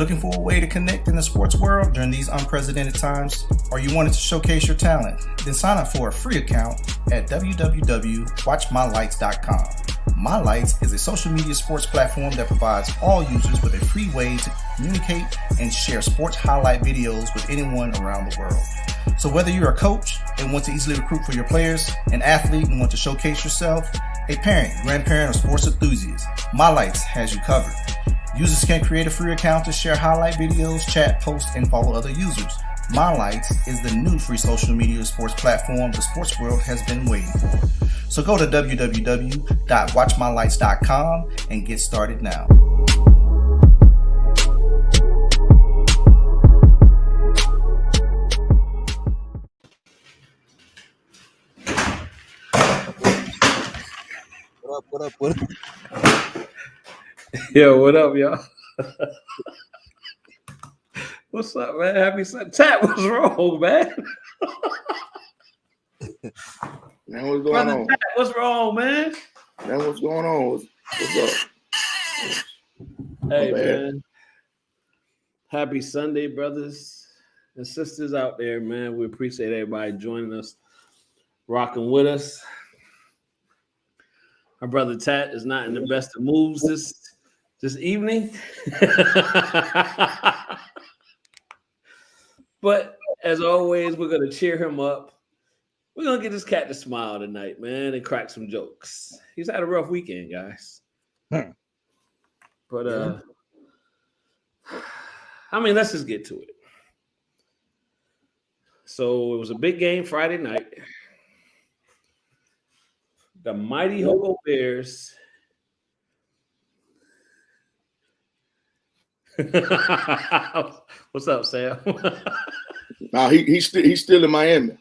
Looking for a way to connect in the sports world during these unprecedented times? Or you wanted to showcase your talent? Then sign up for a free account at www.watchmylights.com. My Lights is a social media sports platform that provides all users with a free way to communicate and share sports highlight videos with anyone around the world. So whether you're a coach and want to easily recruit for your players, an athlete and want to showcase yourself, a parent, grandparent, or sports enthusiast, My Lights has you covered. Users can create a free account to share highlight videos, chat, post, and follow other users. My Lights is the new free social media sports platform the sports world has been waiting for. So go to www.watchmylights.com and get started now. What up? Yo, what up, y'all? What's up, man? Happy Sunday. Tat, what's wrong, man? Man, what's going on? Tat, what's wrong, man? Man, what's going on? What's up? Hey, man. Happy Sunday, brothers and sisters out there, man. We appreciate everybody joining us, rocking with us. Our brother Tat is not in the best of moods this evening. But as always, we're going to cheer him up. We're going to get this cat to smile tonight, man, and crack some jokes. He's had a rough weekend, guys. But, I mean, let's just get to it. So it was a big game Friday night. The mighty Hogo Bears. What's up, Sam? Nah, he's still in Miami.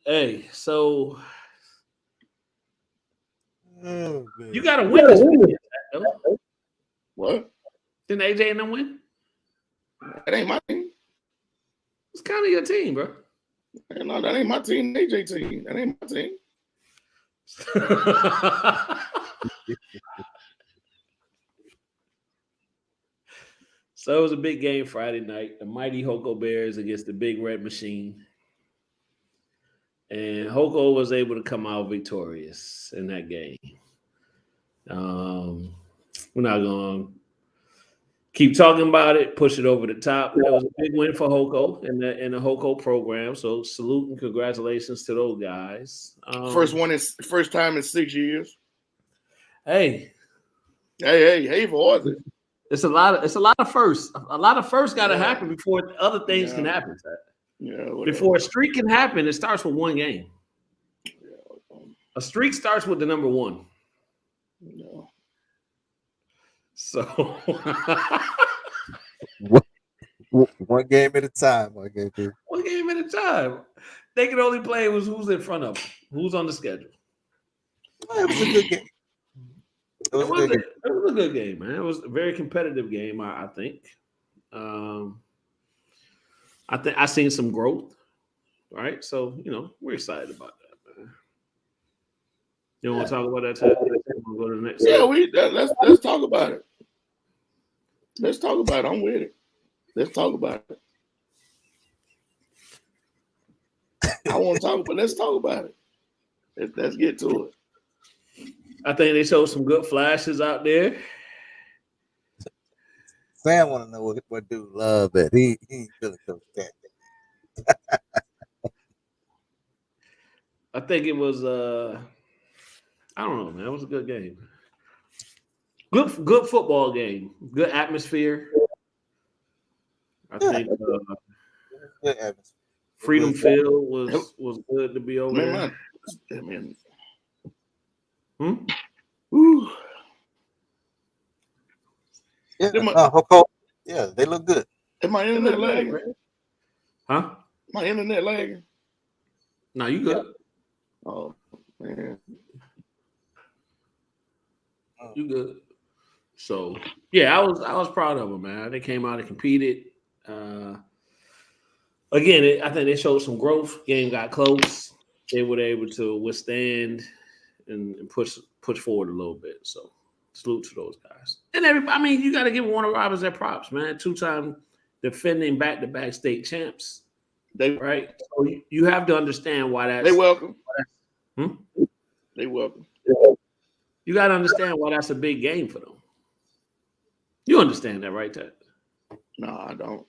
Hey, so you got to win this weekend. What? Didn't AJ and them win? That ain't my team. It's kind of your team, bro. No, that ain't my team. AJ team. That ain't my team. So it was a big game Friday night. The mighty Hogo Bears against the Big Red Machine. And Hogo was able to come out victorious in that game. We're not going to keep talking about it, push it over the top. It was a big win for Hoco in the Hoco program. So salute and congratulations to those guys. First time in 6 years. Hey, for us. It's a lot of firsts. A lot of firsts got to happen before other things can happen. Before a streak can happen, it starts with one game. A streak starts with the number one. No. So one game at a time. One game at a time. They can only play who's in front of them, who's on the schedule. It was a good game. It was a good game, man. It was a very competitive game, I think. I think I seen some growth, right? So, we're excited about that, man. You want to talk about that, Ted? We'll go to the next. Yeah, let's talk about it. Let's talk about it. I'm with it. Let's talk about it. I want to talk, but let's talk about it. Let's get to it. I think they showed some good flashes out there. Sam want to know what dude love it. He ain't feeling so that. I think it was I don't know, man. It was a good game. Good football game. Good atmosphere. I think good atmosphere. Freedom Field was good to be over there. Man. Ooh. Yeah, they look good. Is my internet lagging? Huh? My internet lagging? No, you good. Oh, man. You good. So, yeah, I was proud of them, man. They came out and competed. Again, I think they showed some growth. Game got close. they were able to withstand and push forward a little bit. So salute to those guys. And everybody, I mean, you got to give Warner Robins their props, man. 2-time defending back-to-back state champs. Right? So you have to understand why that's. They welcome. Hmm? They welcome. You got to understand why that's a big game for them. You understand that, right, Ted? No, I don't.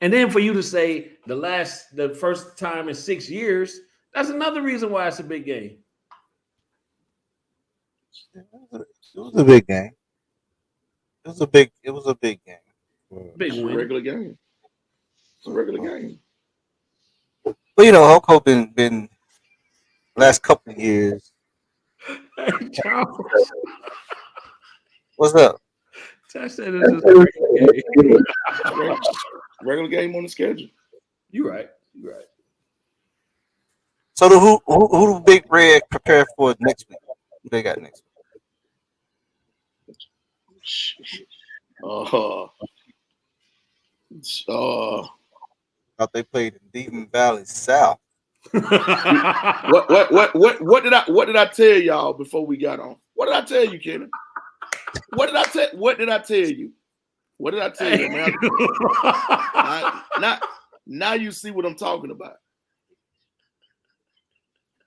And then for you to say the first time in 6 years, that's another reason why it's a big game. It was a big game. It was a big game. Big It's a win. regular game. It's a regular game. But you know, Hulk Hogan been last couple of years. Hey, Charles. What's up? I said this is a great game. Regular game on the schedule. You're right. So who the Big Red prepare for next week? Who they got next week? Thought they played in Deaton Valley South. What did I tell y'all before we got on? What did I tell you, Kenny? What did I tell you? What did I tell you, man? Now you see what I'm talking about.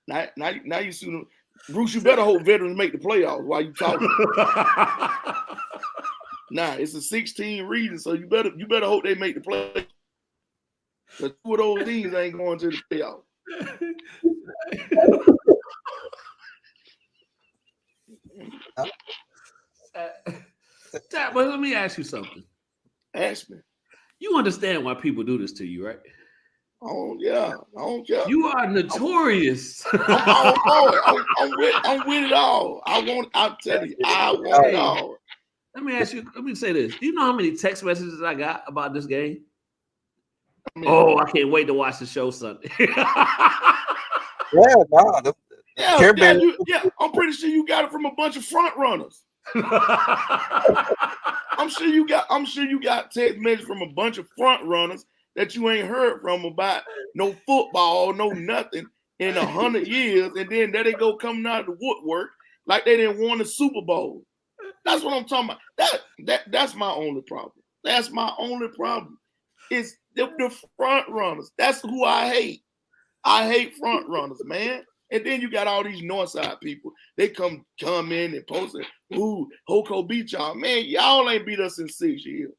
Now you see, Bruce. You better hope veterans make the playoffs while you talking. Nah, it's a 16 region, so you better hope they make the playoffs. But 2 of those teams ain't going to the playoffs. But let me ask you something. Ask me. You understand why people do this to you, right? Oh yeah, I don't care. You are notorious. I'm with it all. I'll tell you, I want it all. Let me ask you. Let me say this. Do you know how many text messages I got about this game? I can't wait to watch the show Sunday. I'm pretty sure you got it from a bunch of front runners. I'm sure you got text messages from a bunch of front runners that you ain't heard from about no football, no nothing in 100 years, and then there they go coming out of the woodwork like they didn't won the Super Bowl. That's what I'm talking about. That's my only problem. That's my only problem. It's the front runners. That's who I hate. I hate front runners, man. And then you got all these Northside people. They come in and post it. Ooh, Hoko beat y'all. Man, y'all ain't beat us in 6 years.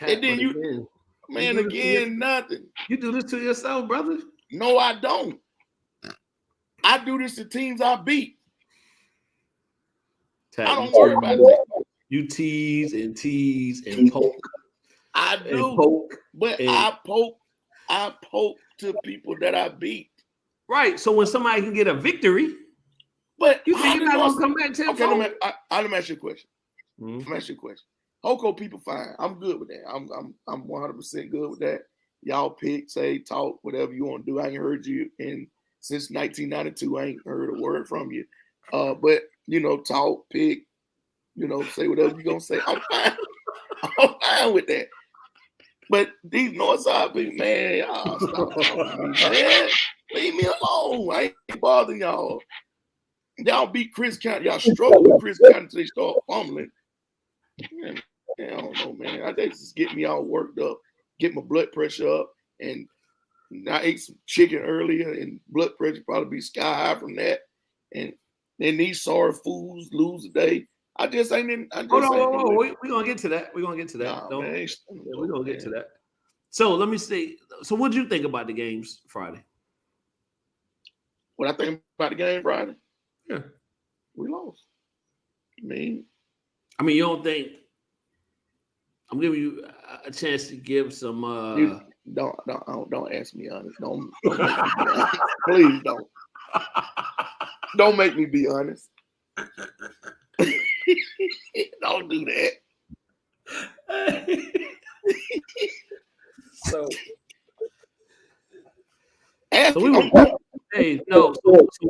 And then nothing. You do this to yourself, brother? No, I don't. I do this to teams I beat. I don't worry about that. You tease and poke. I do, I poke to people that I beat. Right. So when somebody can get a victory, but you think you're not gonna come back to let me ask you a question. Let me ask you a question. Hoko people fine. I'm good with that. I'm 100% good with that. Y'all pick, say, talk, whatever you want to do. I ain't heard you since 1992. I ain't heard a word from you. But talk, pick, say whatever you're gonna say. I'm fine. I'm fine with that. But these Northside people, man, y'all stop talking to me, man. Leave me alone. I ain't bothering y'all. Y'all beat Chris County. Y'all struggle with Chris County until they start fumbling. Man, I don't know, man. They just get me all worked up, get my blood pressure up, and I ate some chicken earlier, and blood pressure probably be sky high from that. And then these sorry fools lose today. I just ain't in. Hold on. We're gonna get to that. We're gonna get to that. Nah, man, we're gonna get to that. So let me see. So what did you think about the games Friday? What I think about the game Friday? Yeah, we lost. I mean, you don't think? I'm giving you a chance to give some. Don't ask me honest. Don't make me be honest. Please don't. Don't make me be honest. Don't do that. So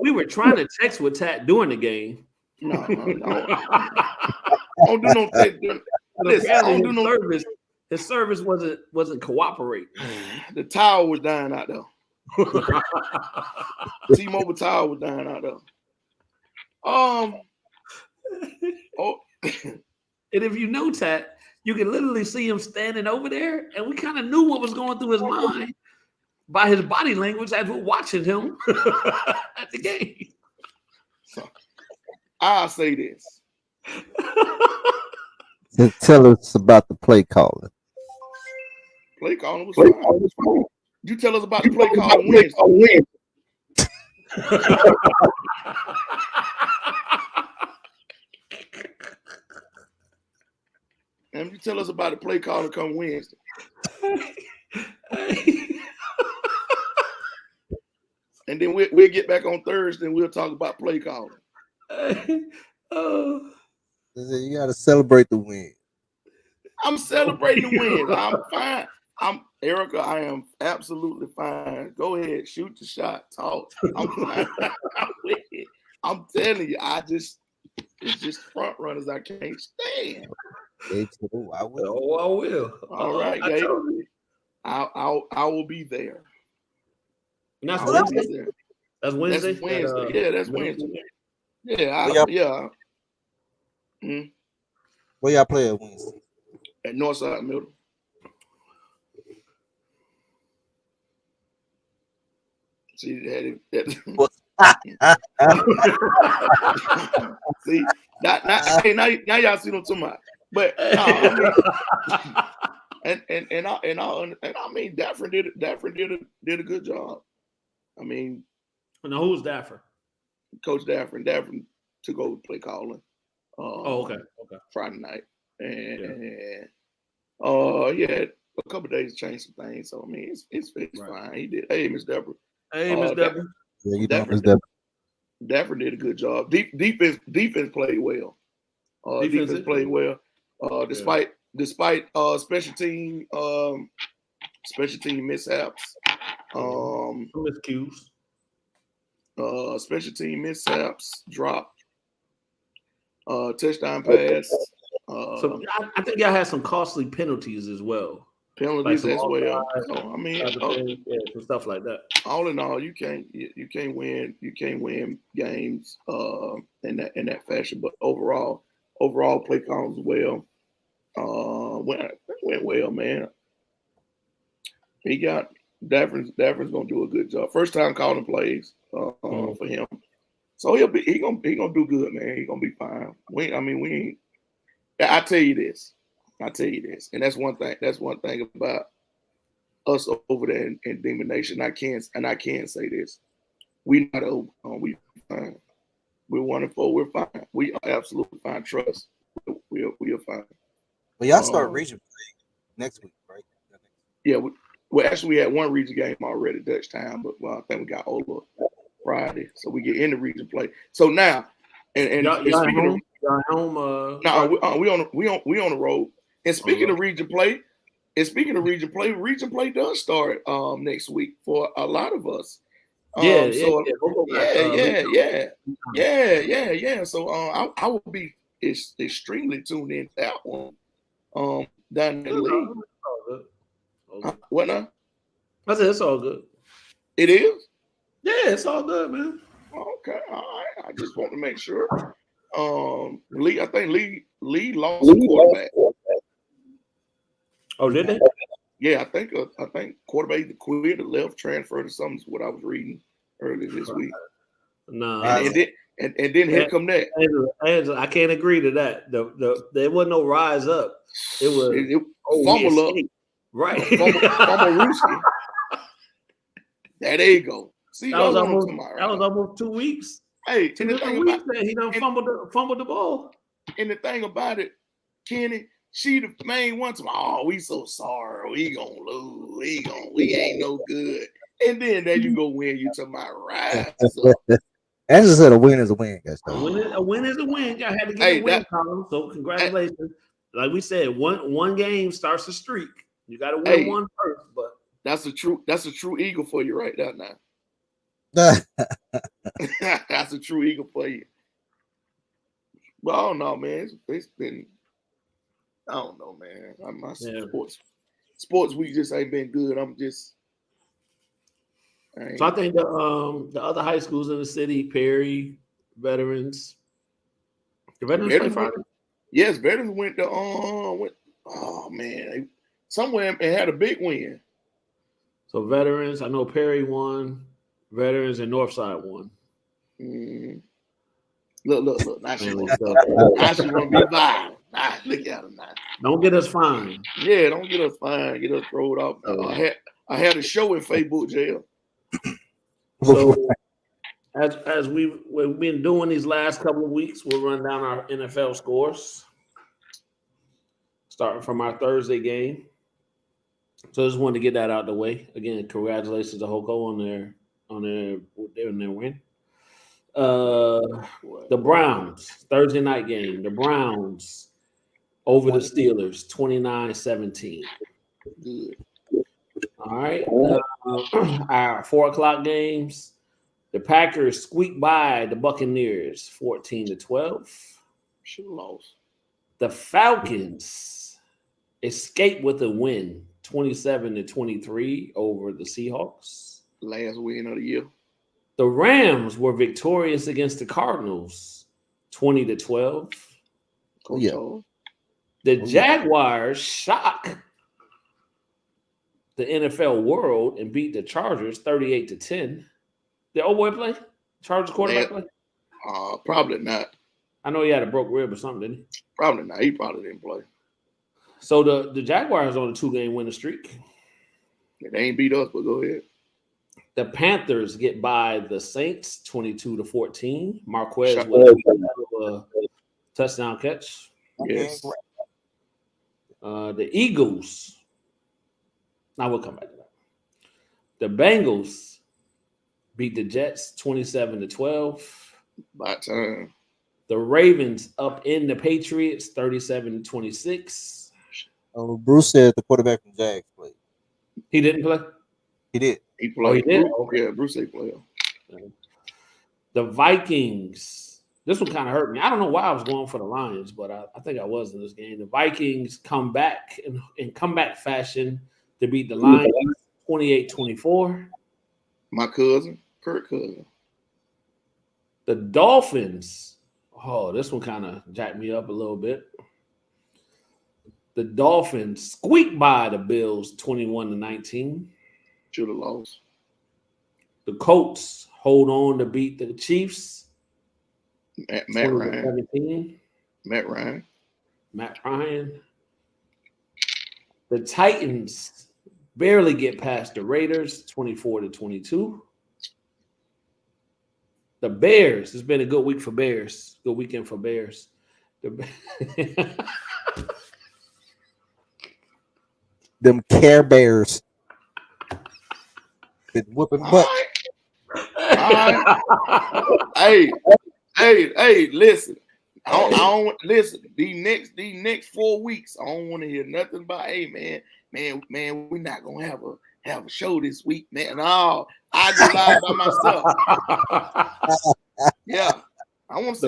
we were trying to text with Tat during the game. No. I don't do no text. His service wasn't cooperating. The tower was dying out there. T-Mobile Tower was down out there. Oh, and if you know that, you can literally see him standing over there, and we kind of knew what was going through his mind by his body language as we're watching him at the game. so, I'll say this. Tell us about the play calling. Play calling was fine. You tell us about the play calling Wednesday. And you tell us about the play calling come Wednesday. And then we'll get back on Thursday and we'll talk about play calling. You got to celebrate the win. I'm celebrating the wins. I'm fine. Erica, I am absolutely fine. Go ahead, shoot the shot, talk. I'm fine. I'm telling you, it's just front runners I can't stand. I will. Oh, I will. All right, Gabe. I will be there. And that's Wednesday. That's Wednesday. That's Wednesday. Yeah, that's Wednesday. Yeah. Where y'all play at Wednesday? At Northside Middle. See, see, now y'all see what I'm talking about. But I mean, Dafford did a good job. I mean, now who's Dafford? Coach Dafford. Dafford took over play calling. Okay. Friday night, and a couple of days changed some things. So I mean, it's fine. He did. Hey, Miss Deborah. Hey, Miss Deborah. Yeah, you know Miss Deborah. Dafford did a good job. Defense played well. Defense played well. Despite special team mishaps. Miscues. Special team mishaps, drop, touchdown pass. So I think y'all had some costly penalties as well. Penalties as well. So, I mean, some stuff like that. All in all, you can't win games in that fashion. But overall play calls well. Went well, man. He got Dafford's gonna do a good job. First time calling plays for him, so he gonna do good, man. He gonna be fine. We ain't. I tell you this, and that's one thing about us over there in Demon Nation. I can say this: we not over. We fine. We're 1-4. We're fine. We are absolutely fine. Trust. We are fine. Well, y'all start region play next week, right? Yeah. We had one region game already, Dutch time, but I think we got over Friday, so we get into region play. So now, and speaking of home, we on the road. And speaking of region play, region play does start next week for a lot of us. So I will be extremely tuned in to that one. Down in the league. What now? I said it's all good. It is? Yeah, it's all good, man. Okay, all right. I just want to make sure. I think Lee lost a quarterback. Oh, did they? Yeah, I think quarterback either quit or left, transferred or something is what I was reading earlier this week. No. And then here come that. Angela, I can't agree to that. There wasn't no rise up. It was fumble up. Right. Fumble there you go. See, that was almost 2 weeks. Hey, and the thing about he done fumbled the ball. And the thing about it, Kenny, she the main one. We so sorry. We gonna lose. We ain't no good. And then there you go win. You talking about rise up. Angela said a win is a win, guys. A win is a win. Y'all had to get a win column. So congratulations. Like we said, one game starts a streak. You got to win one first, but that's a true Eagle for you right there now. That's a true Eagle for you. But I don't know, man. It's been, I don't know, man. Sports week just ain't been good. So I think the other high schools in the city, Perry, Veterans. The Veterans play Friday? Yes, Veterans went to oh man, somewhere and had a big win. So Veterans, I know Perry won, Veterans and Northside won. Look. Now she want to be violent. Look at her now. Don't get us fined. Yeah, don't get us fined. Get us thrown off. I had a show in Facebook jail. So as we've been doing these last couple of weeks, we'll run down our NFL scores, starting from our Thursday game. So I just wanted to get that out of the way. Again, congratulations to Hoko on their win. The Browns, Thursday night game. The Browns over the Steelers, 29-17. Good. All right. Our 4:00 games. The Packers squeaked by the Buccaneers, 14-12. Should have lost. The Falcons escaped with a win, 27-23 over the Seahawks. Last win of the year. The Rams were victorious against the Cardinals, 20-12. Yeah. The Jaguars shock the NFL world and beat the Chargers 38-10. Did old boy play? Chargers quarterback play? Probably not. I know he had a broke rib or something, didn't he? Probably not. He probably didn't play. So the Jaguars on a 2-game winning streak. They ain't beat us, but go ahead. The Panthers get by the Saints 22-14. Marquez with a touchdown catch. Yes. The Eagles. Now we'll come back to that. The Bengals beat the Jets 27-12. By time. The Ravens up in the Patriots 37-26. Oh, Bruce said the quarterback from Jags played. He didn't play? He did. He played. Oh, he did? Yeah, Bruce ain't played. The Vikings. This one kind of hurt me. I don't know why I was going for the Lions, but I think I was in this game. The Vikings come back in comeback fashion to beat the Lions 28-24. My cousin, Kirk cousin. The Dolphins. Oh, this one kind of jacked me up a little bit. The Dolphins squeaked by the Bills 21-19. Should have lost. The Colts hold on to beat the Chiefs. Matt Ryan. 17. Matt Ryan. The Titans barely get past the Raiders 24-22. The Bears. It's been a good week for Bears. Good weekend for Bears. Them Care Bears. Been whooping butt. Hey, listen. I don't listen. These next 4 weeks, I don't want to hear nothing about. Hey, man, we're not gonna have a show this week, man. No, I just lie by myself. Yeah, I want to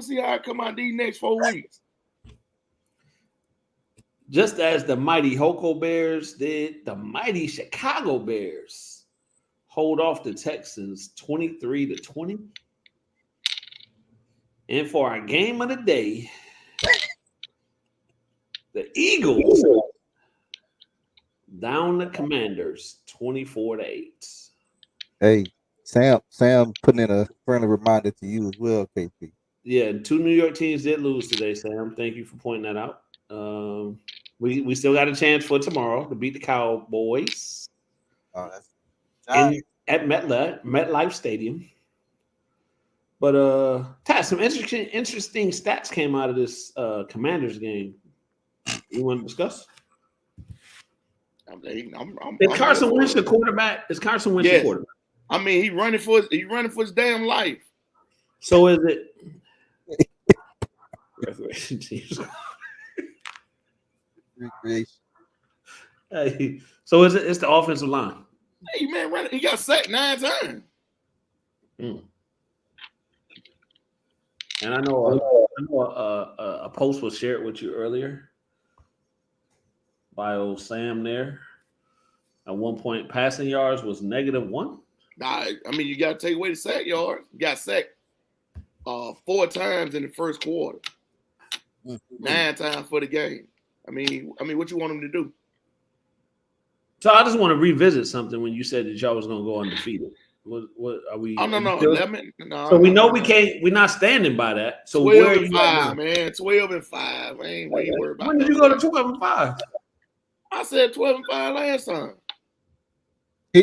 see how I come out these next 4 weeks. Just as the mighty Hoko Bears did, the mighty Chicago Bears hold off the Texans 23-20. And for our game of the day, the Eagles down the Commanders 24-8. Hey, Sam putting in a friendly reminder to you as well, KP. Yeah, 2 New York teams did lose today, Sam. Thank you for pointing that out. We still got a chance for tomorrow to beat the Cowboys at MetLife Stadium. But Tad, some interesting stats came out of this Commanders game. You want to discuss? Is Carson Wentz the quarterback? Is Carson Wentz the quarterback? I mean, he's running for his damn life. So is it? Recreation teams. Recreation. Hey, so is it? It's the offensive line. Hey man, he got sacked 9 times. And I know a post was shared with you earlier by old Sam there. At one point, passing yards was -1. Nah, I mean, you got to take away the sack yards. You got sacked 4 times in the first quarter, 9 times for the game. I mean, what you want them to do? So I just want to revisit something when you said that y'all was going to go undefeated. What are we? Oh no, 11. No, So we know we can't. We're not standing by that. So 12 where are and you at 5, man. 12 and 5. We ain't worried about. When did you go to 12 and 5? I said 12 and 5 last time.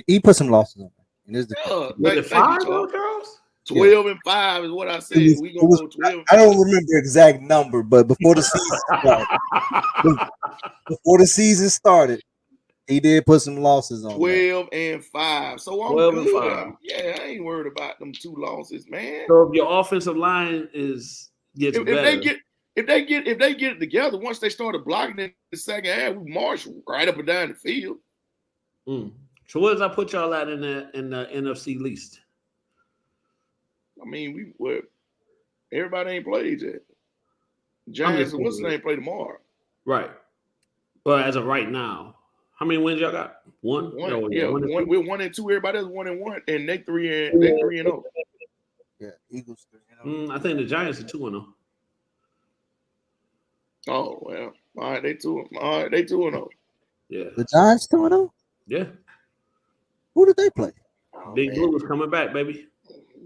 He put some losses on. And this is Was it 5 though, Charles? 12 and 5 is what I said. We gonna go 12. I don't remember the exact number, but before the season started, he did put some losses on. 12 and 5. So I'm 12 and good. 5. Yeah, I ain't worried about them 2 losses, man. So if your offensive line gets If better, they get it together, once they started blocking in the second half, we marched right up and down the field. So where does I put y'all at in the NFC least? I mean, everybody ain't played yet. Giants and what's the name play tomorrow? Right. But as of right now, how many wins y'all got? One? We're 1-2. Everybody else 1-1, and they 3-0. Yeah, Eagles 3-0. I think the Giants are 2-0. Oh well, all right, they 2-0. Yeah. The Giants 2-0. Yeah. Who did they play? Oh, Big Blue is coming back, baby.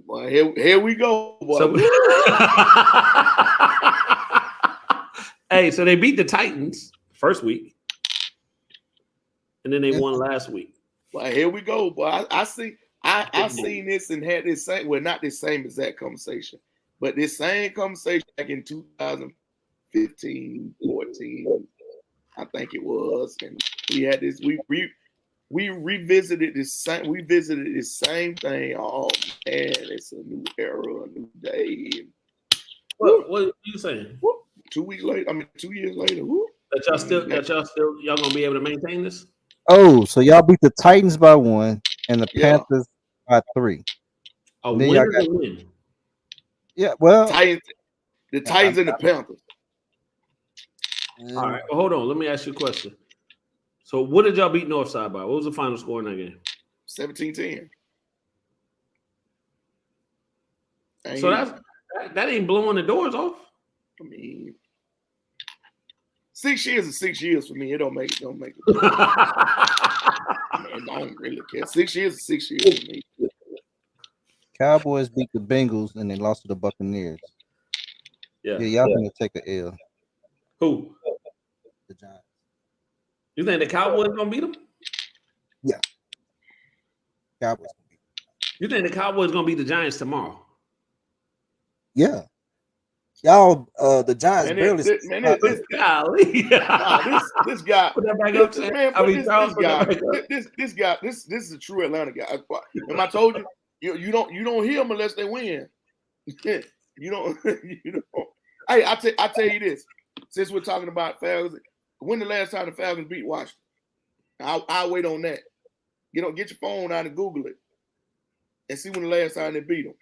Well, here we go. So, hey, so they beat the Titans first week, and then they won last week. Well, here we go. Boy, I seen this and had this same, well, not this same exact conversation, but this same conversation back in 2015, 14, I think it was, and we had this. We revisited this same. We visited this same thing. Oh man, it's a new era, a new day. What are you saying? 2 weeks later, 2 years later. That y'all gonna be able to maintain this? Oh, so y'all beat the Titans by 1 and the Panthers by 3. A win is a win. Yeah, well, the Titans and the Panthers. All right, well, hold on. Let me ask you a question. So, what did y'all beat Northside by? What was the final score in that game? 17-10. So that ain't blowing the doors off. I mean, 6 years is 6 years for me. It don't make it. Man, I don't really care. 6 years is 6 years for me. Cowboys beat the Bengals and they lost to the Buccaneers. Yeah, y'all gonna take an L. Who? The Giants. You think the Cowboys gonna beat them? Yeah. Cowboys. You think the Cowboys gonna beat the Giants tomorrow? Yeah. Y'all, the Giants barely. This guy. Put that back up, This is a true Atlanta guy. And I told you, you don't hear them unless they win. you don't. Hey, I tell you this. Since we're talking about Falcons, when the last time the Falcons beat Washington? I'll wait on that. Get your phone out and Google it, and see when the last time they beat them.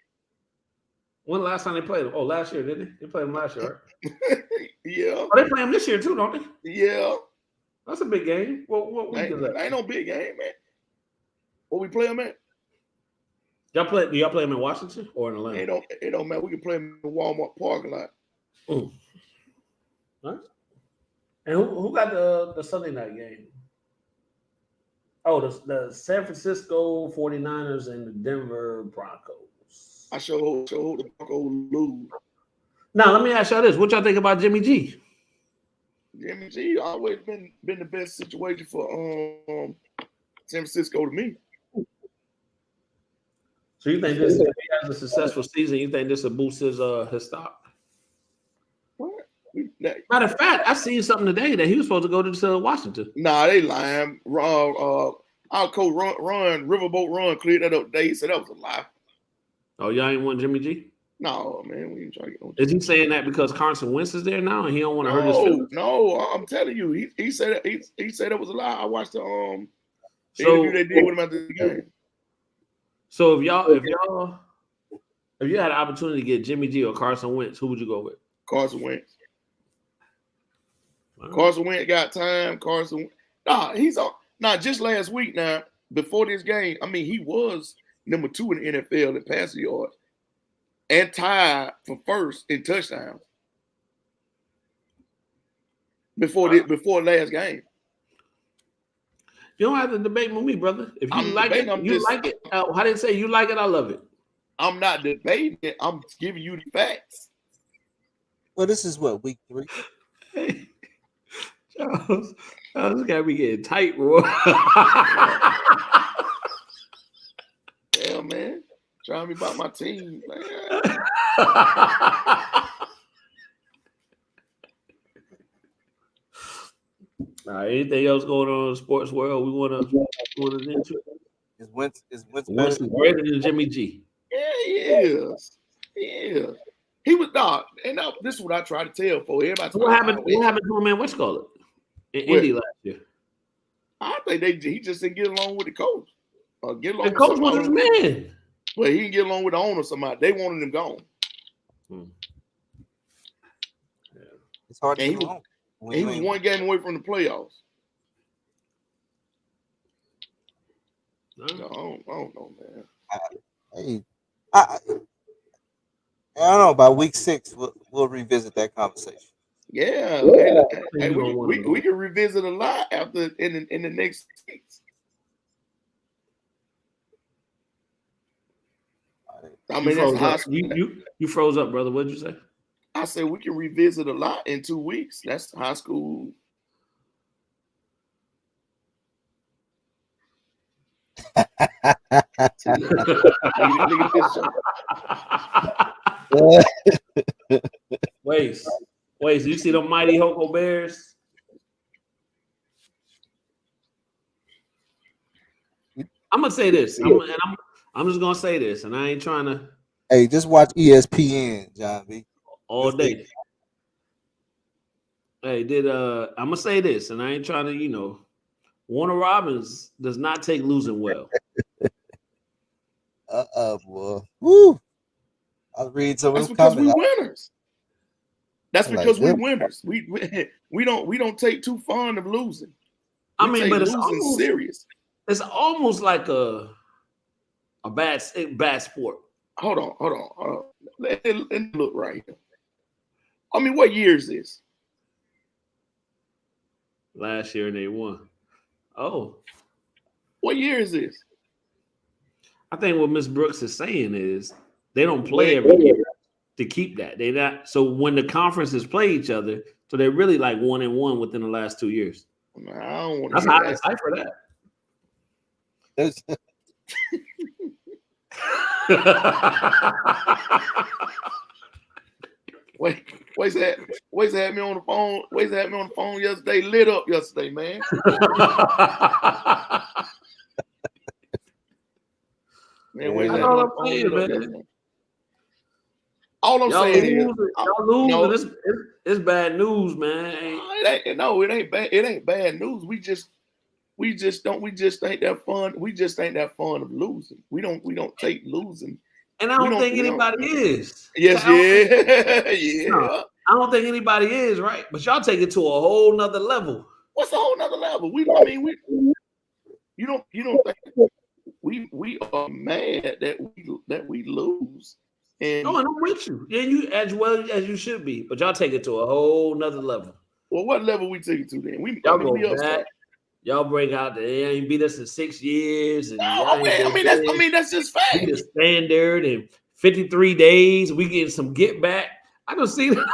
When the last time they played them? Oh, last year, didn't they? They played them last year, right? Yeah. Oh, they play them this year too, don't they? Yeah. That's a big game. What week is that? Ain't no big game, man. What we play them at? Do y'all play them in Washington or in Atlanta? It don't matter. We can play them in the Walmart parking lot. All right. And who got the Sunday night game? Oh, the San Francisco 49ers and the Denver Broncos. I sure hope the Broncos lose. Now, let me ask y'all this. What y'all think about Jimmy G? Jimmy G always been the best situation for San Francisco to me. So you think this, if he has a successful season, you think this will boost his stock? What? Matter of fact, I seen something today that he was supposed to go to Washington. Nah, they lying. Our coach Ron Riverboat Ron cleared that up today. He said that was a lie. Oh, y'all ain't want Jimmy G? No, man, we ain't trying to get on. Is he saying that because Carson Wentz is there now and he don't want to hurt his feelings? No, I'm telling you, he said he said it was a lie. I watched the interview they did with him after the game. So if you had an opportunity to get Jimmy G or Carson Wentz, who would you go with? Carson Wentz. Carson Wentz got time. He's on. Now, just last week, now before this game, I mean, he was number 2 in the NFL in passing yards and tied for first in touchdowns before last game. You don't have to debate with me, brother. If you like it, you like it. How they say you like it, I love it. I'm not debating it. I'm giving you the facts. Well, this is what, week 3? Hey, Charles, this got me getting tight, bro. Yeah, man. Trying me about my team, man. All right, anything else going on in the sports world we want to into? Is Winston greater than Jimmy G? Yeah, he is. Yeah. He was dog, and this is what I try to tell for everybody. What happened to him in what's called it in Indy last year? I think he just didn't get along with the coach. Get along the coach was his man. Well, he didn't get along with the owner. Somebody they wanted him gone. Yeah. It's hard to get along. He was one game away from the playoffs. No, I don't know, man. I don't know. By week 6, we'll revisit that conversation. Yeah, we can revisit a lot after in the next 6. I mean, that's high school. You froze up, brother. What did you say? I said we can revisit a lot in 2 weeks. That's high school. Wait, you see the mighty Hoko Bears? I'm gonna say this. I'm just gonna say this, and I ain't trying to. Hey, just watch ESPN, John B. All day. Hey, I'm gonna say this, and I ain't trying to, Warner Robins does not take losing well. Boy. Woo. I'll read some of them comments. That's because we winners. That's because we winners. We don't take too fond of losing. I mean, but it's almost serious. It's almost like a bad sport. Hold on. Let me look right here. I mean, what year is this? Last year they won. Oh. What year is this? I think what Miss Brooks is saying is they don't play every year to keep that. They not so when the conferences play each other, so they're really like 1-1 within the last 2 years. I don't want to. That's how I decipher that. Wait, had me on the phone. Wait, had me on the phone yesterday. Lit up yesterday, man. Man, wait, all I'm saying is, y'all lose. It's bad news, man. It ain't bad. It ain't bad news. We just ain't that fun. We just ain't that fun of losing. We don't take losing. And I don't think anybody is. Yes, yeah. No, I don't think anybody is, right? But y'all take it to a whole nother level. What's a whole nother level? You don't think we are mad that we lose. And no, and I'm with you. And you as well as you should be, but y'all take it to a whole nother level. Well, what level we take it to then? We go back. Y'all break out they ain't beat us in 6 years. And I mean that's just fact. The standard and 53 days. We getting some get back. I don't see that.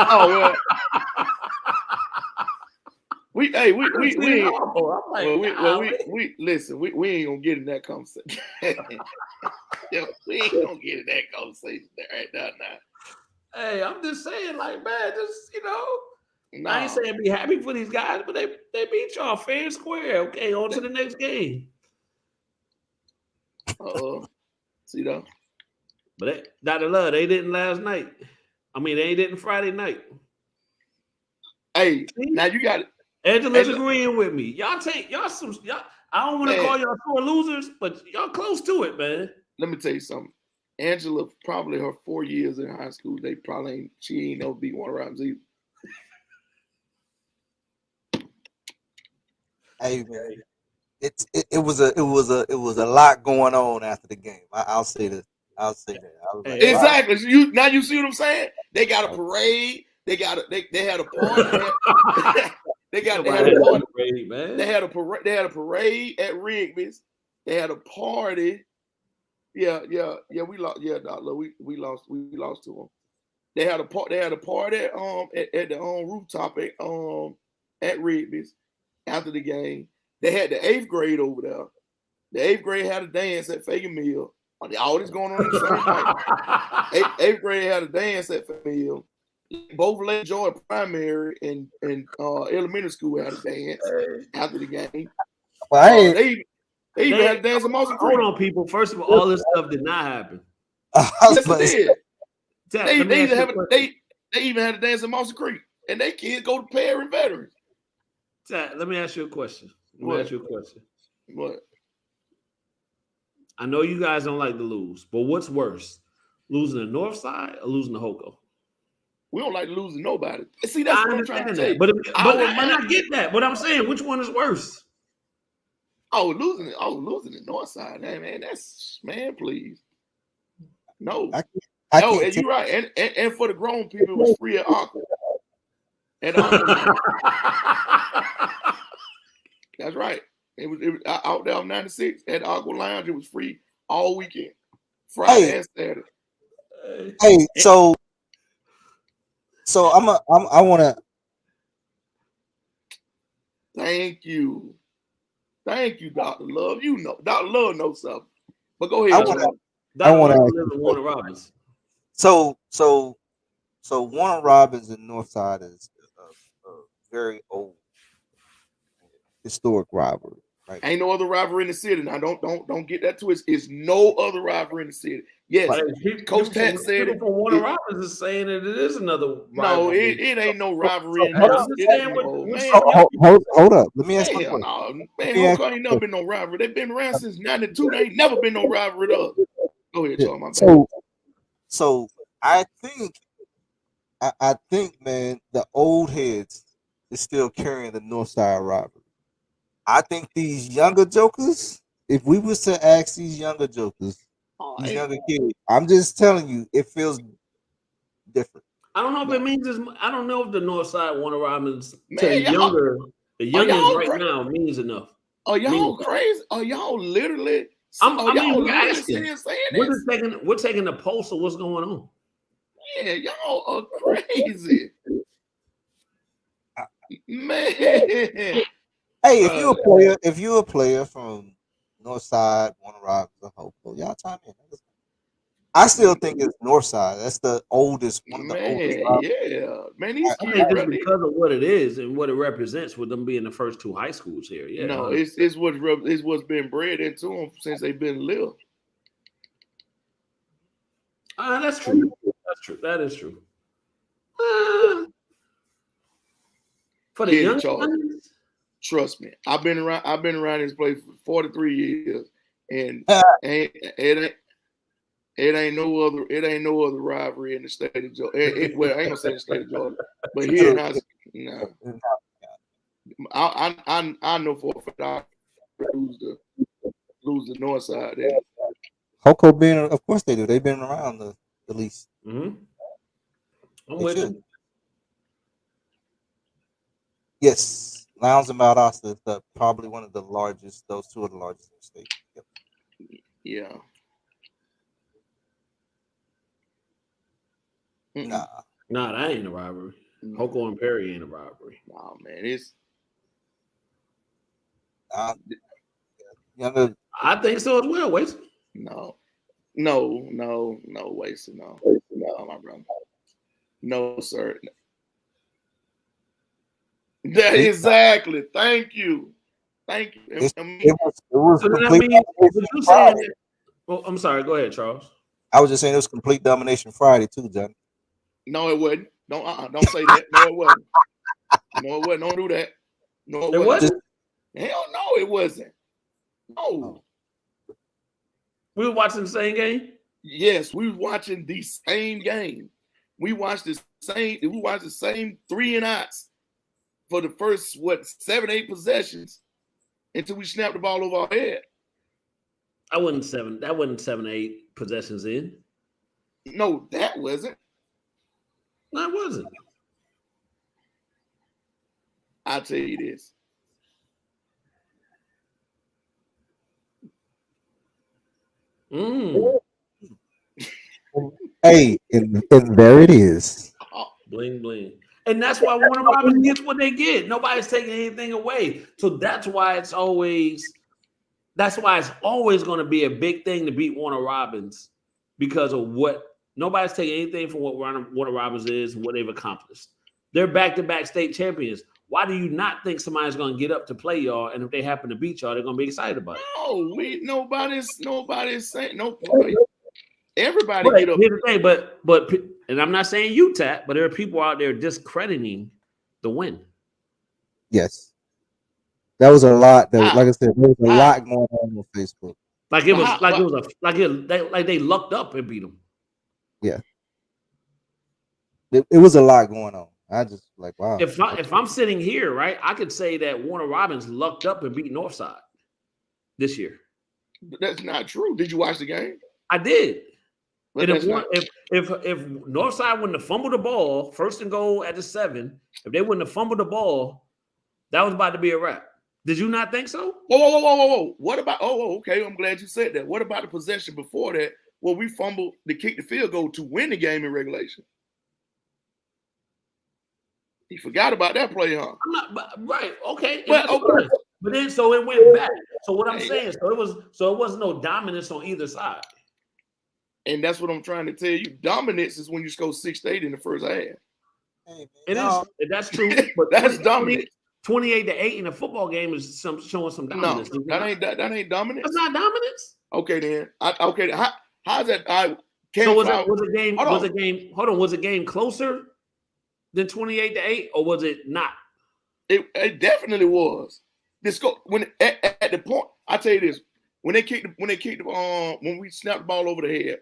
Oh well. We listen. We ain't gonna get in that conversation. We ain't gonna get in that conversation right now. Hey, I'm just saying, like, man, just I ain't saying be happy for these guys, but they beat y'all fair and square. Okay, on to the next game. See though. But Dr. Love, they didn't last night. I mean, they didn't Friday night. Hey, now you got it. Angela's agreeing with me. Y'all. I don't want to call y'all sore losers, but y'all close to it, man. Let me tell you something. Angela, probably her 4 years in high school, she ain't never beat Warner Robins either. Hey man, it was a lot going on after the game. I'll say this. I'll say that. I was like, exactly. So you see what I'm saying? They got a parade. They had a party. They had a party. They had a parade. They had a parade at Rigby's. They had a party. Yeah. We lost. Yeah, we lost to them. They had a party at the rooftop at Rigby's after the game. They had the 8th grade over there. The 8th grade had a dance at Fagan Mill. All this going on in the same night. 8th grade had a dance at Fagan Mill. Both Lake George Primary and elementary school had a dance after the game. Well, they even had a dance at Mossy Creek. Hold on, people. First of all this stuff did not happen. Yes, it did. They even had a dance at Mossy Creek, and they kids go to Perry Veterans. Let me ask you a question. What? I know you guys don't like to lose, but what's worse, losing the North Side or losing the Hoko? We don't like to lose to nobody. See, that's what I'm trying to say. But I get that. But I'm saying, which one is worse? Losing the North Side. Man, please. No. You're right. And for the grown people, it was free at Aqua. That's right. It was out there on 96 at Aqua Lounge. It was free all weekend, Friday and Saturday. Hey, so I want to. Thank you, Dr. Love. You know, Dr. Love knows something. But go ahead. I want to. Warner Robins. So Warner Robins and Northside is a very old historic rivalry. Right? Ain't no other rivalry in the city. Now don't get that twisted. It's no other rivalry in the city. Yes, Coach Tat said it. Warner Robins is saying that it is another rivalry. No, it ain't no rivalry in hold up. Let me ask you a question. Man, Hawkeye ain't never been no rivalry. They've been around since 92. They ain't never been no rivalry to us. Go ahead, Charles. My bad. So I think, man, the old heads is still carrying the Northside rivalry. I think these younger jokers, if we was to ask these younger jokers, these younger kids, I'm just telling you, it feels different. I don't know if it means I don't know if the Northside Warner Robins to the youngins right now means enough. Are y'all crazy? Are y'all literally? We're taking the pulse of what's going on. Yeah, y'all are crazy, man. Hey, if you're a player from Northside, Warner Robins, or Hopeful, y'all chime in. I still think it's Northside. That's the oldest one of the oldest. Yeah, man. Just because of what it is and what it represents, with them being the first two high schools here. Yeah, no, it's what's been bred into them since they've been little. That's true. That's true. That is true. For the young ones, trust me, I've been around this place for 43 years, and it ain't no other rivalry in the state of Georgia. Well, I ain't gonna say the state of Georgia, but here in I know for a fact I lose the North Side. Hoko being, of course they do. They've been around the least. Mm-hmm. I'm with you. Yes, Lowndes and Valdosta is probably one of the largest. Those two are the largest in the state. Yep. Yeah. Nah, that ain't a rivalry. Hoko and Perry ain't a rivalry. Nah, man, it's. I think so as well, Wasted. No, Wasted. No, my brother. No, sir. That exactly. Thank you. It was so complete. I'm sorry. Go ahead, Charles. I was just saying it was complete domination Friday too, John. No, it wasn't. Don't say that. No, it wasn't. Don't do that. No, it wasn't. Hell no, it wasn't. No. We were watching the same game? Yes, we were watching the same game. We watched the same 3 and outs for the first 7-8 possessions until we snapped the ball over our head. That wasn't 7-8 possessions in. No, that wasn't. No, it wasn't. I'll tell you this. Hey, and there it is. Bling bling. And that's why Warner Robins gets what they get. Nobody's taking anything away. So that's why it's always going to be a big thing to beat Warner Robins, because of what nobody's taking anything from what Warner Robins is and what they've accomplished. They're back-to-back state champions. Why do you not think somebody's going to get up to play y'all? And if they happen to beat y'all, they're going to be excited about it. No, nobody's saying no. Everybody get up. Here's the thing, but and I'm not saying you, Tat, but there are people out there discrediting the win. Yes, that was a lot. Like I said, there was a lot going on Facebook. Like they lucked up and beat them. Yeah, it was a lot going on. I just like, wow. If I'm sitting here, right, I could say that Warner Robins lucked up and beat Northside this year. That's not true. Did you watch the game? I did. But and if Northside wouldn't have fumbled the ball, 1st and goal at the 7, if they wouldn't have fumbled the ball, that was about to be a wrap. Did you not think so? Whoa. What about? Okay. I'm glad you said that. What about the possession before that? Well, we fumbled to kick the field goal to win the game in regulation. He forgot about that play, huh? Right. Okay. Okay. But then so it went back. So what I'm saying, so it was no dominance on either side. And that's what I'm trying to tell you. Dominance is when you score 6-8 in the first half. Is. That's true. But that's dominance. 28-8 in a football game is showing some dominance. No, that ain't dominance. That's not dominance. Okay, then. How's that? Was the game closer than 28-8, or was it not? It definitely was. This go when at the point. I tell you this. When we snapped the ball over the head,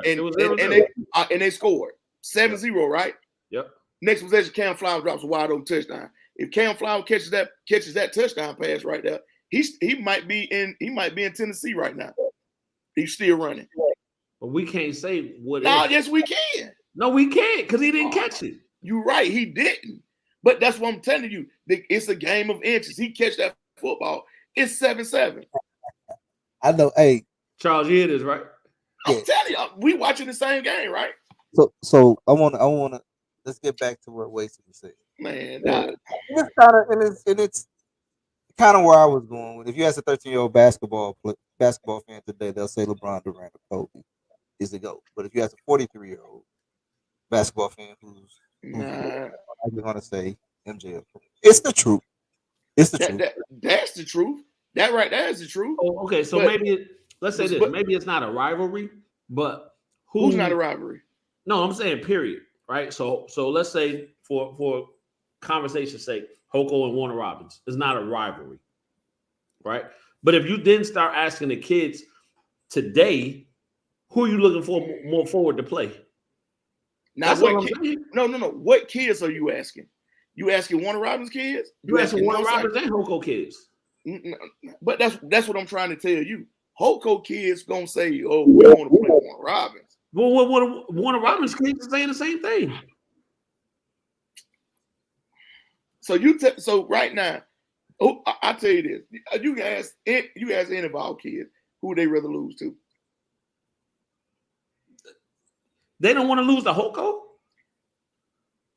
and they scored 7-0, right? Yep. Next possession, Cam Flowers drops a wide open touchdown. If Cam Flowers catches that touchdown pass right there, he might be in Tennessee right now. He's still running. But we can't say what. Yes, we can. No, we can't, because he didn't catch it. You're right, he didn't. But that's what I'm telling you. It's a game of inches. He catch that football. It's 7-7. I know. Hey, Charles, you hear this, right? I'm telling you, we watching the same game, right? So I wanna let's get back to what Wasey was saying. Man, it's kind of where I was going with. If you ask a 13-year-old basketball fan today, they'll say LeBron, Durant, or Kobe is the GOAT. But if you ask a 43-year-old basketball fan who's I'm going to say MJ. It's the truth. It's the truth. That's the truth. That right there is the truth. Oh, okay. So let's say this. Maybe it's not a rivalry, but who's not a rivalry? No, I'm saying period. Right. So let's say for conversation's sake, Hoko and Warner Robins is not a rivalry. Right. But if you then start asking the kids today, who are you looking for more forward to play? Now, no. What kids are you asking? You asking Warner Robins kids? You asking Warner Robins and Hoko kids? But that's what I'm trying to tell you. Hoko kids gonna say, "Oh, we don't want to play Warner Robins." Well, Warner Robins kids are saying the same thing. So right now, I tell you this: you ask any of our kids who they rather lose to. They don't want to lose to Hoko?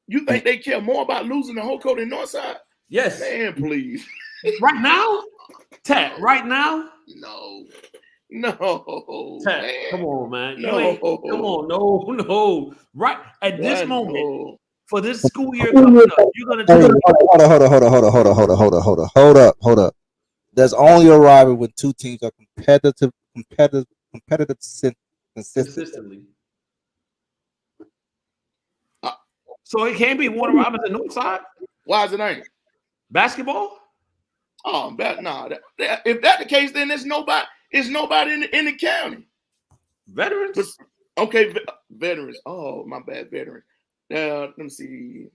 You think they care more about losing to Hoko than Northside? Yes. Man, please. Right now? Tat, right now? No. Tat, man. Come on, man. No. Come on, no. Right at this moment, for this school year coming up, you're gonna hold up. There's only a rivalry when two teams are competitive consistently. So it can't be Warner Robins and Northside? Why is it ain't? Basketball? Oh, if that's the case, then there's nobody in the county. Veterans? Okay, veterans. Oh, my bad, veterans. Let me see.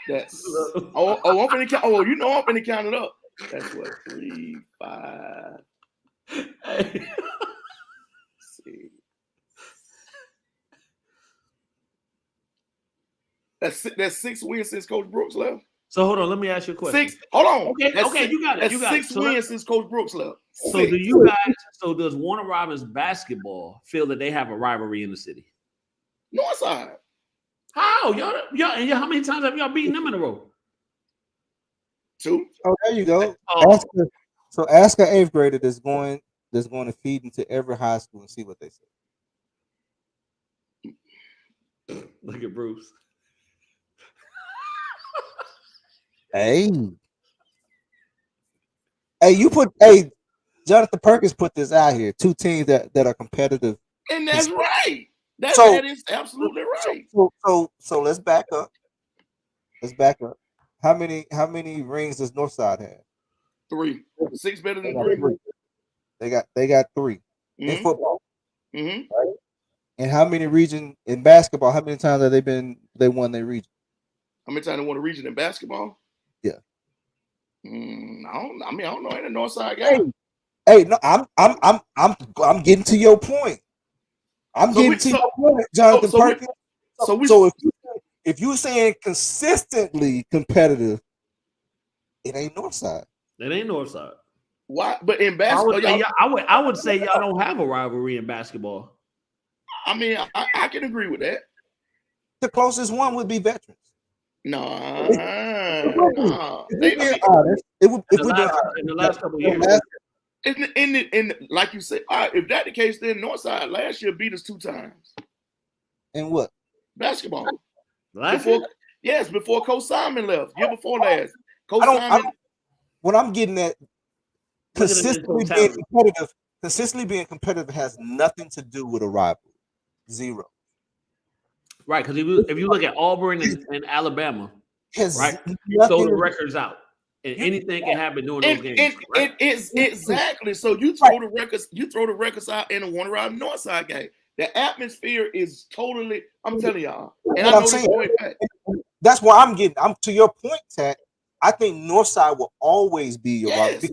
That's I'm finna count. Oh, I'm finna count it up. That's what 3, 5. Hey. See. That's 6 wins since Coach Brooks left. So hold on, let me ask you a question. 6. Hold on. Okay, That's okay, six, you got it. That's You got 6 it. So wins since Coach Brooks left. So 6. do you guys? So does Warner Robins basketball feel that they have a rivalry in the city? Northside. How y'all? How many times have y'all beaten them in a row? 2. Oh, there you go. Oh. Ask an 8th grader that's going to feed into every high school and see what they say. Look at Bruce. Hey, Jonathan Perkins put this out here. 2 teams that are competitive, and that's right. That is absolutely right. So let's back up. How many rings does Northside have? 3. 6 better than 3. They got 3 in football. Mm-hmm. Right? And how many region in basketball? How many times have they won their region? How many times they won a region in basketball? Yeah. I don't know any Northside guy. Hey, no, I'm getting to your point. Your point, Jonathan Perkins. If you're saying consistently competitive, it ain't Northside. It ain't Northside. Why? But in basketball, I would say y'all don't have a rivalry in basketball. I mean, I can agree with that. The closest one would be Veterans. No. In the last couple of years. And like you said, if that's the case, then Northside last year beat us 2 times. And what? Basketball. Last before Coach Simon left. Year before last. Coach Simon. What I'm getting at, consistently being competitive has nothing to do with a rivalry. 0. Right, because if you look at Auburn and Alabama, right, throw the records out, and anything can happen during those games. Right? It is exactly. So you throw the records out in a Warner Robins Northside game. The atmosphere is totally. I'm telling y'all, and I know this point back. That's why I'm to your point, Tat. I think Northside will always be your rivalry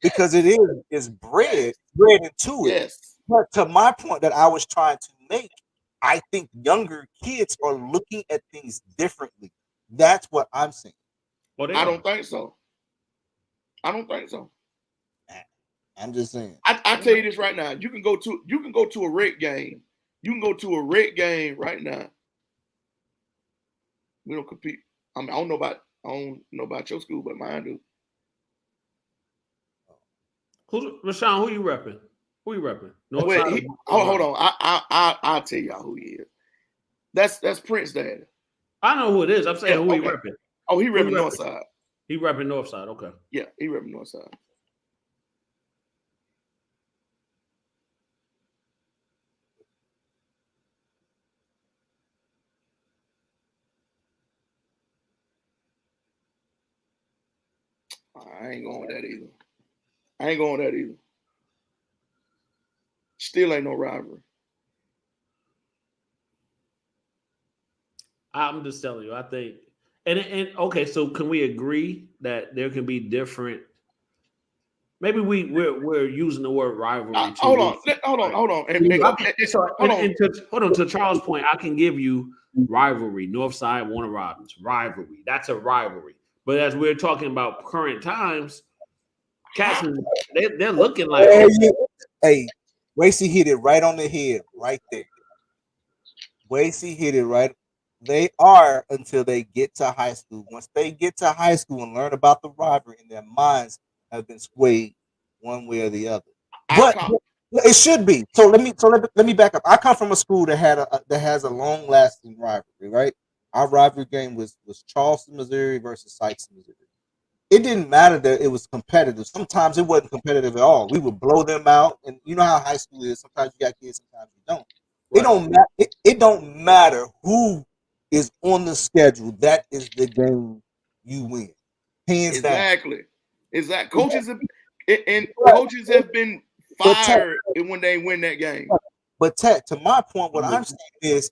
because it is bred into it. Yes. But to my point that I was trying to make, I think younger kids are looking at things differently. That's what I'm saying. Well, I don't think so. I'm just saying. I tell you this right now. You can go to a rec game. You can go to a rec game right now. We don't compete. I mean, I don't know about your school, but mine do. Rashawn, who you repping? Hold on. I'll tell y'all who he is. That's Prince Daddy. I know who it is. I'm saying who he repping. Oh, he repping Northside. He repping Northside. Okay. Yeah, he repping Northside. I ain't going with that either. Still ain't no rivalry. I'm just telling you, I think, and okay, so can we agree that there can be different? Maybe we're using the word rivalry. Hold on. To Charles' point, I can give you rivalry, Northside, Warner Robins, rivalry. That's a rivalry. But as we're talking about current times, cats, they're looking like. Hey, Wasey hit it right on the head, right there. Wasey hit it right. They are until they get to high school. Once they get to high school and learn about the rivalry, and their minds have been swayed one way or the other. But it should be. So let me back up. I come from a school that has a long lasting rivalry, right? Our rivalry game was Charleston, Missouri versus Sykes, Missouri. It didn't matter that it was competitive. Sometimes it wasn't competitive at all. We would blow them out, and you know how high school is. Sometimes you got kids, sometimes you don't. Right. It don't matter who is on the schedule. That is the game you win. Hands down. Exactly. Coaches have been fired when they win that game. But Ted, to my point, what I'm saying is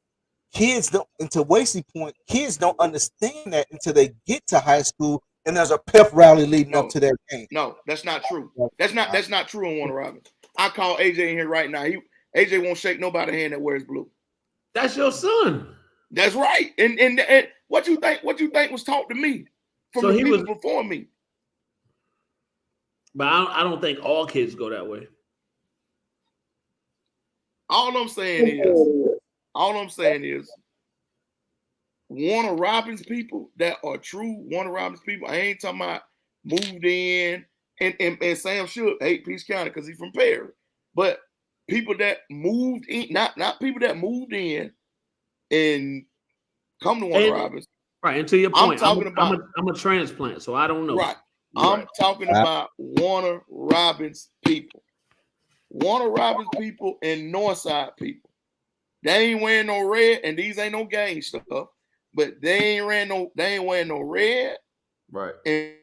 kids don't, and to Wasey's point, kids don't understand that until they get to high school and there's a pep rally leading up to that game. No, that's not true. That's not true on Warner Robins. I call AJ in here right now. AJ won't shake nobody's hand that wears blue. That's your son. That's right. And what you think was taught to me from the people before me. But I don't think all kids go that way. All I'm saying is Warner Robins people that are true Warner Robins people. I ain't talking about moved in and Sam Shook hate Peace County because he's from Perry. But people that moved in, not people that moved in and come to Warner Robins. Right, and to your point, I'm a transplant, so I don't know. Right. I'm talking about Warner Robins people. Warner Robins people and Northside people. They ain't wearing no red, and these ain't no gang stuff, but they ain't wearing no red. Right. And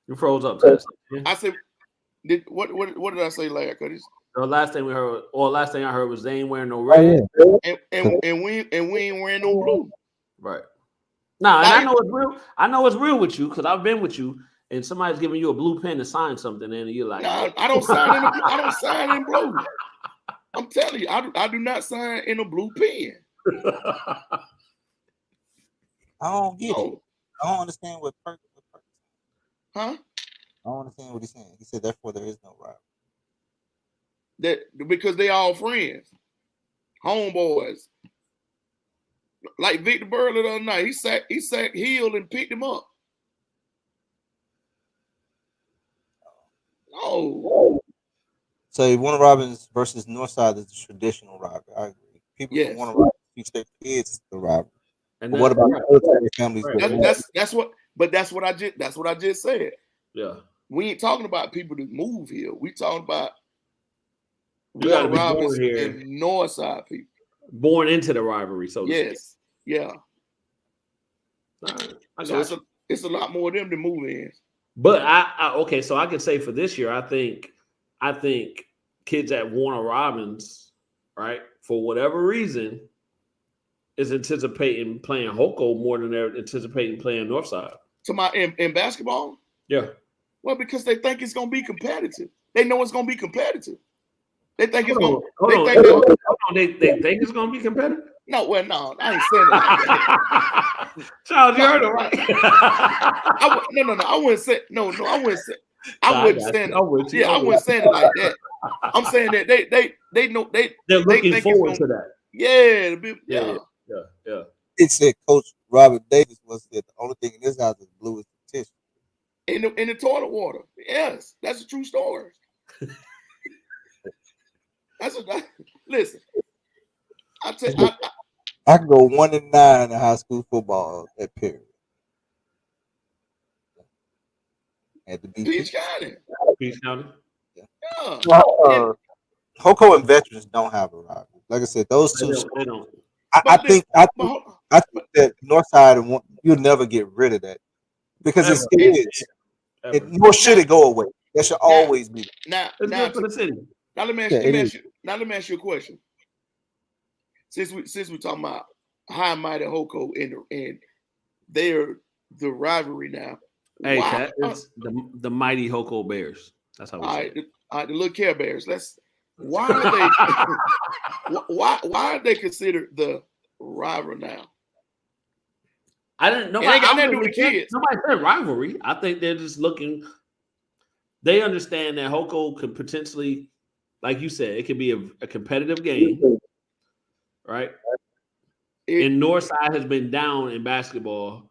you froze up, Tess. I said, what did I say, Larry? The last thing I heard was they ain't wearing no red, and we ain't wearing no blue. Right. Nah, and I know it's real. I know it's real with you because I've been with you, and somebody's giving you a blue pen to sign something, and you're like, nah, I don't sign in blue. I'm telling you, I do not sign in a blue pen. I don't get it. I don't understand what Perk. Huh? I don't understand what he's saying. He said, therefore, there is no rivalry. That because they all friends, homeboys. Like Victor Burley the other night, he sacked Hill and picked him up. Oh. So Warner Robins versus Northside is the traditional rivalry. I agree. People from Warner Robins teach their kids the rivalry. But what about the military families? Right. That's what I just said. Yeah. We ain't talking about people that move here. We talking about Warner Robins and Northside people. Born into the rivalry, so yes. Yeah. Right. So it's a lot more of them than move in. But okay, so I can say for this year, I think kids at Warner Robins, right, for whatever reason, is anticipating playing Hoko more than they're anticipating playing Northside. So in basketball? Yeah. Well, because they think it's gonna be competitive. They know it's gonna be competitive. They think it's gonna. They think it's gonna be competitive. No, well, no, I ain't saying it like that. Charles, you heard it right. I wouldn't say no. I wouldn't say. I wouldn't say it. Yeah, I wouldn't say it like that. I'm saying that they know they're looking forward to that. Yeah. It said Coach Robert Davis was said the only thing in this house is blue is the tissue. In the toilet water. Yes, that's a true story. Listen. I can go 1-9 in high school football at Perry. At the Peach County. Yeah. Hoko and veterans don't have a rival. Like I said, those two. They don't. I think that Northside and you'll never get rid of that because it is. Nor should it go away. That should always be. Now, for the city. Now let me ask you a question. Since we're talking about high mighty Hoko and they're the rivalry now. Hey, that is the mighty Hoko Bears. That's how we say it. All right, the little Care Bears. Why are they considered the rival now? I didn't know. They got nothing to do with the kids. Nobody said rivalry. I think they're just looking. They understand that Hoko could potentially, like you said, it could be a competitive game, right? And Northside has been down in basketball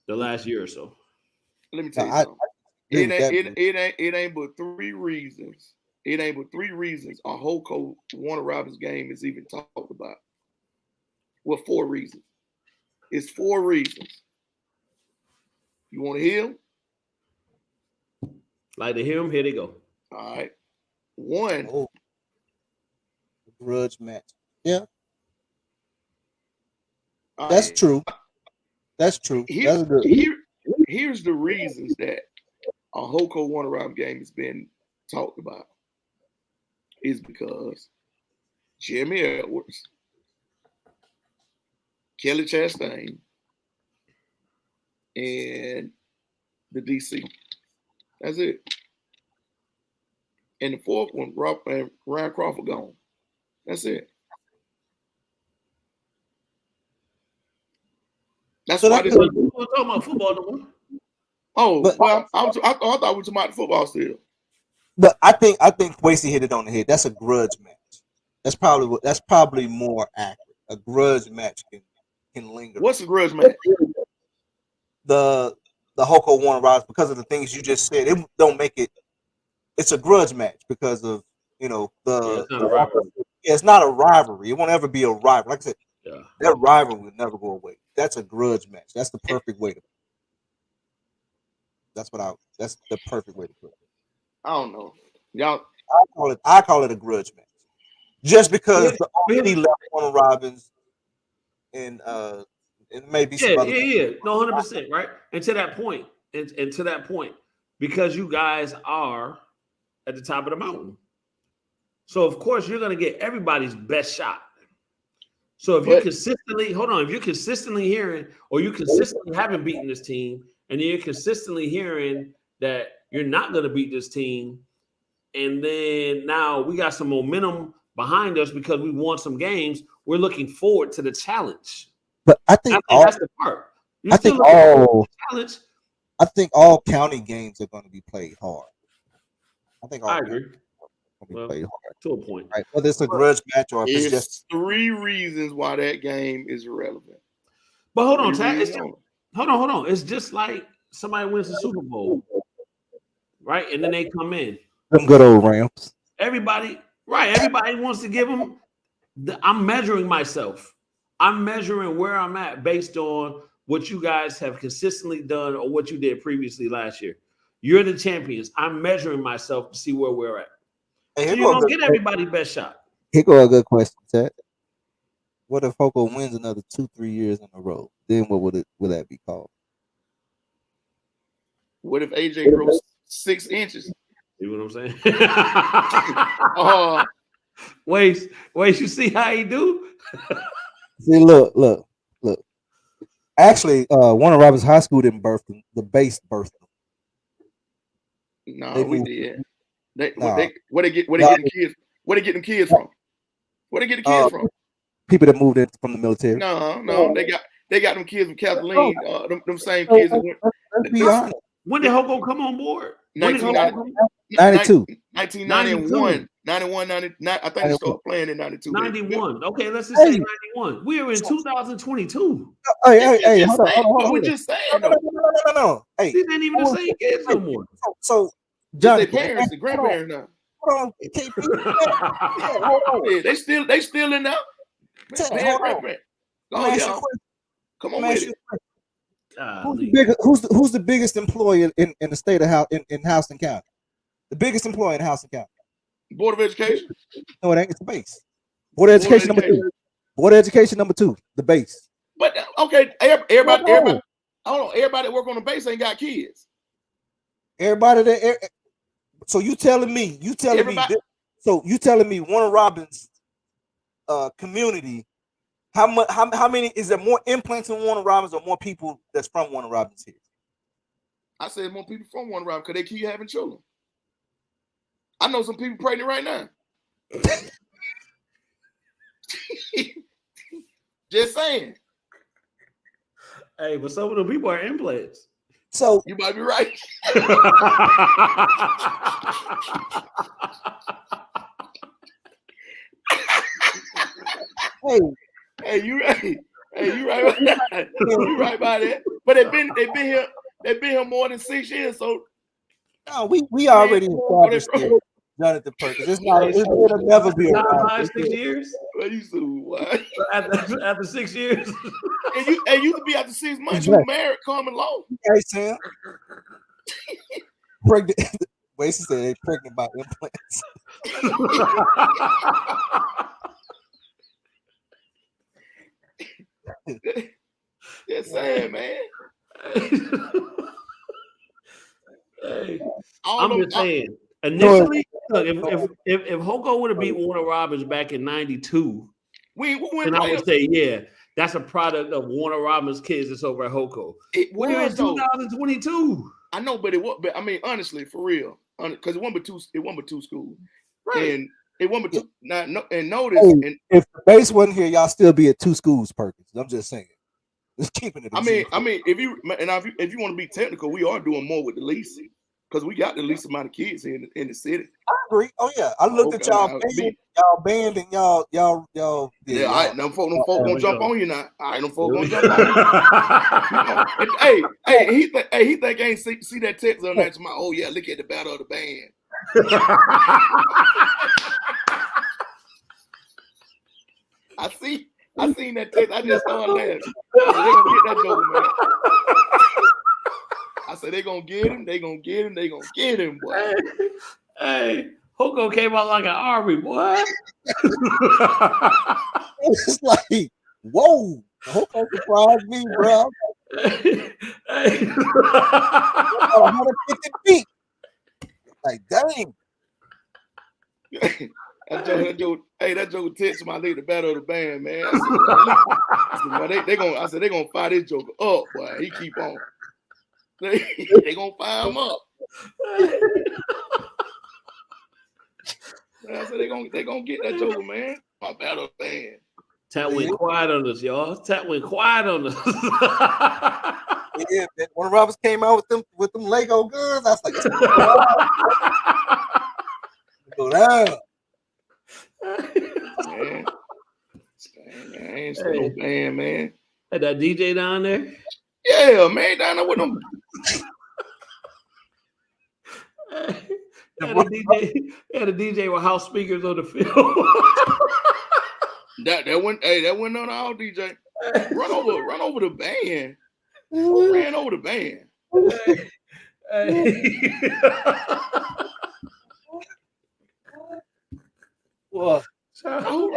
the last year or so. Let me tell you something. It ain't but 3 reasons. It ain't but 3 reasons a Hoko Warner Robins game is even talked about. Well, 4 reasons. It's 4 reasons. You want to hear them? Like to hear them? Here they go. All right. 1. Grudge match. Yeah. That's true. That's true. Here's the reasons that a Hoko Warner Robins game has been talked about. Is because Jimmy Edwards Kelly Chastain, and the DC. That's it. And the fourth one, Ryan Crawford gone. That's it. That's why this. We're talking about football no more. Oh, well, I thought we were talking about football still. But I think Wasey hit it on the head. That's a grudge match. That's probably more accurate. A grudge match can linger. What's a grudge match? The Hulk Warren Roberts, because of the things you just said, it don't make it. It's a grudge match because of it's not a rivalry. It won't ever be a rivalry. Like I said, that rivalry will never go away. That's a grudge match. That's the perfect way to. That's the perfect way to put it. I don't know, y'all. I call it a grudge match, just because he left Warren Robbins and maybe some other no, 100%, right. And to that point, and to that point, because you guys are at the top of the mountain, so of course you're going to get everybody's best shot. So if you're consistently hearing, or you consistently haven't beaten this team, and you're consistently hearing that you're not going to beat this team, and then now we got some momentum behind us because we won some games, we're looking forward to the challenge. But I think that's the part. I think all county games are going to be played hard. I agree. Played hard to a point, right? Whether it's a grudge match or if it's just 3 reasons why that game is irrelevant. But hold on, hold on. It's just like somebody wins the Super Bowl, right? And then they come in. Them good old Rams. Everybody wants to give them. I'm measuring myself. I'm measuring where I'm at based on what you guys have consistently done or what you did previously last year. You're the champions. I'm measuring myself to see where we're at. Hey, so you're going to get everybody best shot. Here go a good question, Ted. What if Hoko wins another 2-3 years in a row? Then what would that be called? What if AJ grows 6 inches? See what I'm saying? Wait, you see how he do? See, look. Actually, Warner Robins High School didn't birth them. The base birthed them. No, we did. Where they get them kids? Where they get them kids from? Where they get the kids from? People that moved in from the military. No, they got them kids from Kathleen. Them same kids. Let's be honest. When did Hoko come on board? 1992. 1991. 91, 99. I think they started playing in 92. 91. Okay, let's just say 91. We are in 2022. Hey, hold on. We're just saying. No. Hey, these ain't even the same kids no more. So, Johnny, their parents, the grandparents now. Hold on. Yeah, they still in there. Come on with it. Who's the biggest employer in the state of in Houston County? The biggest employer in Houston County. Board of Education. No, it ain't. It's the base. Board of Education number 2. Board of Education number 2. The base. But okay, everybody. Hold on. Everybody that work on the base ain't got kids. Everybody that. So you telling me? So you telling me Warner Robins community? How many is there more implants in Warner Robins or more people that's from Warner Robins here? I said more people from Warner Robins because they keep having children. I know some people pregnant right now. Just saying. Hey, but some of the people are implants. So you might be right. Hey, you right. Hey, you right about that. You right about that. But they've been here more than 6 years. So no, we already established it. Jonathan Perkins. It'll never be a 6 years. Well, you so what? After 6 years. and you could be after 6 months. You married common law. Hey, Sam. Pregnant. Wait, she said they pregnant by implants. Just saying, man. Hey, I'm just saying. Initially, look, if Hoko would have beat Warner Robins back in '92, then I would say, yeah, That's a product of Warner Robins kids that's over at Hoko. We're in 2022. I know, but it was. But I mean, honestly, for real, because it wasn't but two schools, Right? And it wasn't but two. Now, and notice, if the base wasn't here, y'all still be at 2 schools, Perkins. I'm just saying. Just keeping it. I mean, if you want to be technical, we are doing more with the least because we got the least amount of kids in the city. I agree. Oh yeah, I looked at y'all band and y'all. Yeah, all right, them folk gonna jump on you now. All right, them folk gonna jump on you. He think I ain't see that text on that. Oh yeah, look at the battle of the band. I seen that text. I just started laughing. I said they gonna get that joker, man. I said they gonna get him. They gonna get him, boy. Hey, Hoko came out like an army, boy. It's like, whoa, Hoko surprised me, bro. 150 feet. Like, dang. That joke text my nigga the battle of the band, man. I said they gonna fire this joker up, boy. He keep on. They gonna fire him up. I said they gonna get that joker, man. My battle of the band. Tat went quiet on us, y'all. Tat went quiet on us. Yeah, man. When Roberts came out with them Lego guns, I was like, go down. Man, I ain't still no band, man. Had that DJ down there? Yeah, man, down there with them. Had a DJ with house speakers on the field. that went on our DJ. Run over the band. Ran over the band. What? Who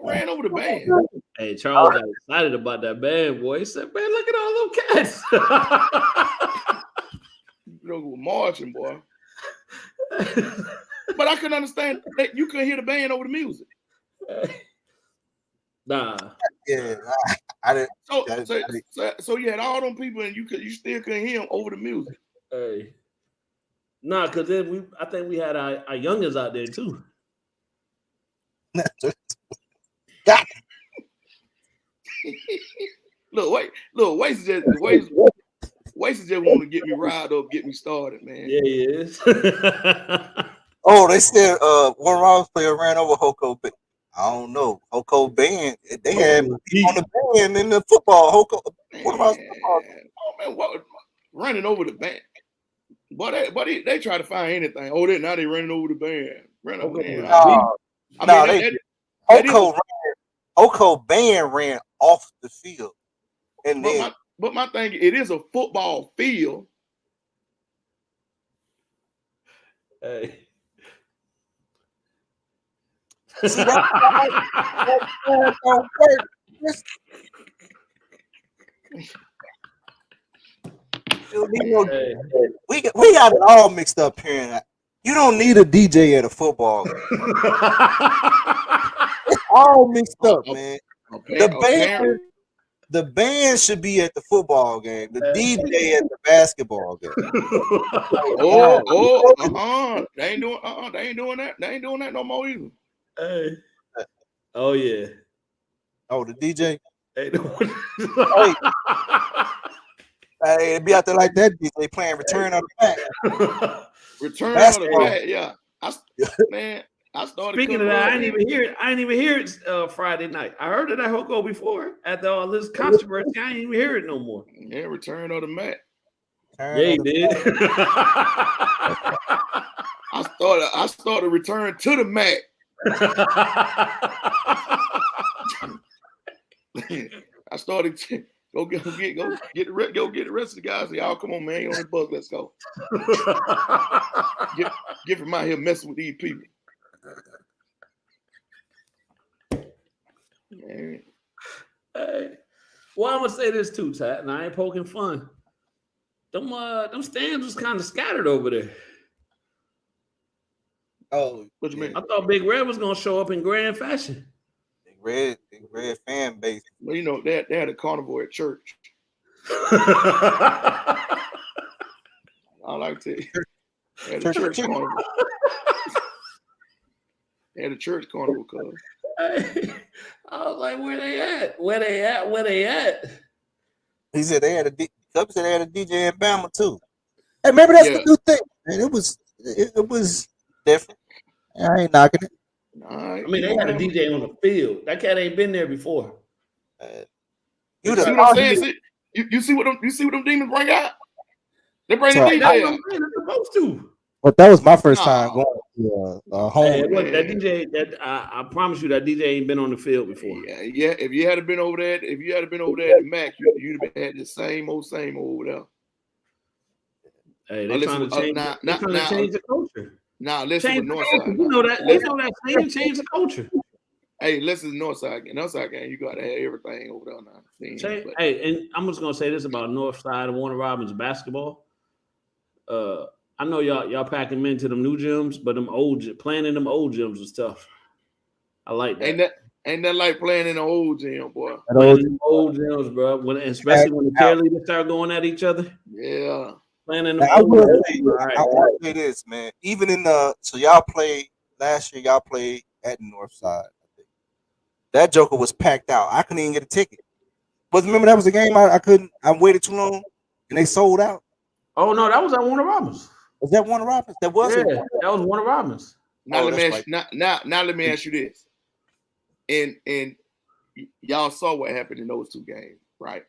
ran over the band? Hey, Charles got excited about that band, boy. He said, man, look at all them cats. You know, marching, boy. But I couldn't understand that you couldn't hear the band over the music. Nah. Yeah, I didn't. So you had all them people and you still couldn't hear them over the music. Hey. Nah, because then I think we had our youngins out there too. Look, Waste just want to get me riled up, get me started, man. Yeah, he is. Oh, they said one Rollins player ran over Hoko. I don't know. Hoko band. They had on the band in the football. Hoko. What about football? Oh man, what running over the band? But they try to find anything. Oh, now they running over the band. Run over the Hoko band ran off the field. And but my thing, it is a football field. Hey. See, that don't work. We got it all mixed up here. You don't need a DJ at a football game. It's all mixed up, man. The band should be at the football game. The DJ at the basketball game. They ain't doing that. They ain't doing that no more either. Hey. Oh yeah. Oh, the DJ. Hey, Hey, be out there like that. DJ playing Return of the Mac. Return of the Mac. Yeah. I started. Speaking of that, I didn't even hear it Friday night. I heard it at Hoko before. After all this controversy, I didn't even hear it no more. Yeah, Return of the Mac. Yeah, he did. I started Return to the Mac. I started go get the rest of the guys. Say, y'all come on, man, you on the bus, let's go. Get from out here messing with these people. Man. Hey. Well, I'm gonna say this too, Tat, and I ain't poking fun. Them stands was kind of scattered over there. Oh, what you mean? I thought Big Red was gonna show up in grand fashion. red fan base. Well, you know, they had a carnival at church. I like to tell you. They had a church carnival. They had a church carnival, cuz. I was like, where they at? Where they at? Where they at? He said they had a DJ in Bama too. Hey, maybe that's the new thing, man. It was different. I ain't knocking it. Right. I mean, they had a DJ on the field. That cat ain't been there before. You see what I'm saying? You see what them demons bring out? They bring the DJ out. They're supposed to. But that was my first time going to a home. Hey, look, that DJ, I promise you, that DJ ain't been on the field before. Yeah. If you had been over there, at the Mac, you'd have had the same old over there. Hey, they're trying to change the culture. Now listen with Northside. You know that. They know that saying, change the culture. Hey, listen to Northside game. Northside game, you gotta have everything over there now. Hey, and I'm just gonna say this about Northside and Warner Robins basketball. I know y'all packing men to them new gyms, but playing in them old gyms was tough. I like that. Ain't that like playing in an old gym, boy? Old gyms, bro. Especially when the cheerleaders start going at each other. Yeah. Playing in the old gyms. I want to say this, man. Even in so y'all played last year. Y'all played at the North Side. I think that joker was packed out. I couldn't even get a ticket. But remember that was a game I couldn't. I waited too long, and they sold out. Oh no, that was at Warner Robins. Was that Warner Robins? That was. Yeah, that was Warner Robins. Now let me ask you this. And y'all saw what happened in those two games, right?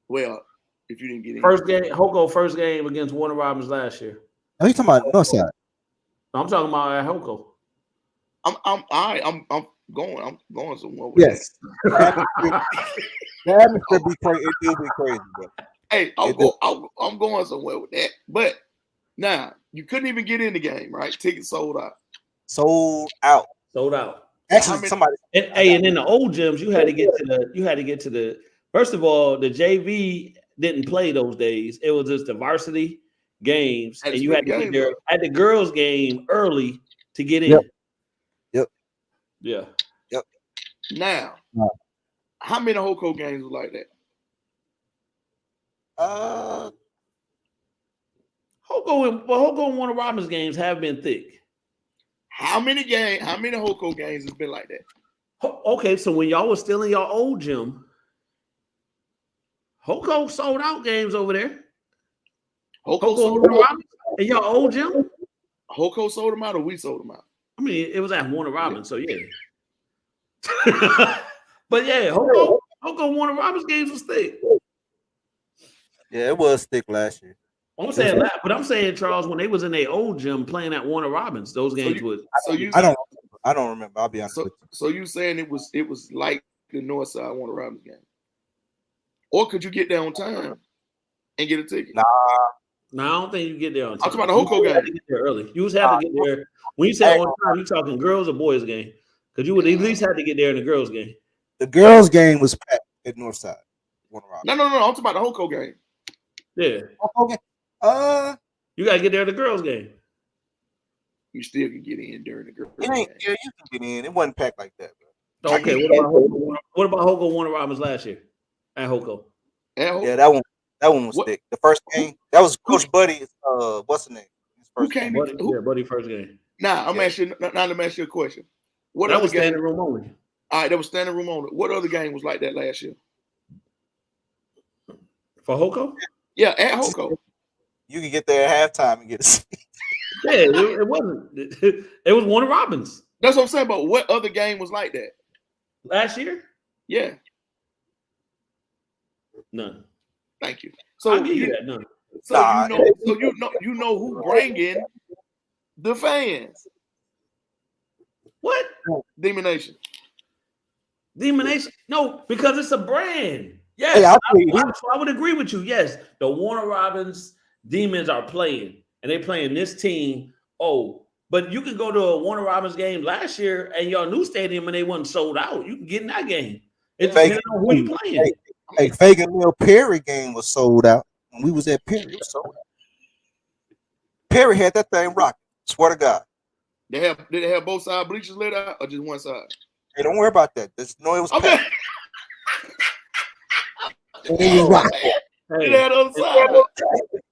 Well, if you didn't get in. Hoko first game against Warner Robins last year. Are you talking about Northside? I'm talking about at Hoko. I'm going somewhere with yes. That atmosphere be crazy. It do be crazy, bro. Hey, I'm going somewhere with that. But now you couldn't even get in the game, right? Tickets sold out. Sold out. Actually, and in the old gyms, you had to get to the. First of all, the JV didn't play those days. It was just the varsity games, and you had to get there at the girls' game early to get in. Yep. Yeah. Yep. Now, how many Hoko games was like that? Hoko and Warner Robins games have been thick. How many Hoko games has been like that? Okay, so when y'all was still in your old gym, Hoko sold out games over there. Hoko sold them out in your old gym. Hoko sold them out, or we sold them out? I mean, it was at Warner Robins, so yeah. But yeah, Hoko Warner Robins games was thick. Yeah, it was thick last year. I'm saying that, but I'm saying, Charles, when they was in their old gym playing at Warner Robins, those games I don't remember. I'll be honest with you. So you saying it was like the Northside Warner Robins game, or could you get there on time and get a ticket? Nah, I don't think you get there on time. I'm talking about the Hoko game. Get there early. You just have to get there. When you say on time, you talking girls or boys game? Because you would at least have to get there in the girls game. The girls game was packed at Northside. Warner Robins. No. I'm talking about the Hoko game. Yeah. Okay. You gotta get there in the girls game. You still can get in during the girls game. Yeah, you can get in. It wasn't packed like that, bro. Okay, what about Hoko Warner Robins last year? At Hoko. Yeah, that one was thick. The first game, that was Coach Buddy. What's the name? Who came? Buddy first game. Now let me ask you a question. What that was standing room only. All right, that was standing room only. What other game was like that last year? For Hoko? Yeah, at Hoko. You can get there at halftime and get a seat. Yeah, it wasn't. It was Warner Robins. That's what I'm saying. But what other game was like that? Last year? Yeah. None. Thank you. So I'll give you that. None. So you know who bringing the fans. What? Demon Nation. No, because it's a brand. Yes, Hey, I would agree with you. Yes, the Warner Robins Demons are playing, and they're playing this team. Oh, but you could go to a Warner Robins game last year and your new stadium, and they wasn't sold out. You can get in that game. It's depending on who you playing. Hey, Fagan Mill Perry game was sold out. When we was at Perry, it was sold out. Perry had that thing rocking. Swear to God. Did they have both side bleachers lit out or just one side? Hey, don't worry about that. There's no, it was Okay. packed. Hey, That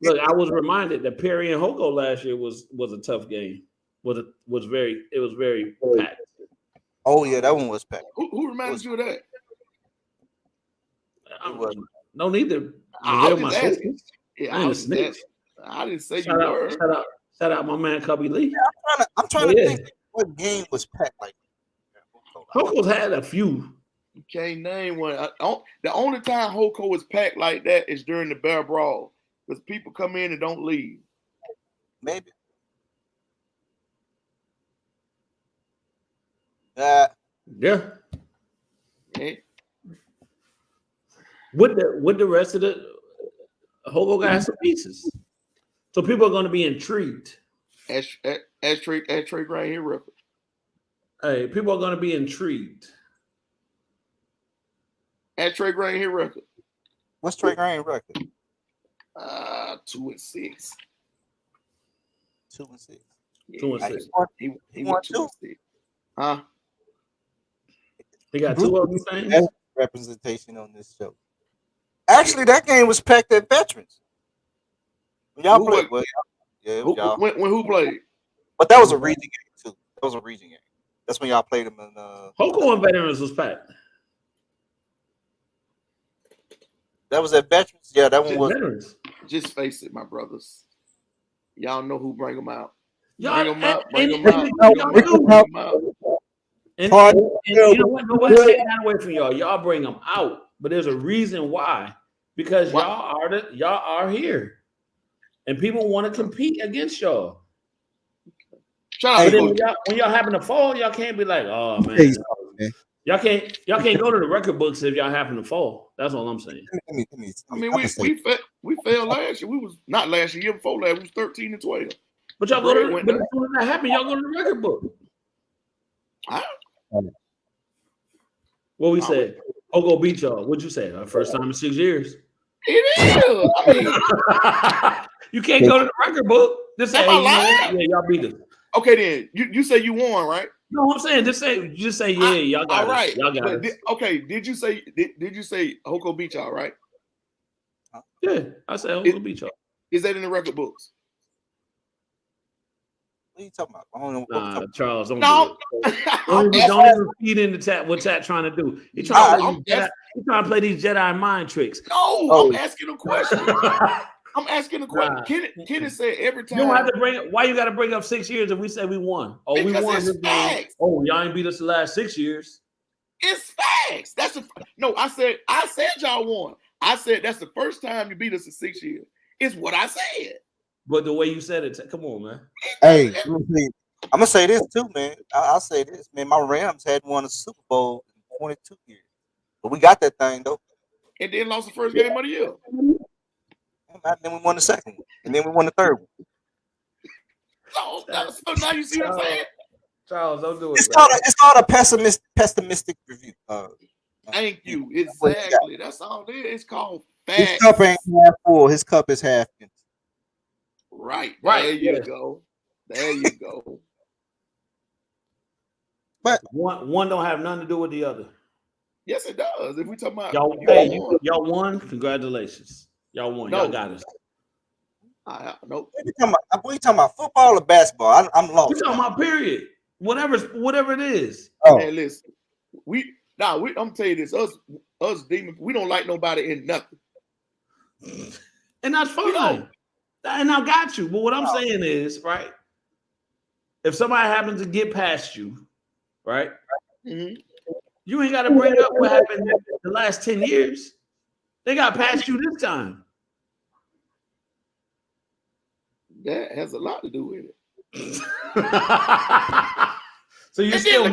look, I was reminded that Perry and Hoko last year was a tough game. It was very packed. Oh yeah, that one was packed. Who reminded you of that? No need to I reveal was my just asking. sources. Yeah, I ain't a snitch. I didn't say Shout you out, were. shout out my man Cubby Lee. I'm trying to think what game was packed like. Hoko's had a few. You can't name one. The only time Hoko is packed like that is during the Bear Brawl, because people come in and don't leave. Maybe. Yeah. Okay. With the rest of the Hoko got some pieces, so people are going to be intrigued. Trey right here, record. Hey, people are going to be intrigued. Trey Green here record. What's Trey Green record? 2-6. 2-6. Yeah, 2-6. He went 2-6. Huh? He got two of them things. Representation on this show. Actually, that game was packed at Veterans. Y'all played. Well, yeah, it was y'all. When who played? But that was a region game too. That was a region game. That's when y'all played them in. Hoko and Veterans was packed. That was at Veterans. Yeah, that one was. Veterans. Just face it, my brothers. Y'all know who bring them out. Y'all, Bring them out. and Bring them out. And you know what? Nobody's taking that away from y'all. Y'all bring them out, but there's a reason why. Because y'all are here, and people want to compete against y'all. But then when y'all happen to fall, y'all can't be like, oh man. Y'all can't go to the record books if y'all happen to fall. That's all I'm saying. I mean, we failed last year. We was not last year before last. We was 13-12. But y'all go to but as soon as that happened, y'all go to the record book. What we said? Hoko beat y'all. What'd you say? Our first time in 6 years. It is. I mean, you can't go to the record book. Just say, yeah, y'all beat us. Okay, then you say you won, right? No, I'm saying just say yeah, y'all got all right. Us. Y'all got us. Okay, did you say Hoko beat y'all, right? Yeah, I said Hoko beat y'all. Is that in the record books? What are you talking about? I don't know. Nah, Charles, don't do it. Don't even feed into chat what chat trying to do. He's trying to play these Jedi mind tricks. No, I'm asking a question. I'm asking a question. Nah. Kenny said every time. You don't have to bring. Why you got to bring up 6 years if we say we won? Oh, because we won it's this game. Oh, y'all ain't beat us the last 6 years. It's facts. No. I said y'all won. I said that's the first time you beat us in 6 years. It's what I said. But the way you said it, come on, man. Hey, I'm gonna say this too, man. I'll say this, man. My Rams hadn't won a Super Bowl in 22 years, but we got that thing though. And then lost the first game of the year. And then we won the second one, and then we won the third one. So now you see what I'm saying? Charles, don't do it. It's called a pessimistic review. Thank you. Exactly. That's all it is. It's called facts. His cup ain't half full. His cup is half empty. Right. There you go. There you go. But one don't have nothing to do with the other. Yes, it does. If we talk about y'all won, congratulations. Y'all won. Y'all got us. Nope. We talking about football or basketball? I'm lost. We talking about period. Whatever it is. Oh. Hey, listen. I'm gonna tell you this. Us demons, we don't like nobody in nothing. And that's fine. And I got you. But what I'm saying is, right? If somebody happens to get past you, right? Mm-hmm. You ain't got to bring up what happened the last 10 years. They got past you this time. That has a lot to do with it. So you're still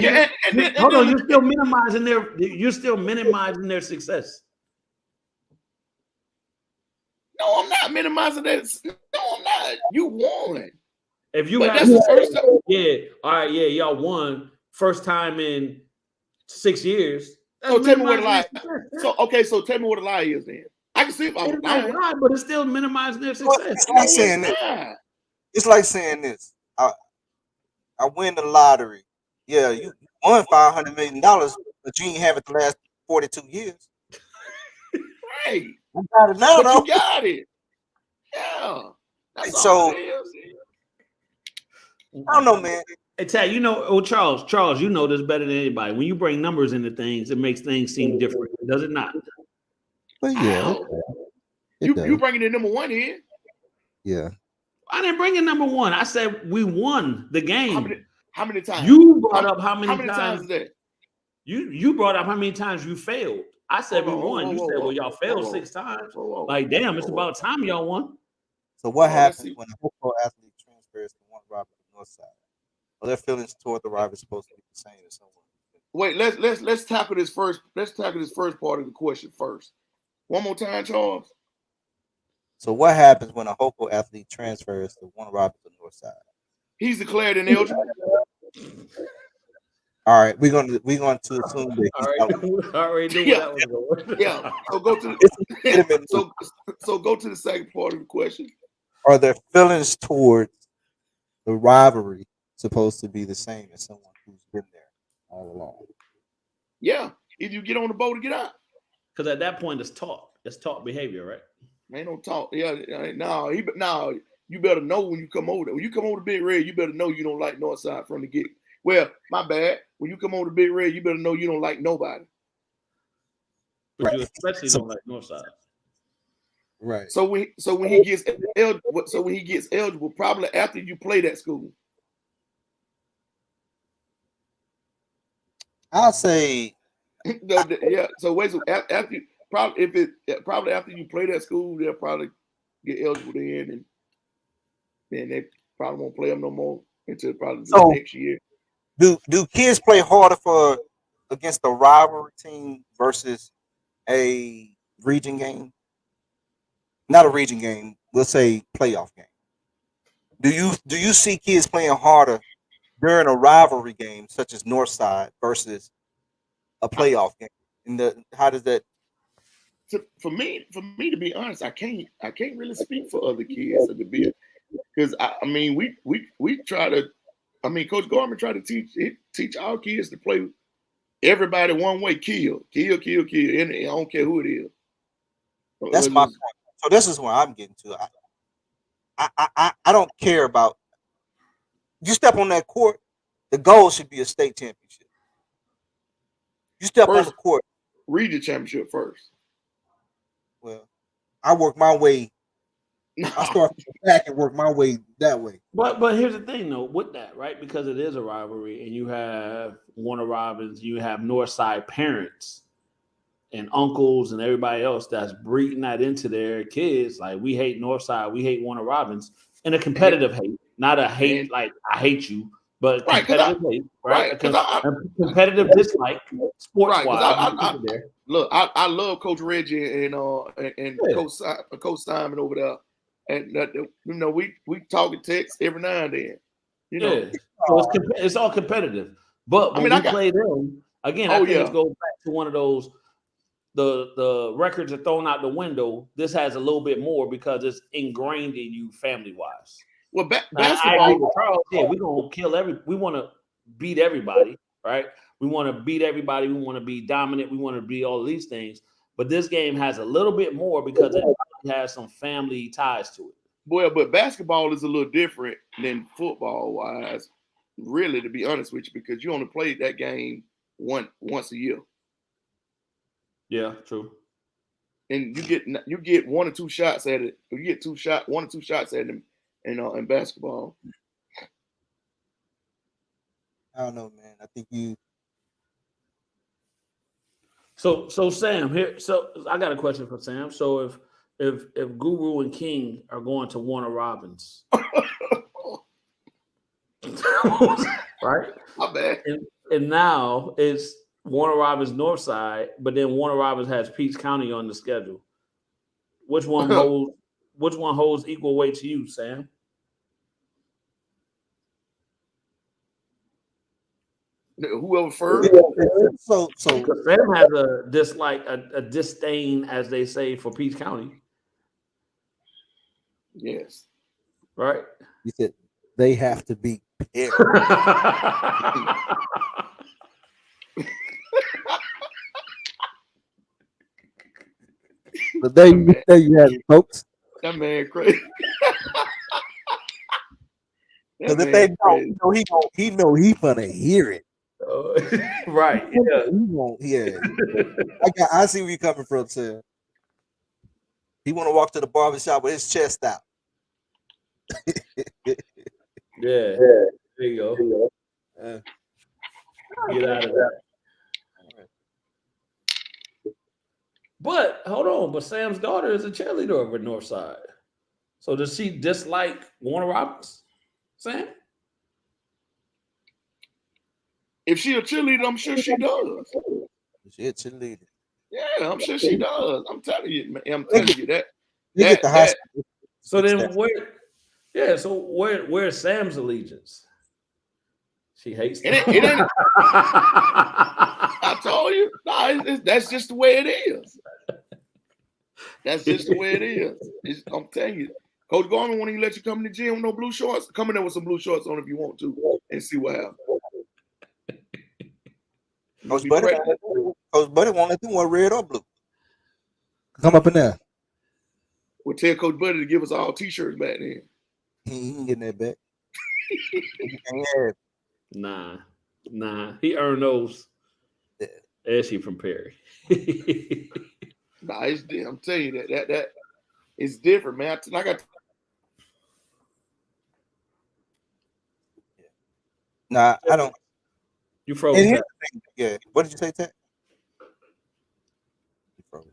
minimizing their success. No, I'm not minimizing that. No, I'm not. You won. If you that's the first time. Yeah, all right, yeah, y'all won first time in 6 years. So tell me what a lie. So tell me what a lie is then. I can see if I was lying. Lie, but it's still minimizing their success. It's like saying this. I win the lottery. Yeah, you won $500 million, but you ain't have it the last 42 years. Right. You got it now, But though. you got it. Yeah. That's So, all it is. I don't know, man. Hey, Tad, Charles, you know this better than anybody. When you bring numbers into things, it makes things seem different, does it not? But yeah, How? it You bringing the number one in? Yeah. I didn't bring in number one. I said we won the game. How many times? You brought up how many times is that? You brought up how many times you failed. I said we won. You said, well, y'all failed 6 times. Like, damn, it's about time y'all won. So what happens when a football athlete transfers to one rival to the north side? Well, their feelings toward the rival is supposed to be the same as someone. Wait, let's tackle this first. Let's tackle this first part of the question first. One more time, Charles. So what happens when a Hopo athlete transfers to one rival to the north side? He's declared ineligible. All right, we're going to assume that he's already knew where that was going. Yeah. So go to so go to the second part of the question. Are their feelings towards the rivalry supposed to be the same as someone who's been there all along? Yeah. If you get on the boat to get out. Because at that point it's taught. It's taught behavior, right? Ain't no talk. Yeah, no, you better know when you come over there. When you come over to Big Red, you better know you don't like Northside from the get. Well, my bad. When you come over to Big Red, you better know you don't like nobody. But you especially don't like Northside. Right. So when he gets eligible, probably after you play that school. I'll say yeah. So wait, so after you, probably after you play that school, they'll probably get eligible then, and then they probably won't play them no more until probably next year. Do kids play harder against a rivalry team versus a region game? Not a region game. We'll say playoff game. Do you see kids playing harder during a rivalry game such as Northside versus a playoff game? How does that? For me, to be honest, I can't really speak for other kids at the bit, because I mean we try to. I mean, Coach Gorman tried to teach our kids to play everybody one way, kill, and I don't care who it is. That's my point. So this is where I'm getting to. I don't care about you step on that court. The goal should be a state championship. You step on the court, region championship first. Well, I work my way. I start back and work my way that way. But here's the thing, though, with that, right? Because it is a rivalry, and you have Warner Robins, you have Northside parents and uncles and everybody else that's breeding that into their kids. Like, we hate Northside, we hate Warner Robins, and a competitive hate, not a hate like I hate you, but competitive hate, right? Competitive dislike, sports wise. Look, I love Coach Reggie and Coach Simon over there. And we talk and text every now and then. So it's all competitive. But when we play them again, I think it goes back to one of those. The records are thrown out the window. This has a little bit more because it's ingrained in you family wise. Well, basketball. I agree with Charles. Yeah, we're gonna kill we want to beat everybody, right? We want to beat everybody. We want to be dominant. We want to be all these things. But this game has a little bit more because it has some family ties to it. Boy, but basketball is a little different than football wise, really, to be honest with you, because you only play that game once a year. Yeah, true. And you get 1 or 2 shots at it. You get 1 or 2 shots at them in basketball. I don't know, man. I think you. So Sam here. So I got a question for Sam. So if Guru and King are going to Warner Robins, right? My bad. And now it's Warner Robins Northside, but then Warner Robins has Peach County on the schedule. Which one holds equal weight to you, Sam? Whoever first. So Sam has a dislike, a disdain, as they say, for Peach County. Yes. Right? You said they have to be paired. But there you have it, folks. That man crazy. Because if they don't, he know he gonna hear it. Right. Yeah. He won't. Yeah. I see where you coming from, sir. He want to walk to the barbershop with his chest out. Yeah. There you go. Get out of that. But hold on, but Sam's daughter is a cheerleader over at Northside. So does she dislike Warner Robins? Sam? If she a cheerleader, I'm sure she does. She a cheerleader. Yeah, I'm sure she does. I'm telling you, man. I'm telling you that. You get the high school. So then where? Yeah. So where's Sam's allegiance? She hates. It ain't. I told you. No, that's just the way it is. That's just the way it is. I'm telling you, Coach Garner, when he let you come in the gym with no blue shorts, come in there with some blue shorts on if you want to, and see what happens. Coach Buddy won't let them wear red or blue. Come up in there. We'll tell Coach Buddy to give us all T-shirts back then. He ain't getting that back. Nah. He earned those. Yeah. As he from Perry. Nah, I'm telling you that it's different, man. I got. Nah, I don't. You froze. Yeah. What did you say, Ted? You froze.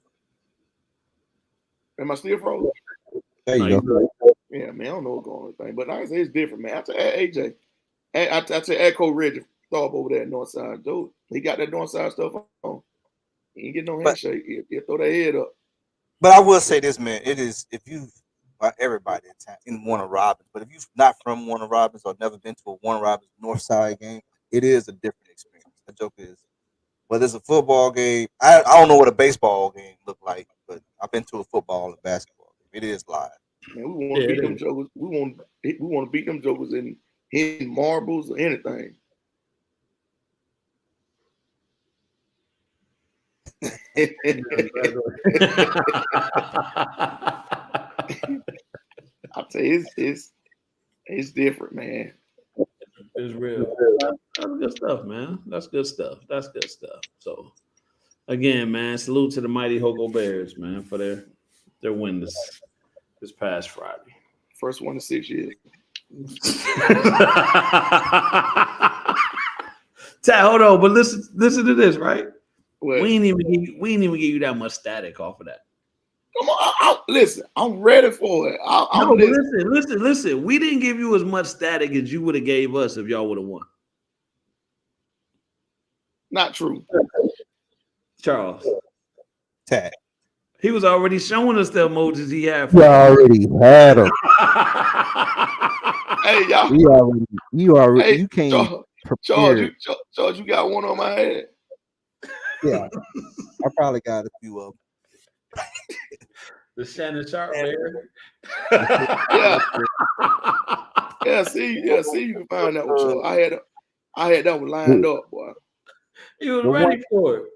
Am I still frozen? There you go. Yeah, man. I don't know what's going on with thing, but like I say, it's different, man. I tell AJ, I tell Coach Reggie Thorpe over there at Northside, dude. He got that Northside stuff on. He ain't get no handshake. He'll throw that head up. But I will say this, man. It is if you, everybody in Warner Robins, but if you've not from Warner Robins or never been to a Warner Robins Northside game, it is a different experience. The joke is, whether it's a football game, I don't know what a baseball game look like, but I've been to a football and basketball game. It is live. Man, we want to beat them jokers. We want to beat them jokers in hitting marbles or anything. I'll tell you, it's different, man. It's real. That's good stuff, man. That's good stuff. So, again, man, salute to the mighty Hogo Bears, man, for their win this past Friday. First one in 6 years. Hold on, but listen to this, right? What? We ain't even give you that much static off of that. Come on, listen. I'm ready for it. Listen. We didn't give you as much static as you would have gave us if y'all would have won. Not true. Charles. Tag. He was already showing us the emojis he had. You already had them. Hey, y'all. You can't prepare. Charles, you got one on my head. Yeah. I probably got a few of them. The Shannon Sharp bear. Yeah. See, you can find that one, Charles. I had that one lined up, boy. He was ready for it.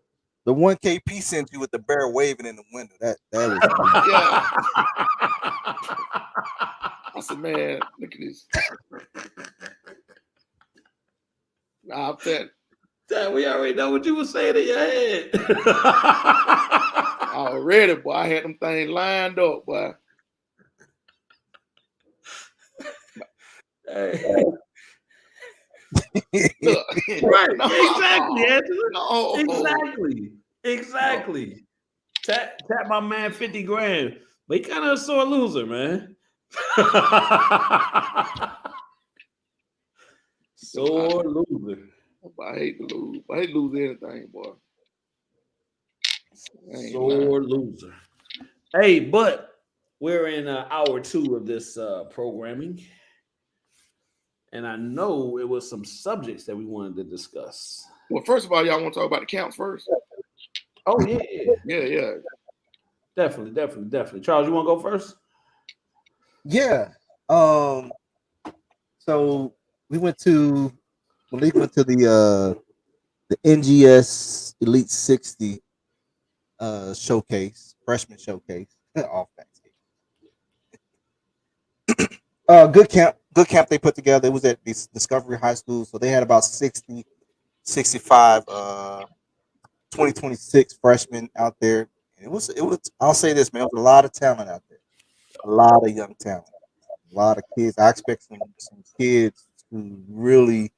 The one KP sent you with the bear waving in the window. That was I said, man, look at this. Nah, I'm telling Dad, we already know what you were saying in your head. already, boy. I had them things lined up, boy. Hey. Look, Right, no, exactly, Angela. No. Exactly. Tap my man 50 grand. But he kind of a sore loser, man. Sore loser. I hate to lose. I hate to lose anything, boy. Sore loser. Hey, but we're in hour 2 of this programming. And I know it was some subjects that we wanted to discuss. Well, first of all, y'all want to talk about the counts first? Oh, yeah. Yeah. Definitely. Charles, you want to go first? Yeah. So we went to the NGS Elite 60 showcase freshman showcase off Thanksgiving. Good camp they put together. It was at Discovery High School, so they had about 60, 65 2026 freshmen out there. And it was I'll say this, man, it was a lot of talent out there. A lot of young talent. A lot of kids. I expect some kids to really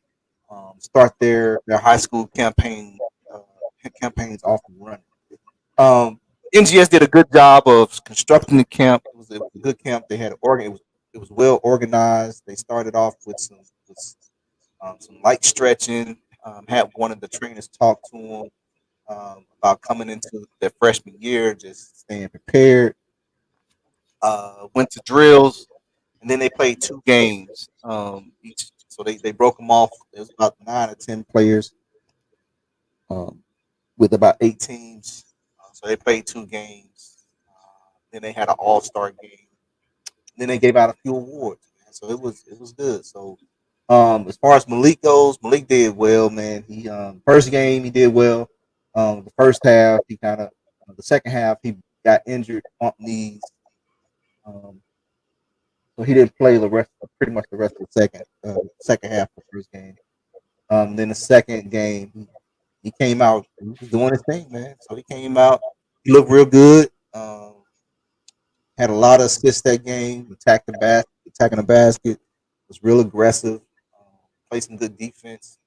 start their high school campaigns off and running. NGS did a good job of constructing the camp. It was a good camp. They had it was well organized. They started off with some light stretching. Had one of the trainers talk to them about coming into their freshman year, just staying prepared. Went to drills, and then they played 2 games each. So they broke them off. There was about 9 or 10 players with about 8 teams. So they played 2 games. Then they had an all-star game. Then they gave out a few awards. Man. So it was good. So as far as Malik goes, Malik did well, man. He first game he did well. The first half he kind of the second half he got injured on knees. So he didn't play pretty much the rest of the second half of the first game. Then the second game, he came out. He was doing his thing, man. So he came out. He looked real good. Had a lot of assists that game. Attacking the basket. Was real aggressive. Played some good defense.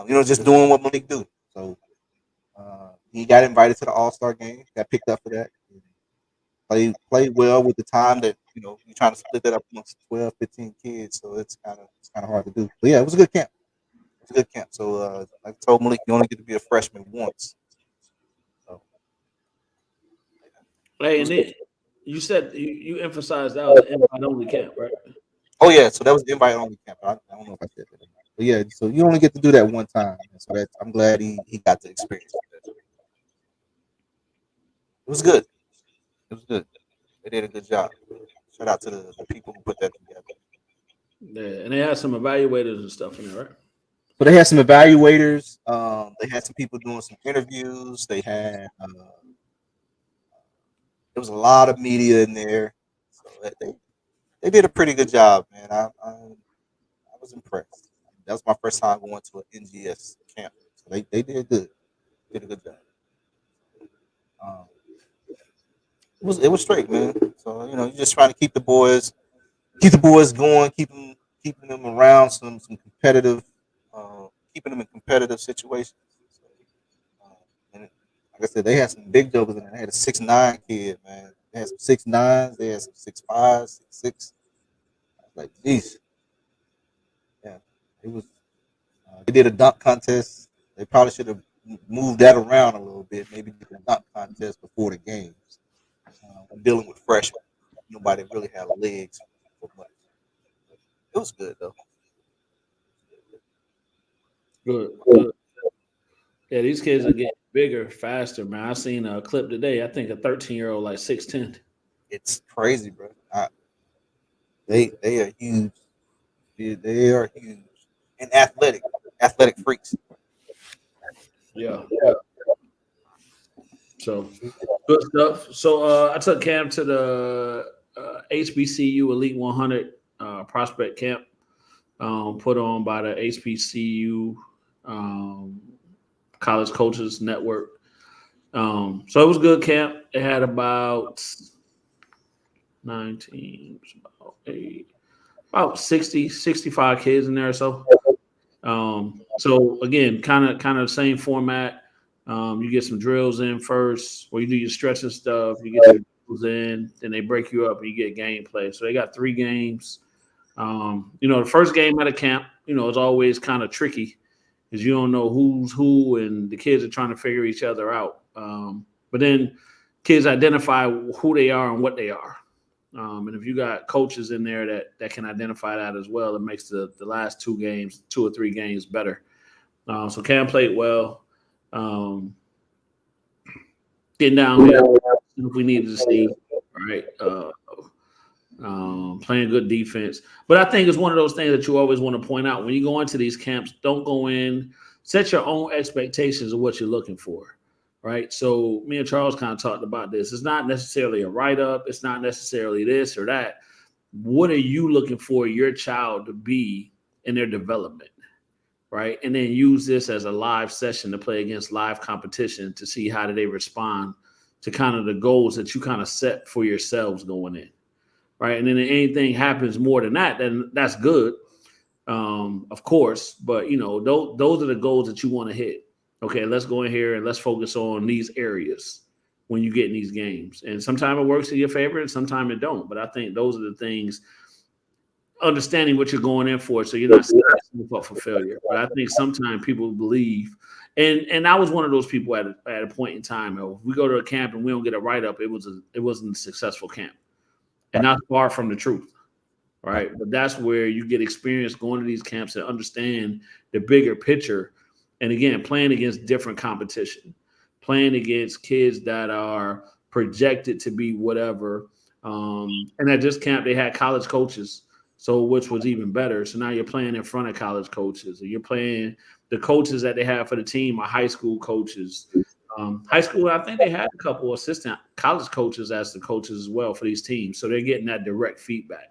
Just doing what Malik do. So he got invited to the All-Star game. Got picked up for that. Played well with the time that you're trying to split that up amongst 12, 15 kids, so it's kind of hard to do. But yeah, it was a good camp. So like I told Malik, you only get to be a freshman once. So, hey, and then you said you emphasized that was an invite only camp, right? Oh yeah, so that was the invite only camp. I don't know if I said that, but yeah, so you only get to do that one time. So I'm glad he got to experience that. It was good. It was good. They did a good job. Shout out to the people who put that together. Yeah, and they had some evaluators and stuff in there, right? So they had some evaluators. They had some people doing some interviews. They had there was a lot of media in there. So they did a pretty good job, man. I was impressed. That was my first time going to an NGS camp. So they did good. Did a good job. It was straight, man. So you're just trying to keep the boys going, keeping them around some competitive, keeping them in competitive situations. And like I said, they had some big jokers in there. They had a 6'9" kid, man. They had some 6'9s. They had some 6'5s, 6'6". Like, geez, yeah. It was. They did a dunk contest. They probably should have moved that around a little bit. Maybe did a dunk contest before the games. Dealing with freshmen, nobody really had legs for much. It was good though. Good. Yeah, these kids are getting bigger, faster, man. I seen a clip today. I think a 13-year-old like 6'10". It's crazy, bro. They are huge. They are huge and athletic freaks. Yeah. So good stuff. So I took Cam to the HBCU Elite 100 prospect camp put on by the HBCU College Coaches Network. So it was a good camp. It had about 19, about 60, 65 kids in there or so. So again, kind of the same format. You get some drills in first, or you do your stretching stuff. You get your drills in, then they break you up, and you get gameplay. So they got 3 games. The first game at a camp, is always kind of tricky because you don't know who's who, and the kids are trying to figure each other out. But then kids identify who they are and what they are. And if you got coaches in there that can identify that as well, it makes the last 2 or 3 games better. So Cam played well. Getting down here if we needed to see, right? Playing good defense. But I think it's one of those things that you always want to point out when you go into these camps. Don't go in, set your own expectations of what you're looking for. right? So me and Charles kind of talked about this. It's not necessarily a write-up. It's not necessarily this or that. What are you looking for your child to be in their development, right? And then use this as a live session to play against live competition to see how do they respond to kind of the goals that you kind of set for yourselves going in, right? And then if anything happens more than that, then that's good, of course. But, you know, those are the goals that you want to hit. Okay, let's go in here and let's focus on these areas when you get in these games. And sometimes it works in your favor and sometimes it don't. But I think those are the things, understanding what you're going in for, so you're not setting yourself up for failure. But I think sometimes people believe, and I was one of those people at a point in time. If we go to a camp and we don't get a write-up, it wasn't a successful camp. And that's far from the truth, right? But that's where you get experience going to these camps and understand the bigger picture. And again, playing against different competition, playing against kids that are projected to be whatever. And at this camp, they had college coaches, so which was even better. So now you're playing in front of college coaches, and you're playing the coaches that they have for the team are high school coaches. High school, I think they had a couple assistant college coaches as the coaches as well for these teams. So they're getting that direct feedback.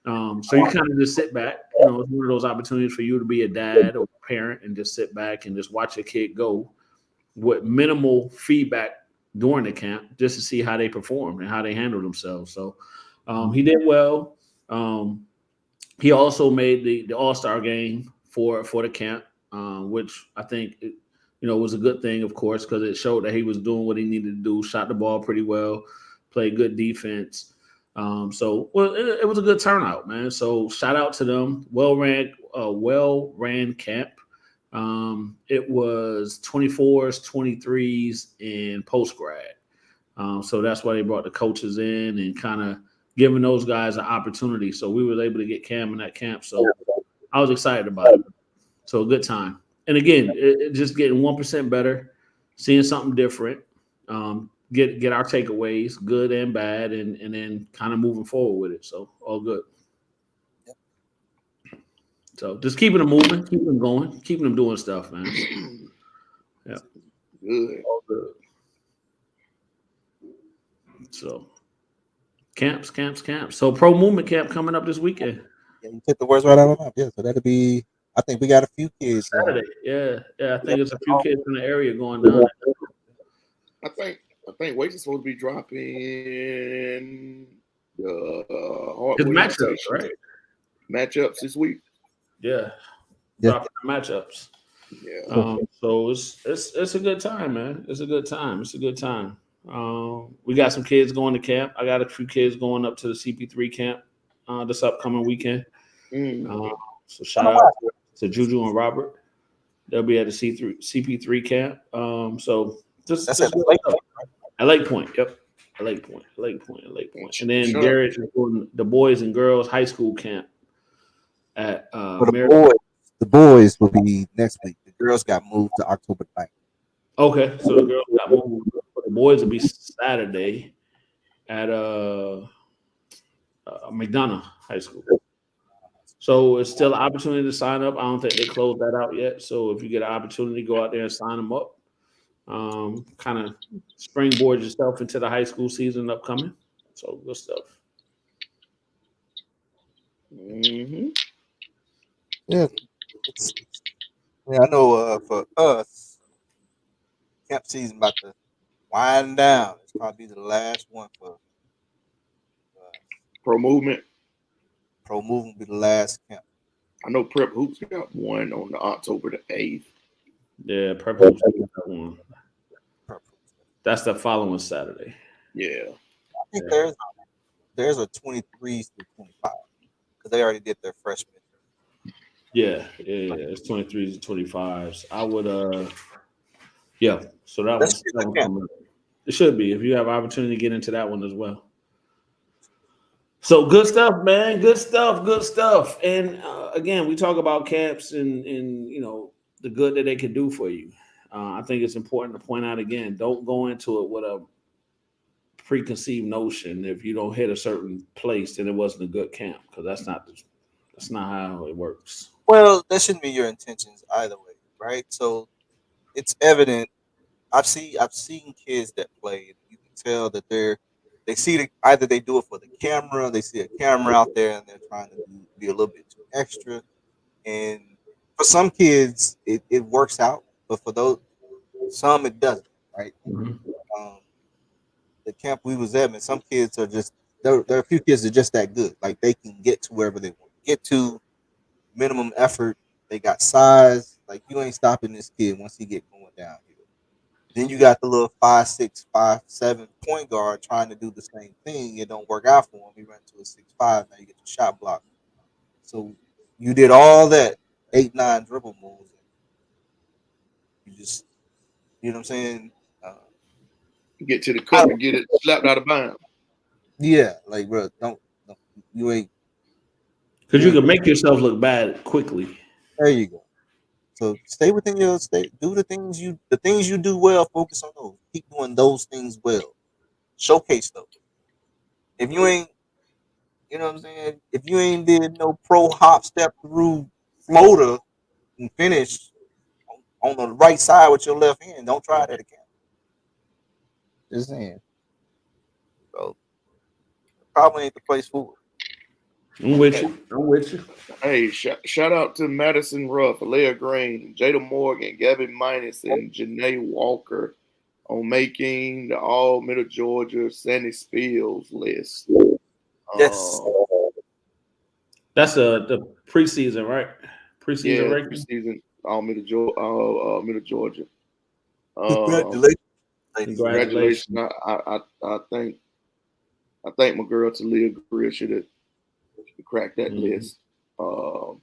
So you kind of just sit back. You know, it's one of those opportunities for you to be a dad or a parent and just sit back and just watch your kid go with minimal feedback during the camp, just to see how they perform and how they handle themselves. So he did well. He also made the All-Star game for the camp, which I think was a good thing, of course, because it showed that he was doing what he needed to do. Shot the ball pretty well, played good defense. So it was a good turnout, man. So shout out to them. Well ran camp. It was 24s, 23s, and post grad. So that's why they brought the coaches in and kind of giving those guys an opportunity. So we were able to get Cam in that camp. So I was excited about it. So a good time. And again, it just getting 1% better, seeing something different. Get our takeaways, good and bad, and then kind of moving forward with it. So all good. So just keeping them moving, keeping them going, keeping them doing stuff, man. Yeah. Good. All good. So camps. So pro movement camp coming up this weekend. Yeah, you took the words right out of my mouth. Yeah, so that'll be. I think we got a few kids. Saturday. Yeah. I think it's a few kids in the area going down. I think weights is supposed to be dropping the matchups, right? Matchups this week. Yeah. Dropping the matchups. Yeah. So it's a good time, man. It's a good time. We got some kids going to camp. I got a few kids going up to the CP3 camp this upcoming weekend. So shout out to Juju and Robert. They'll be at the CP3 camp. So that's at Lake Point. At Lake Point, yep. At Lake Point. And then Garrett is doing the boys and girls high school camp at the boys will be next week. The girls got moved to October 9th. Okay, so the girls got moved. The boys will be Saturday at McDonough High School. So it's still an opportunity to sign up. I don't think they closed that out yet. So if you get an opportunity, go out there and sign them up. Kind of springboard yourself into the high school season upcoming. So good stuff. Mm-hmm. Yeah. I know for us, camp season about to wind down. It's probably the last one for Pro movement. Pro movement will be the last camp. I know Prep Hoops got one on October the 8th. Yeah, Prep Hoops got one. That's the following Saturday. Yeah. I think there's a 23s to 25 because they already did their freshman. Yeah. It's 23s to 25s. I would so that one it should be if you have opportunity to get into that one as well. So good stuff, man. Good stuff. And again, we talk about camps and the good that they can do for you. I think it's important to point out again, don't go into it with a preconceived notion. If you don't hit a certain place, then it wasn't a good camp, because that's not how it works. Well, that shouldn't be your intentions either way, right? So it's evident I've seen kids that play. You can tell that they see either they do it for the camera, they see a camera out there, and they're trying to be a little bit too extra. And for some kids, it works out, but for those some it doesn't. Right? Mhm. Um, the camp we was at, man, some kids are just there are a few kids that are just that good. Like they can get to wherever they want to get to, minimum effort. They got size. Like you ain't stopping this kid once he get going down here. Then you got the little 5'6", 5'7" point guard trying to do the same thing. It don't work out for him. He ran to a 6'5". Now you get your shot block. So you did all that 8-9 dribble moves. You just you know what I'm saying? Get to the cup and get it slapped out of bounds. Yeah, like bro, don't you ain't. Because you can make yourself look bad quickly. There you go. So stay within your state. Do the things you do well. Focus on those. Keep doing those things well. Showcase those. If you ain't, you know what I'm saying. If you ain't did no pro hop step through floater and finish on the right side with your left hand, don't try that again. Just saying. So probably ain't the place for it. I'm with you. I'm with you. Hey, shout out to Madison Ruff, Leah Green, Jada Morgan, Gavin Minus, and Janae Walker on making the All Middle Georgia Sandy Spills list. Yes. That's the preseason, right? Preseason ranking. Preseason All Middle Georgia. Congratulations. Congratulations. I think my girl Talia Greer should have cracked that list. I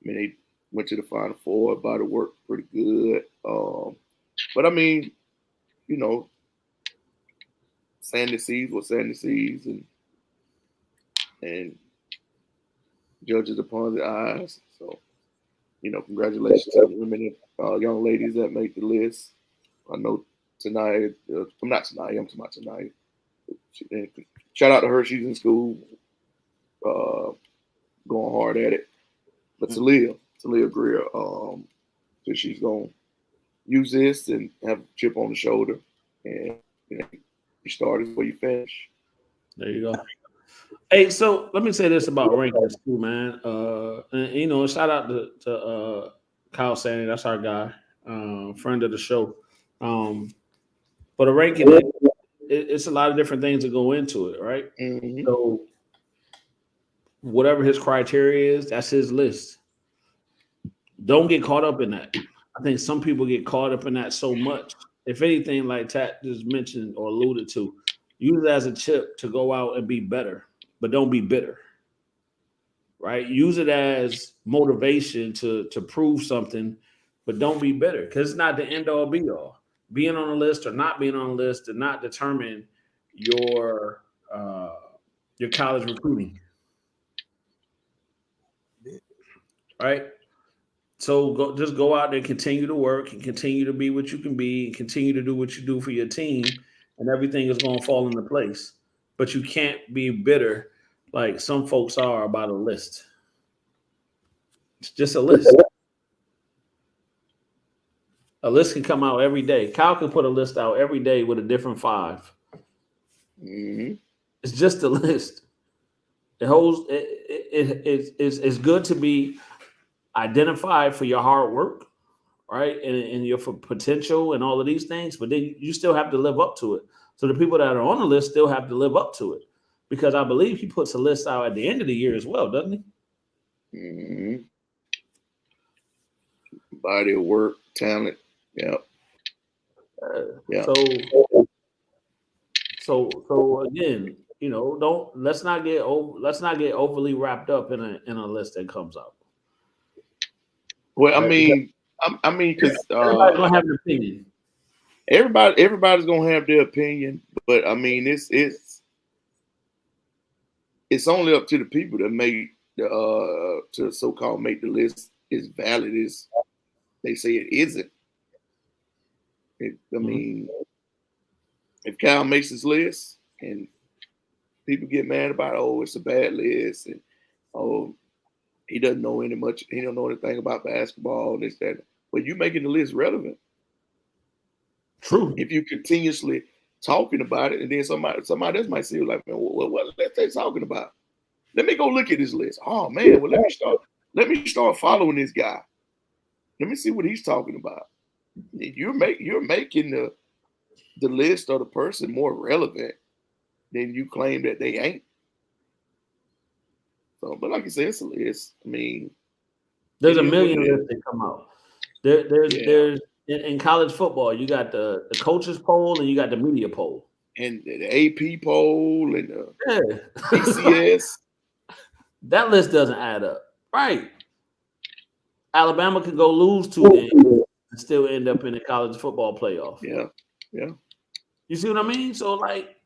mean, they went to the Final Four. Body work pretty good. But I mean, you know, Sandy sees what Sandy sees, and judges upon the eyes. So, you know, congratulations to the women, young ladies that make the list. I know tonight. I'm not tonight. I'm talking about tonight. Shout out to her. She's in school, going hard at it. But Talia Greer, so she's gonna use this and have a chip on the shoulder, and you start where you finish. There you go. Hey, so let me say this about rankings too, man. And, you know, shout out to Kyle Sandy. That's our guy, friend of the show. But a ranking, it's a lot of different things that go into it, right? Mm-hmm. So whatever his criteria is, that's his list. Don't get caught up in that. I think some people get caught up in that so much. If anything, like Tat just mentioned or alluded to, use it as a chip to go out and be better, but don't be bitter. Right? Use it as motivation to prove something, but don't be bitter because it's not the end all be all. Being on a list or not being on a list did not determine your college recruiting. Right? So just go out there and continue to work and continue to be what you can be and continue to do what you do for your team, and everything is going to fall into place. But you can't be bitter like some folks are about a list. It's just a list. A list can come out every day. Kyle can put a list out every day with a different 5. Mm-hmm. It's just a list. It holds. It's good to be identified for your hard work, right, and your potential and all of these things. But then you still have to live up to it. So the people that are on the list still have to live up to it, because I believe he puts a list out at the end of the year as well, doesn't he? Mm-hmm. Body of work, talent. Yep. Yeah. So again, you know, let's not get overly wrapped up in a list that comes out. Well, I mean, because everybody's gonna have an opinion. Everybody's gonna have their opinion, but I mean, it's only up to the people that make the to so-called make the list as valid as they say it isn't. I mean, if Cal makes his list and people get mad about, oh, it's a bad list, and oh, he doesn't know he don't know anything about basketball, this, that. But you making the list relevant. True. If you continuously talking about it, and then somebody else might see like, man, what they talking about? Let me go look at this list. Oh man, well let me start following this guy. Let me see what he's talking about. You're making the list or the person more relevant than you claim that they ain't. So, but like you said, it's a list. I mean, there's a million lists that come out. There's in college football, you got the coaches poll and you got the media poll. And the AP poll and the PCS. That list doesn't add up. Right. Alabama could go lose 2 games and still end up in the college football playoff. Yeah. You see what I mean? So, like,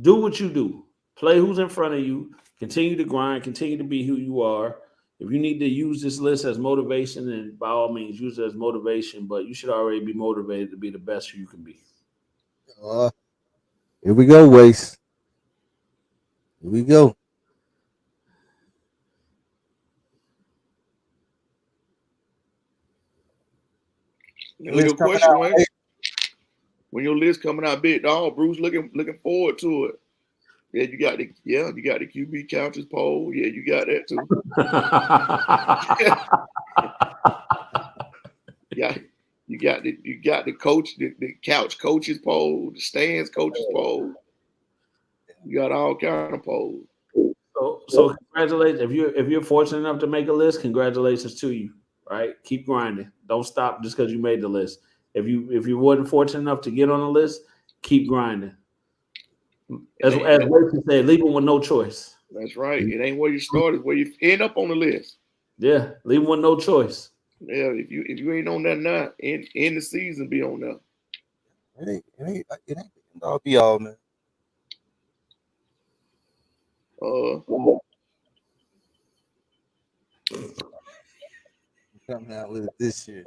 do what you do. Play who's in front of you. Continue to grind. Continue to be who you are. If you need to use this list as motivation, then by all means, use it as motivation. But you should already be motivated to be the best you can be. Here we go, Wace. Here we go. Your question, Wayne? When your list coming out big, dog, Bruce looking forward to it. Yeah, you got the QB couches poll. Yeah, you got that too. You got the coach, the couch coaches poll, the stands coaches poll. You got all kind of polls. So congratulations. If you're fortunate enough to make a list, congratulations to you. Right? Keep grinding. Don't stop just because you made the list. If you wasn't fortunate enough to get on the list, keep grinding. As Wilson said, leave them with no choice. That's right. It ain't where you start, it's where you end up on the list. Yeah, leave them with no choice. Yeah, if you ain't on that now, in the season, be on there. It ain't all be all, man. Coming out with it this year.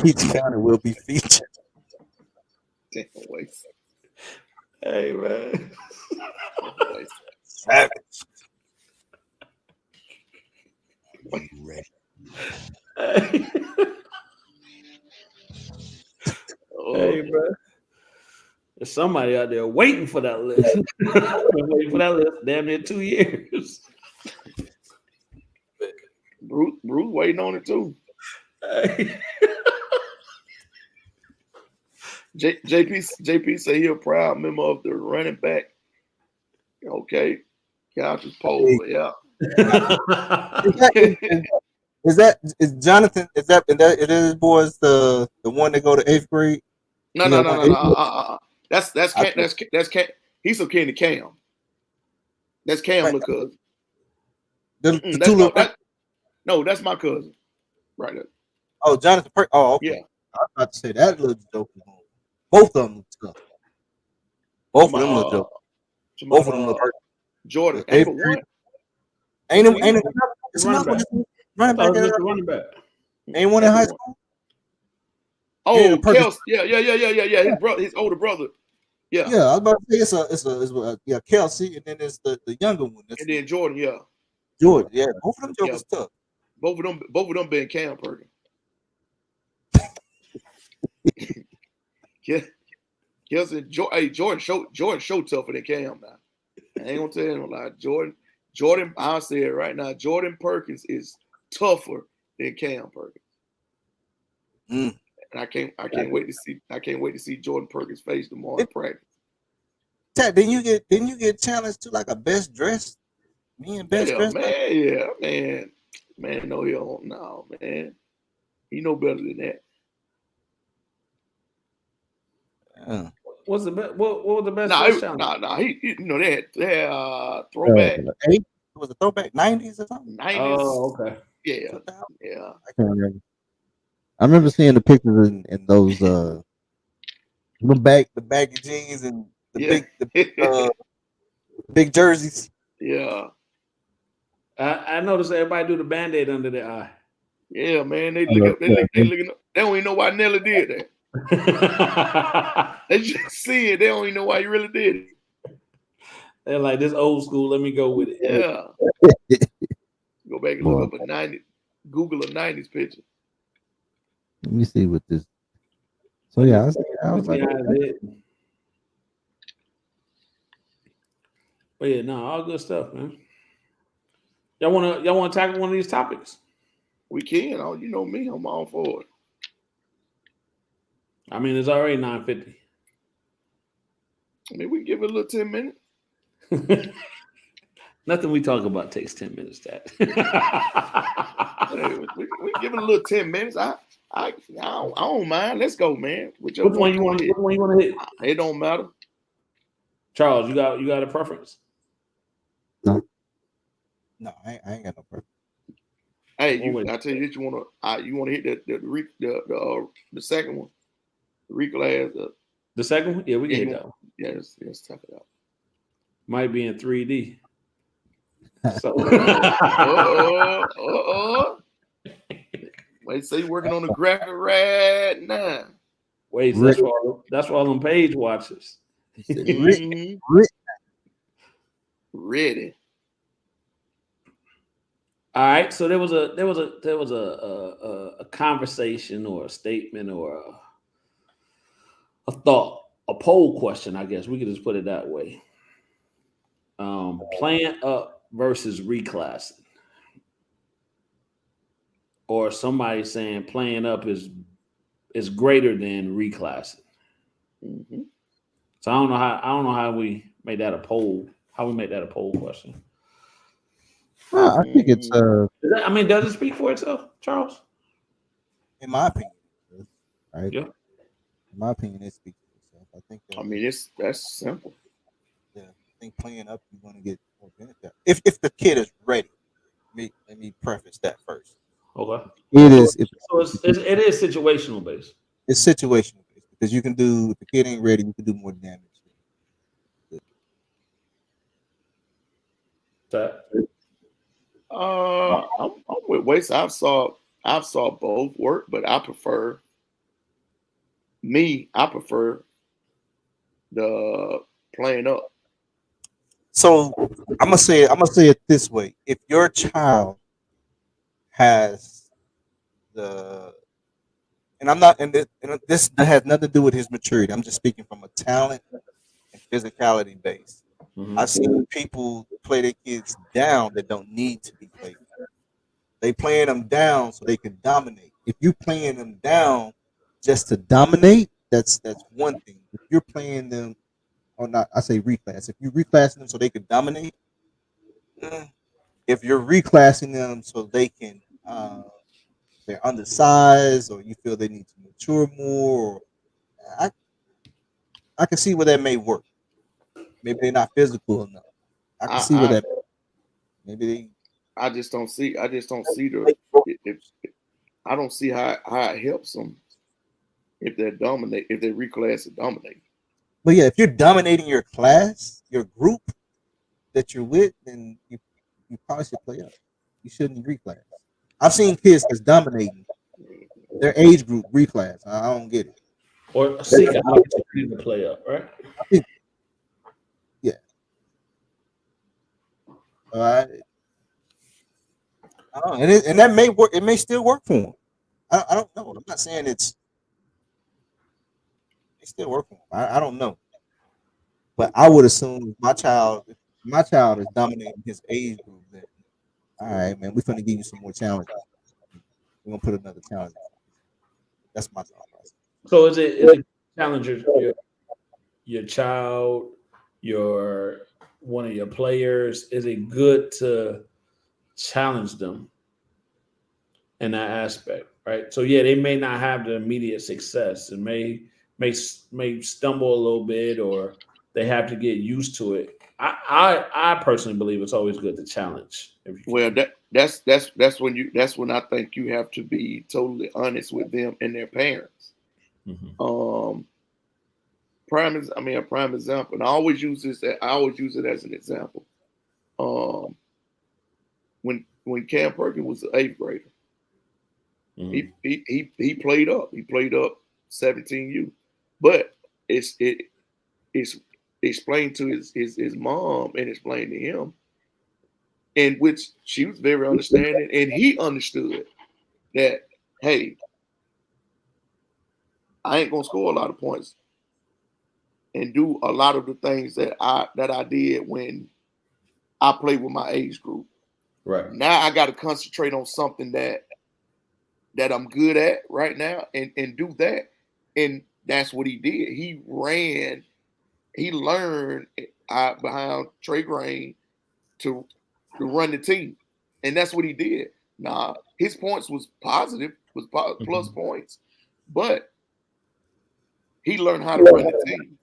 Peach County will be featured. Damn, wait. Hey, man. Savage. Hey. Hey, bro. There's somebody out there waiting for that list. Waiting for that list damn near 2 years. Bruce waiting on it too. Hey. JP say he a proud member of the running back. Okay. Couches poll, yeah. Is Jonathan? Is his boys the one that go to 8th grade? No. That's Cam. He's okay to Cam. That's Cam, right. Look, cousin. No, that's my cousin. Right there. Oh, Jonathan. Oh, okay. Yeah. I was about to say that little joke. Both of them look tough. Both of them look joke. Both of them look hurt. Jordan. Ain't it? It's another running back. Ain't one in high school. Oh, Kelsey. Yeah. His older brother. Yeah. Yeah, I was about to say it's Kelsey, and then there's the younger one. And then Jordan, yeah. Jordan, yeah. Both of them jokers tough. Both of them being Cam Perkins. Kelsey, Jordan show tougher than Cam now. I ain't gonna tell you no lie. Jordan, I'll say it right now. Jordan Perkins is tougher than Cam Perkins. And I can't wait to see Jordan Perkins face tomorrow in practice. Ted, didn't you get challenged to like a best dressed? Me and best dressed? Man. No, man. He know better than that. What's the best? What was the best? No. He they had throwback. It was a throwback 90s or something. 90s. Oh, okay. Yeah. I can't remember. I remember seeing the pictures in those the baggy jeans and the big jerseys. Yeah. I noticed everybody do the Band-Aid under their eye. Yeah, man. They look up. They don't even know why Nelly did that. They just see it. They don't even know why he really did it. They're like, this old school. Let me go with it. Yeah. Go back and look up a 90s. Google a 90s picture. Let me see what this So yeah, I was like, but yeah, no, all good stuff, man. Y'all wanna tackle one of these topics? We can. Oh, you know me, I'm all for it. I mean, it's already 9:50. I mean, we can give it a little 10 minutes. Nothing we talk about takes 10 minutes, Dad. Hey, we give it a little 10 minutes. I don't mind. Let's go, man. Which one you want to hit? It don't matter. Charles, you got a preference? no, I ain't got no preference. Hey, I tell you this, you want to hit the second one, the reclass. The second one? Yeah, we can hit that one. Yeah, let's talk it out. Might be in 3D. So, Wait, so you working on the graphic right now? Wait, that's for all them page watchers. Ready. All right, so there was a conversation or a statement or a thought, a poll question, I guess we could just put it that way. Playing up versus reclassing, or somebody saying playing up is greater than reclassing. Mm-hmm. So I don't know how we made that a poll. How we make that a poll question? Well, I think it's does it speak for itself, Charles? In my opinion, right? Yeah. In my opinion, it speaks for itself. I think. That's simple. Yeah, I think playing up, you're going to get more benefit if the kid is ready. Let me preface that first. Okay. It is situational based. It's situational based because you can do, if the kid ain't ready, you can do more damage. I'm with Waste. I've saw both work, but I prefer the playing up. So I'm gonna say it this way: if your child has this has nothing to do with his maturity. I'm just speaking from a talent and physicality base. Mm-hmm. I've seen people play their kids down that don't need to be played down. They playing them down so they can dominate. If you playing them down just to dominate, that's one thing. If you're playing them, or not, I say reclass. If you're reclassing them so they can dominate, if you're reclassing them so they can, they're undersized, or you feel they need to mature more, I can see where that may work. Maybe they're not physical enough. I can see where that. Maybe they. I just don't see I don't see how it helps them if they're reclass and dominate. But yeah, if you're dominating your class, your group that you're with, then you probably should play up. You shouldn't reclass. I've seen kids that's dominating their age group reclass. I don't get it. Or seek an opportunity to play up, right? Yeah. All right. And that may work. It may still work for them. I don't know. I'm not saying it still work for them. I don't know. But I would assume my child is dominating his age group, then all right, man, we're gonna give you some more challenges. We're gonna put another challenge. That's my thought process. So is it challenges your child, one of your players? Is it good to challenge them in that aspect, right? So yeah, they may not have the immediate success and may stumble a little bit, or they have to get used to it. I personally believe it's always good to challenge. Well, that's when I think you have to be totally honest with them and their parents. Mm-hmm. A prime example, and I always use it as an example. When Cam Perkins was an 8th grader, mm-hmm. he played up. He played up 17U, but it's explained to his mom and explained to him, in which she was very understanding, and he understood that, hey, I ain't gonna score a lot of points and do a lot of the things that I did when I played with my age group. Right. Now I got to concentrate on something that I'm good at right now and do that. And that's what he did. He learned behind Trey Green to run the team. And that's what he did. Now, his points was positive, was plus points, but he learned how to run the team.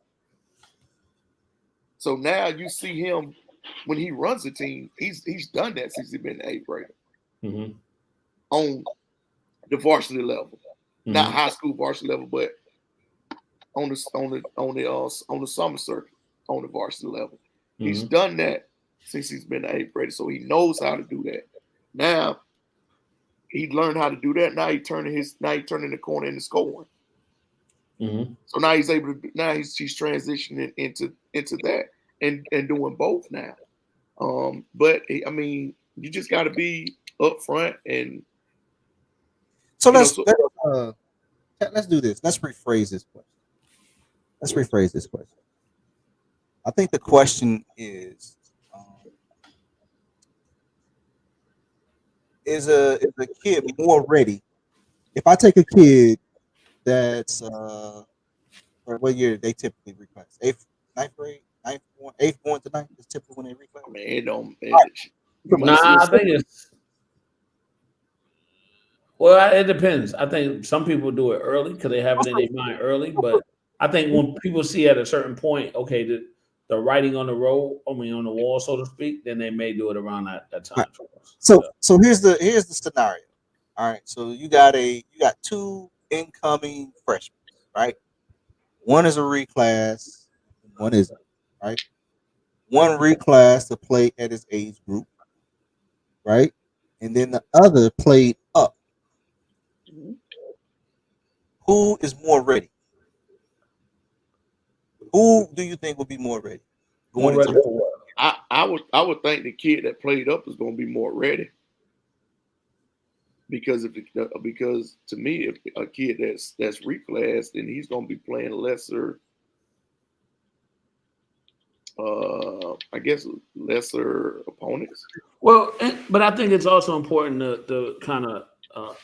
So now you see him when he runs the team, he's done that since he's been an 8th grader on the varsity level, not high school varsity level, but on the summer circuit on the varsity level. He's done that since he's been an 8th grader, so he knows how to do that. Now he learned how to do that. Now he's turning the corner into scoring. So now he's able to. Now he's transitioning into that and doing both now. But I mean, you just got to be upfront and. So let's do this. Let's rephrase this question. I think the question is a kid more ready? If I take a kid that's what year they typically reclass? 8th grade, 8th going to 9th is typically when they reclass. Man, it don't. I think it's. Well, it depends. I think some people do it early because they have it in their mind early. But I think when people see at a certain point, okay, the writing on the wall, so to speak, then they may do it around that time. So here's the scenario. All right. So you got 2 incoming freshmen, right? One is a reclass, one isn't, right? One reclass to play at his age group, right? And then the other played up. Who is more ready? Who do you think will be more ready? I would think the kid that played up is going to be more ready. Because to me, if a kid that's reclassed, then he's going to be playing lesser. I guess lesser opponents. Well, but I think it's also important to kind of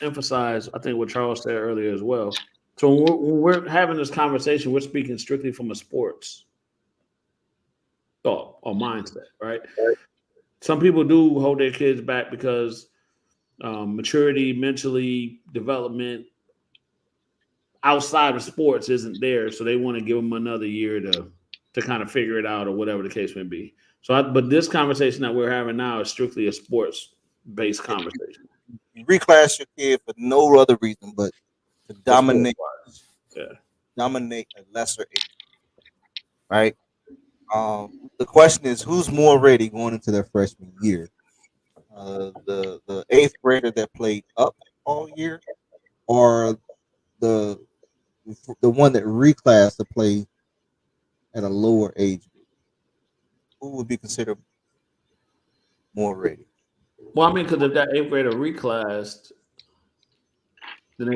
emphasize, I think what Charles said earlier as well. So when we're having this conversation, we're speaking strictly from a sports thought or mindset, right? Some people do hold their kids back because maturity, mentally, development outside of sports isn't there, so they want to give them another year to kind of figure it out or whatever the case may be. But this conversation that we're having now is strictly a sports-based conversation. You reclass your kid for no other reason but to dominate a lesser age, right? The question is, who's more ready going into their freshman year? The 8th grader that played up all year, or the one that reclassed to play at a lower age group? Who would be considered more ready? Well, I mean, because if that 8th grader reclassed, then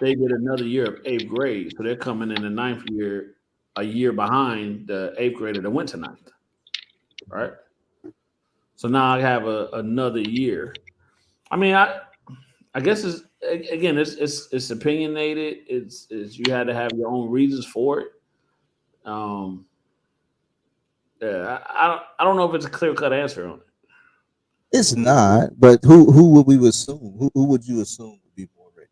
they did another year of 8th grade. So they're coming in the 9th year, a year behind the 8th grader that went to 9th. Right? So now I have another year. I mean, I guess it's opinionated. It's you had to have your own reasons for it. I don't know if it's a clear-cut answer on it. It's not, but who would we assume? Who would you assume would be more ready?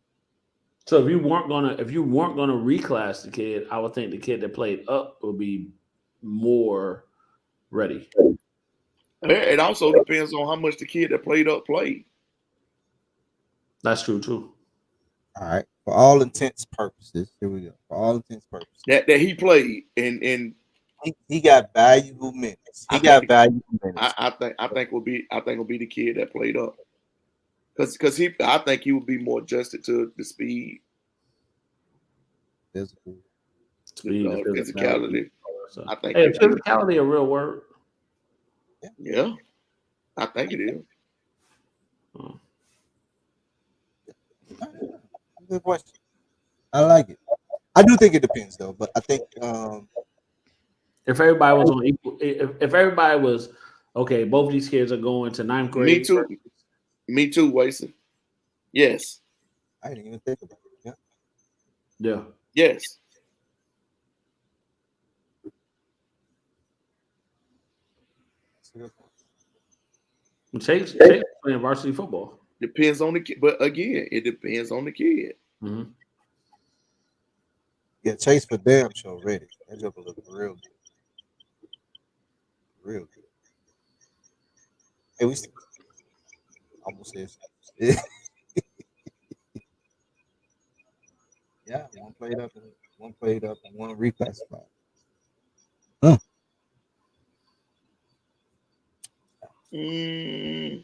So if you weren't gonna reclass the kid, I would think the kid that played up would be more ready. It also depends on how much the kid that played up played. That's true too. All right. For all intents purposes, here we go. For all intents purposes, that he played and he got valuable minutes. I think will be the kid that played up because I think he would be more adjusted to the speed, physicality. So, I think physicality a real word. Yeah, I think it is. Good question. I like it. I do think it depends though, but I think If everybody was on equal, if everybody was okay, both of these kids are going to ninth Me grade. too. Me too, Wason. Yes. I didn't even think about it. Yeah. Yes. Chase playing varsity football. Depends on the kid. But again, it depends on the kid. Mm-hmm. Yeah, Chase for damn sure ready. That joker look real good. Real good. Hey, we almost said yeah, one played up and one reclassified. Huh. Mm,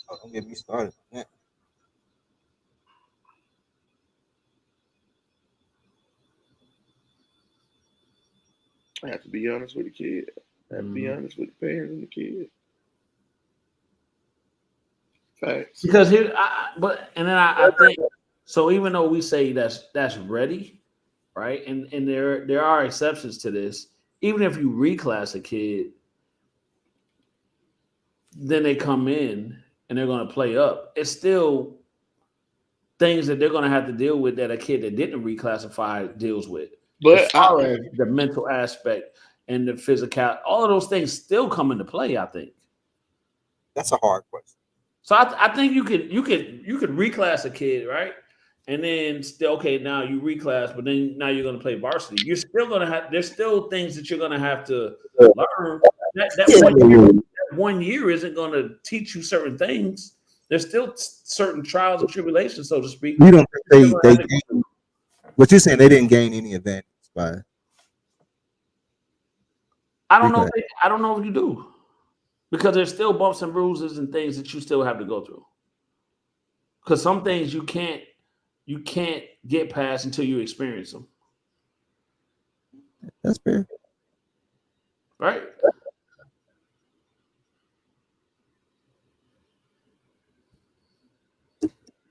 Oh, don't get me started on that. I have to be honest with the kid. I have to be honest with the parents and the kid. Facts. Because here, I think so. Even though we say that's ready, right? And there are exceptions to this. Even if you reclass a kid, then they come in and they're going to play up. It's still things that they're going to have to deal with that a kid that didn't reclassify deals with. But as far as the mental aspect and the physical, all of those things still come into play. I think That's a hard question. so. I think you could reclass a kid, right? And then still okay. Now you reclass, but then now you're going to play varsity. You're still going to have. There's still things that you're going to have to learn. That 1 year isn't going to teach you certain things. There's still certain trials and tribulations, so to speak. You don't think they gained, what you're saying, they didn't gain any advantage by I don't know. I don't know if you do, because there's still bumps and bruises and things that you still have to go through. Because some things you can't get past until you experience them. That's fair. Right?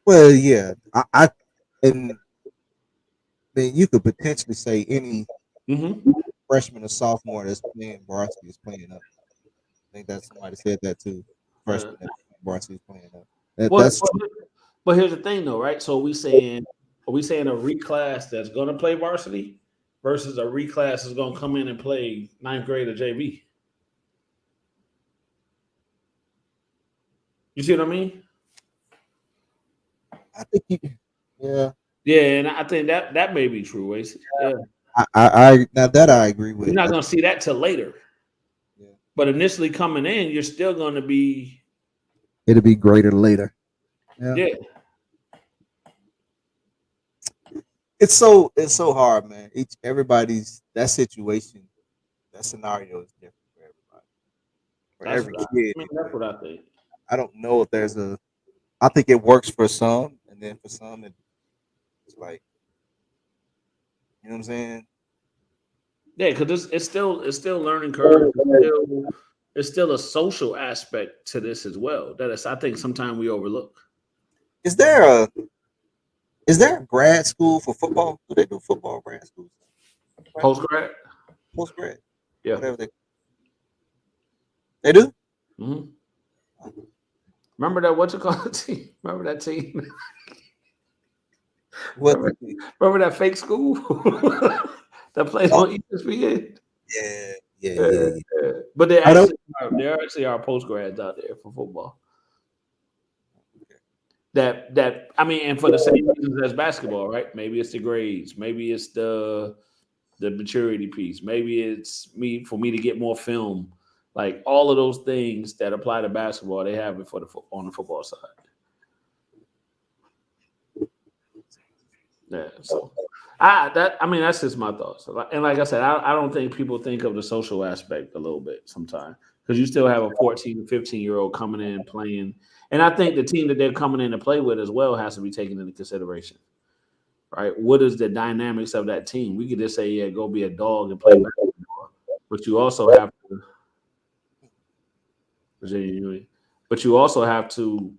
Well, yeah, I and then you could potentially say any freshman or sophomore that's playing varsity is playing up. I think that somebody said that too. Freshman that varsity is playing up. That's true. But here's the thing, though, right? So are we saying a reclass that's going to play varsity versus a reclass that's going to come in and play ninth grade or JV? You see what I mean? I think yeah. Yeah, and I think that may be true, Wace. Yeah. I now that I agree with. You're not going to see that till later. Yeah. But initially coming in, you're still going to be. It'll be greater later. Yeah. It's so hard, man. Everybody's that situation, that scenario is different for everybody. For every kid, that's what I think. I don't know if there's I think it works for some, and then for some it's like, you know what I'm saying? Yeah, because it's still learning curve. It's still a social aspect to this as well. That is, I think sometimes we overlook. Is there a grad school for football? Do they do football grad schools? Post grad? Post grad. Yeah. Whatever they do? Mm-hmm. Remember that what's it called team? Remember that team? Remember that fake school that plays on ESPN? Yeah. But there actually are post grads out there for football. That I mean, and for the same reasons as basketball, right? Maybe it's the grades, maybe it's the maturity piece, maybe it's for me to get more film. Like all of those things that apply to basketball, they have it on the football side. Yeah, so that's just my thoughts. And like I said, I don't think people think of the social aspect a little bit sometimes, because you still have a 14 to 15-year-old coming in and playing. And I think the team that they're coming in to play with as well has to be taken into consideration, right? What is the dynamics of that team? We could just say, yeah, go be a dog and play basketball, but you also have to Virginia Union. But you also have to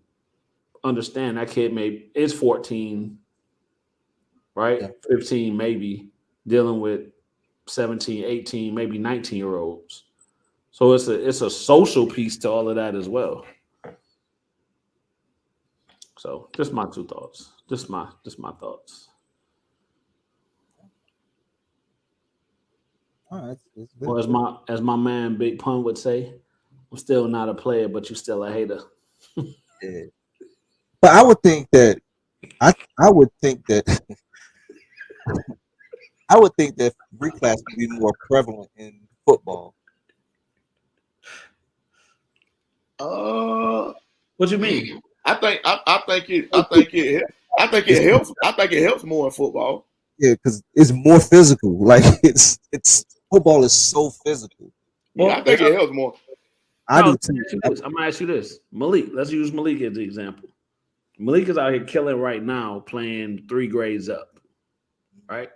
understand that kid is 14, right? Yeah. 15 maybe, dealing with 17, 18, maybe 19-year-olds. So it's a social piece to all of that as well. So just my two thoughts. Just my thoughts. All right, it's good. Or as my man Big Pun would say, I'm still not a player, but you still a hater. Yeah. But I would think that I would think that I would think that reclass would be more prevalent in football. What you mean? I think it helps more in football. Yeah, because it's more physical. Like it's football is so physical. Yeah, I think it helps more. I do too. I'm gonna ask you this, Malik. Let's use Malik as the example. Malik is out here killing right now, playing 3 grades up, right?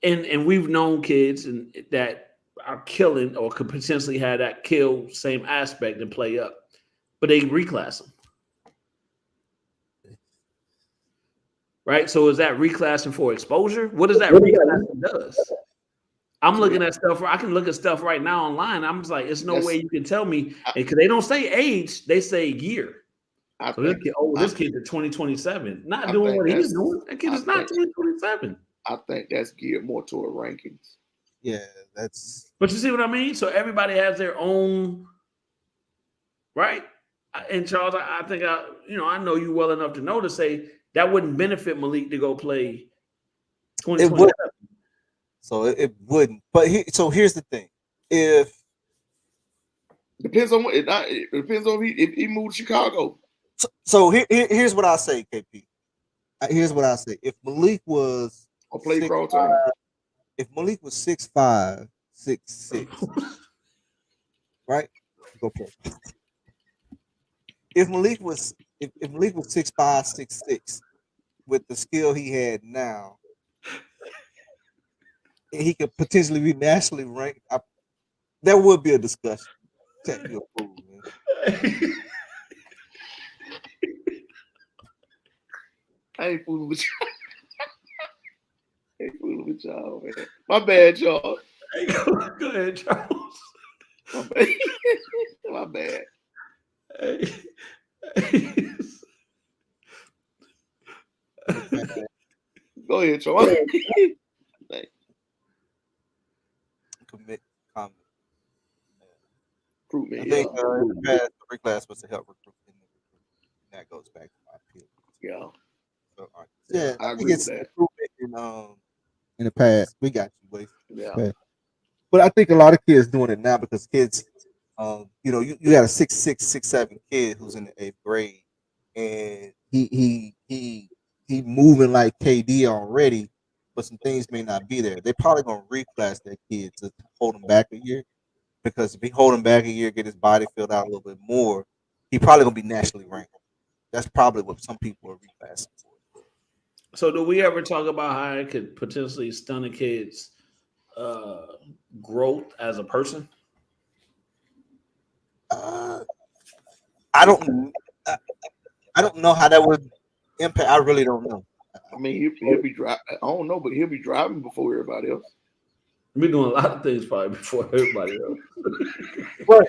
And we've known kids that are killing or could potentially have that kill same aspect and play up, but they reclass them. Right? So is that reclassing for exposure? What is that reclassing does? I'm looking at stuff. I can look at stuff right now online. I'm just like, it's no way you can tell me because they don't say age, they say year. So this kid's at 2027, not doing what he's doing. That kid is not 2027. I think that's geared more toward rankings. Yeah, that's. But you see what I mean? So everybody has their own, right? And Charles, I think I know you well enough to know to say that wouldn't benefit Malik to go play 2027. It would. So it wouldn't. But here's the thing: if depends on what it depends on if he moved to Chicago. So here's what I say, KP. Here's what I say: if Malik was if Malik was 6'5", 6'6", right? Go play. If Malik was 6'5", 6'6", with the skill he had now, he could potentially be nationally ranked. There would be a discussion. You a fool, man. I ain't fooling with you. I ain't fooling with y'all, man. My bad, y'all. Hey, go ahead, Charles. My bad. Hey. Go ahead, Charles. Commit comment. Prove me. I think in the past, the reclass was to help recruit, and that goes back to my appeal. Yeah. So, yeah, I agree with that. In the past, we got you, Wade. Yeah. But I think a lot of kids doing it now because kids, you got a 6'6", 6'7" kid who's in the 8th grade, and he moving like KD already, but some things may not be there. They're probably gonna reclass that kid to hold him back a year, because if he hold him back a year, get his body filled out a little bit more, he probably gonna be nationally ranked. That's probably what some people are reclassing for. So do we ever talk about how it could potentially stun a kid's growth as a person? I don't know how that would impact. I really don't know. I mean, he'll be driving. I don't know, but he'll be driving before everybody else. We're doing a lot of things probably before everybody else. Right.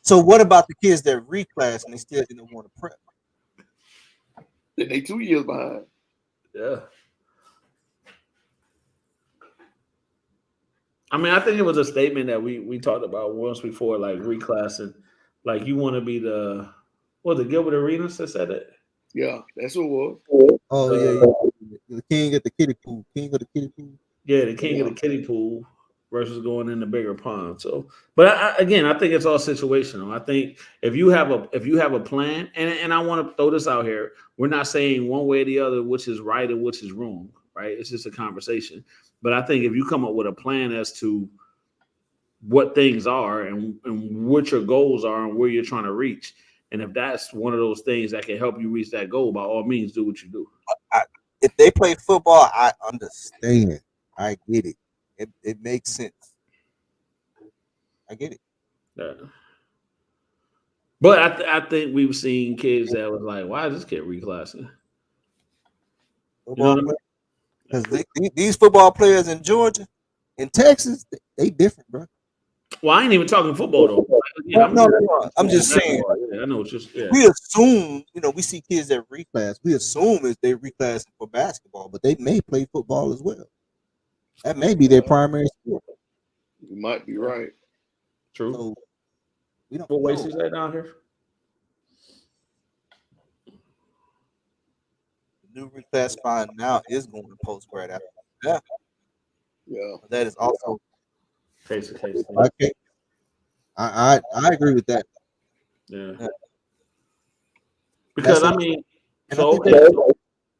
So what about the kids that reclass and they still didn't want to prep? Then they 2 years behind. Yeah. I mean, I think it was a statement that we talked about once before, like reclassing. Like you want to be was it Gilbert Arenas that said it? Yeah, that's what it was. Oh yeah. The king of the kiddie pool. King of the kiddie pool. Yeah, the king of the kiddie pool versus going in the bigger pond. So, but I think it's all situational. I think if you have a plan, and I want to throw this out here, we're not saying one way or the other which is right and which is wrong, right? It's just a conversation. But I think if you come up with a plan as to what things are and what your goals are and where you're trying to reach, and if that's one of those things that can help you reach that goal, by all means, do what you do. If they play football, I understand. I get it. It makes sense. I get it. Yeah. But I think we've seen kids that was like, why is this kid reclassing? You know what I mean? Because these football players in Georgia, in Texas, they different, bro. Well, I ain't even talking football though. Again, No. I'm just saying. Yeah, I know it's just We assume, we see kids that reclass. We assume is they reclassing for basketball, but they may play football as well. That may be their primary sport. You might be right. True. So we don't. What ways is that down here? The new reclassifying now is going to post grad after that. Yeah. That is also Case to case. okay. I agree with that. Yeah. Because That's I mean, and so I think okay, so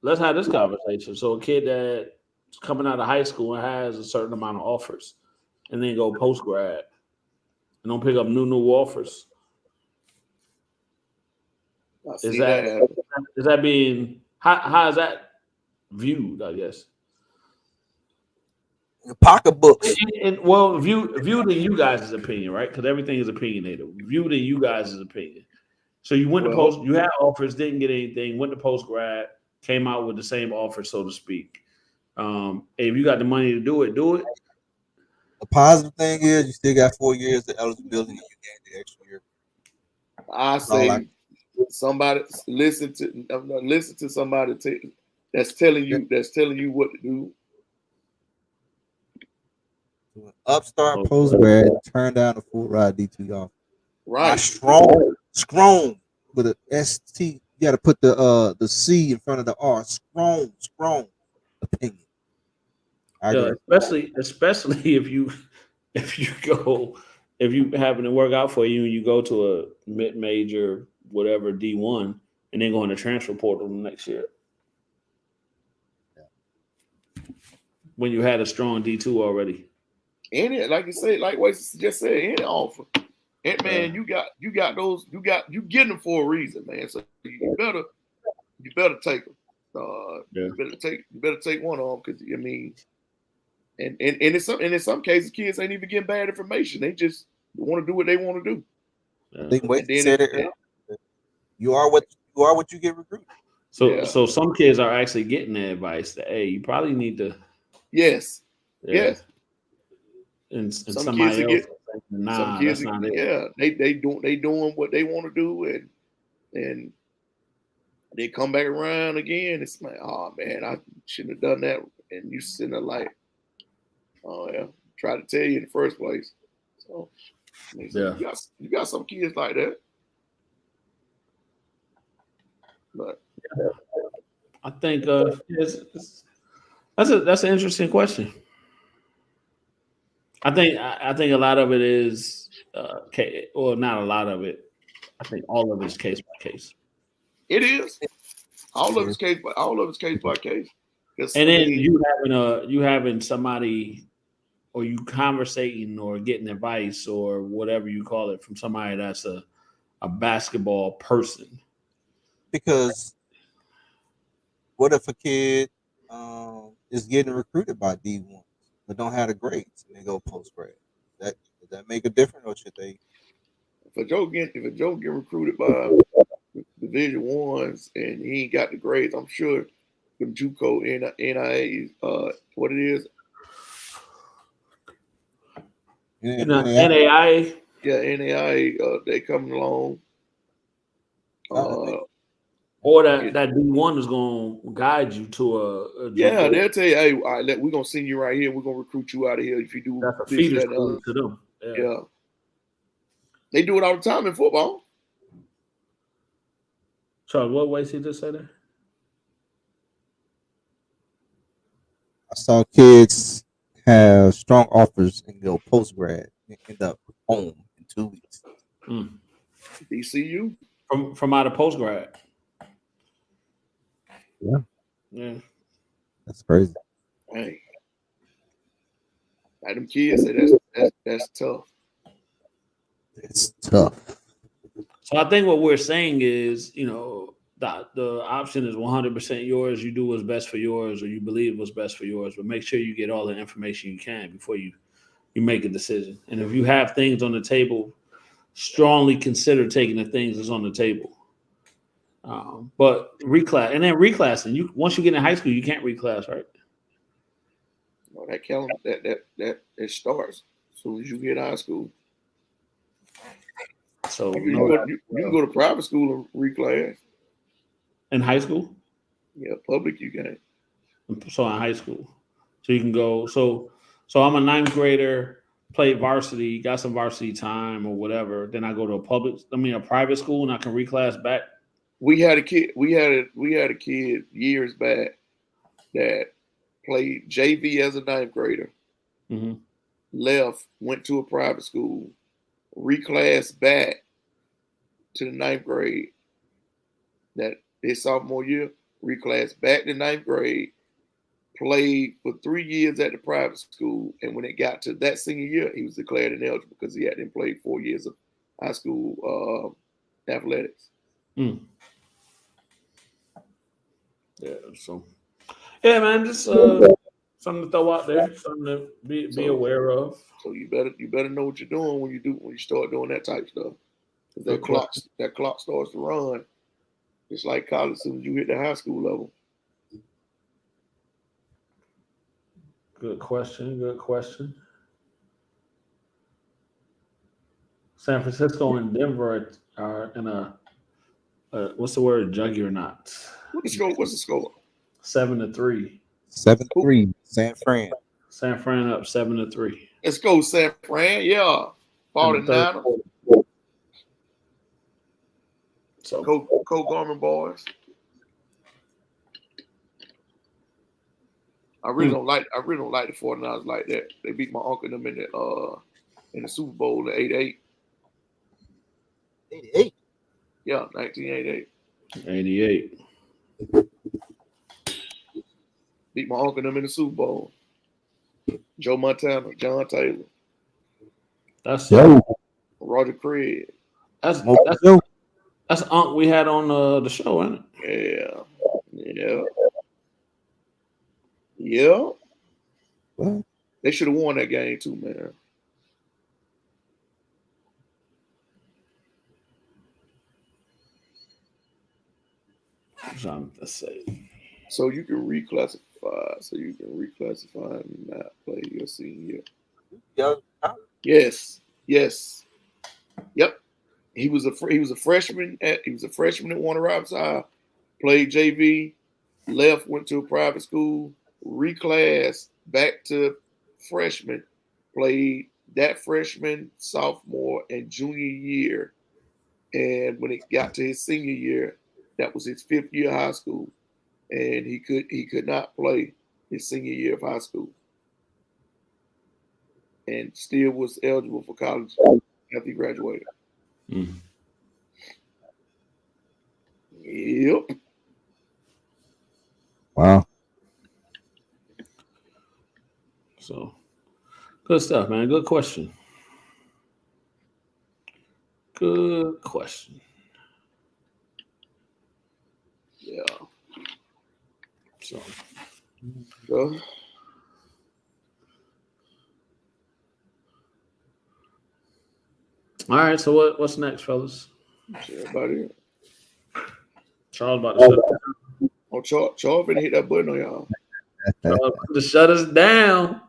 let's have this conversation. So a kid that's coming out of high school and has a certain amount of offers, and then go post grad and don't pick up new offers. Is that being how is that viewed? I guess. pocketbooks. And well, viewed in you guys' opinion, right? Because everything is opinionated. Viewed in you guys' opinion. So you went to post, you had offers, didn't get anything, went to post grad, came out with the same offer, so to speak. If you got the money to do it, do it. The positive thing is you still got 4 years of eligibility. You gain the extra year. I say somebody listen to somebody that's telling you what to do. Upstart post grad, turn down the full ride D2 offer. Right. Strong with a ST. You got to put the C in front of the R. Strong opinion. Yeah, especially if you happen to work out for you and you go to a mid-major whatever D1 and then go in the transfer portal next year. When you had a strong D2 already. Any, like you say, like what you just said, any offer. And man, you got those, you getting them for a reason, man. So you better take them. You better take one of them because I mean, and in some cases, kids ain't even getting bad information. They just want to do what they want to do. I think Wade said it. You are what you get recruited. So some kids are actually getting the advice that hey, you probably need to. Yes. And some somebody else. Some kids, that's not it. They doing what they want to do, and they come back around again. It's like, oh man, I shouldn't have done that. And you sitting there like, oh yeah, try to tell you in the first place. So, I mean, you got some kids like that. But I think that's an interesting question. I think a lot of it is, well, not a lot of it. I think all of it's case by case. It is. All of it's case by case. And then you having somebody, or you conversating or getting advice or whatever you call it from somebody that's a basketball person. Because what if a kid is getting recruited by D1 but don't have the grades and they go post grad? Does that make a difference, or should they? If a Joe get recruited by Division Ones and he ain't got the grades, I'm sure the JUCO NIA what it is. NAIA. Yeah, NAIA. They coming along. Or that D1 is going to guide you to a yeah, they'll tell you, hey, all right, we're going to send you right here. We're going to recruit you out of here if you do that's a feeder school to them. Yeah. They do it all the time in football. Charles, what way he just said that? I saw kids have strong offers and go post grad and end up home in 2 weeks. DCU? From out of post grad. Yeah. That's crazy. Hey. Like them kids say that's tough. It's tough. So I think what we're saying is, the option is 100% yours. You do what's best for yours, or you believe what's best for yours, but make sure you get all the information you can before you make a decision. And if you have things on the table strongly consider taking the things that's on the table. But reclassing, you once you get in high school, you can't reclass, right? Well, that calendar that it starts as soon as you get high school. So you can go to private school and reclass. In high school? Yeah, public you can't. So in high school. So you can go. So I'm a ninth grader, played varsity, got some varsity time or whatever. Then I go to a private school, and I can reclass back. We had a kid. We had a kid years back that played JV as a ninth grader. Mm-hmm. Left, went to a private school, reclassed back to the ninth grade. That his sophomore year, reclassed back to ninth grade, played for 3 years at the private school, and when it got to that senior year, he was declared ineligible because he hadn't played 4 years of high school athletics. Mm. Yeah. So, yeah, man, just something to throw out there, something to be aware of. So you better know what you're doing when you start doing that type of stuff. That clock starts to run. It's like college as soon as you hit the high school level. Good question. San Francisco and Denver are in a what's the word? Juggernaut. What's the score? 7-3. 7-3. San Fran. San Fran up 7-3. Let's go, San Fran. Yeah. 49. So Cole Garmin boys. I really don't like the 49ers like that. They beat my uncle and them in the Super Bowl in 88. 88. Yeah, 1988. 88. Beat my uncle and them in the Super Bowl. Joe Montana, John Taylor. That's Roger Craig. That's Unc we had on the show, isn't it? Yeah. What? They should have won that game too, man. Something to say. So you can reclassify. And not play your senior. Yes. Yep. He was a freshman at Warner Robinson High. Played JV. Left, went to a private school. Reclassed back to freshman. Played that freshman, sophomore, and junior year. And when it got to his senior year, that was his 5th year of high school. And he could not play his senior year of high school. And still was eligible for college after he graduated. Mm. Yep. Wow. So good stuff, man. Good question. Yeah. So all right, so what's next, fellas? Everybody. Charles about to shut us down. Oh, Charles finna hit that button on y'all. Charles about to shut us down.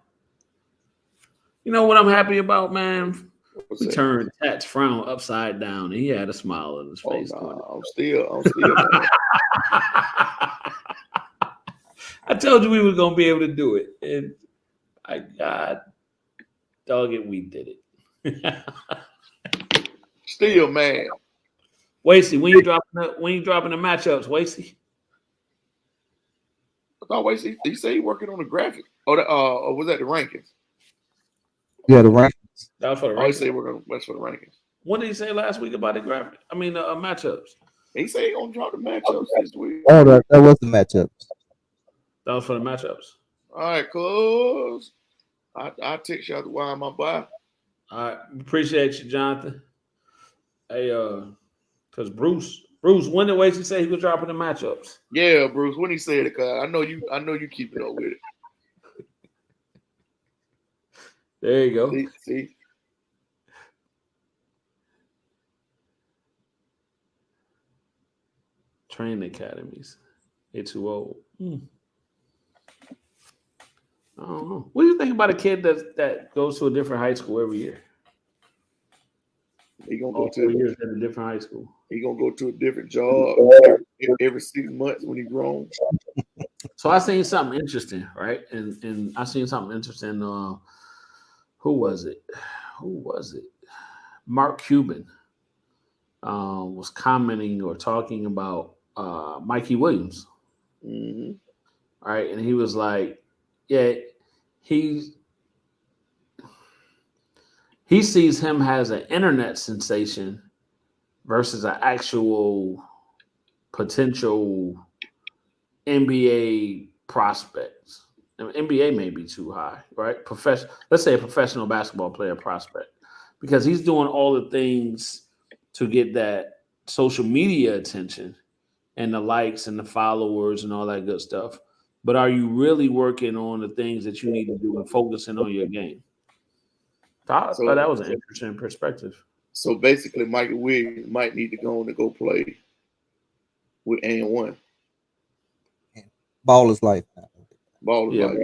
You know what I'm happy about, man? We turned Tat's frown upside down. He had a smile on his face. I'm still I told you we were gonna be able to do it, and dog it, we did it. Still mad. Wasey, when you dropping the matchups, Wasey? I thought Wasey, he said he working on the graphic. Or was that the rankings? Yeah, the rankings. That was for the rankings. Oh, he said that's for the rankings. What did he say last week about the graphic? I mean, matchups. He said he gonna drop the matchups this week. Oh, that was the matchups. That was for the matchups. All right, cuz. I text y'all why am I by. All right, appreciate you, Jonathan. Hey, because Bruce, when did Wasey say he was dropping the matchups? Yeah, Bruce, when he said it, cuz I know you keep it up with it. There you go. See? Training academies. They're too old. I don't know. What do you think about a kid that goes to a different high school every year? He gonna All go 4 to years at a different high school. he gonna go to a different job every 6 months when he grown. So I seen something interesting, right? And I seen something interesting. Who was it? Mark Cuban was commenting or talking about Mikey Williams, Mm-hmm. right? And he was like, "Yeah, he sees him as an internet sensation versus an actual potential NBA prospect. NBA may be too high, right? Let's say a professional basketball player prospect, because he's doing all the things to get that social media attention and the likes and the followers and all that good stuff. But are you really working on the things that you need to do and focusing on your game? I thought that was an interesting perspective. So basically, Michael Williams might need to go on and go play with AN1. Ball is life. Ball is Yeah. like,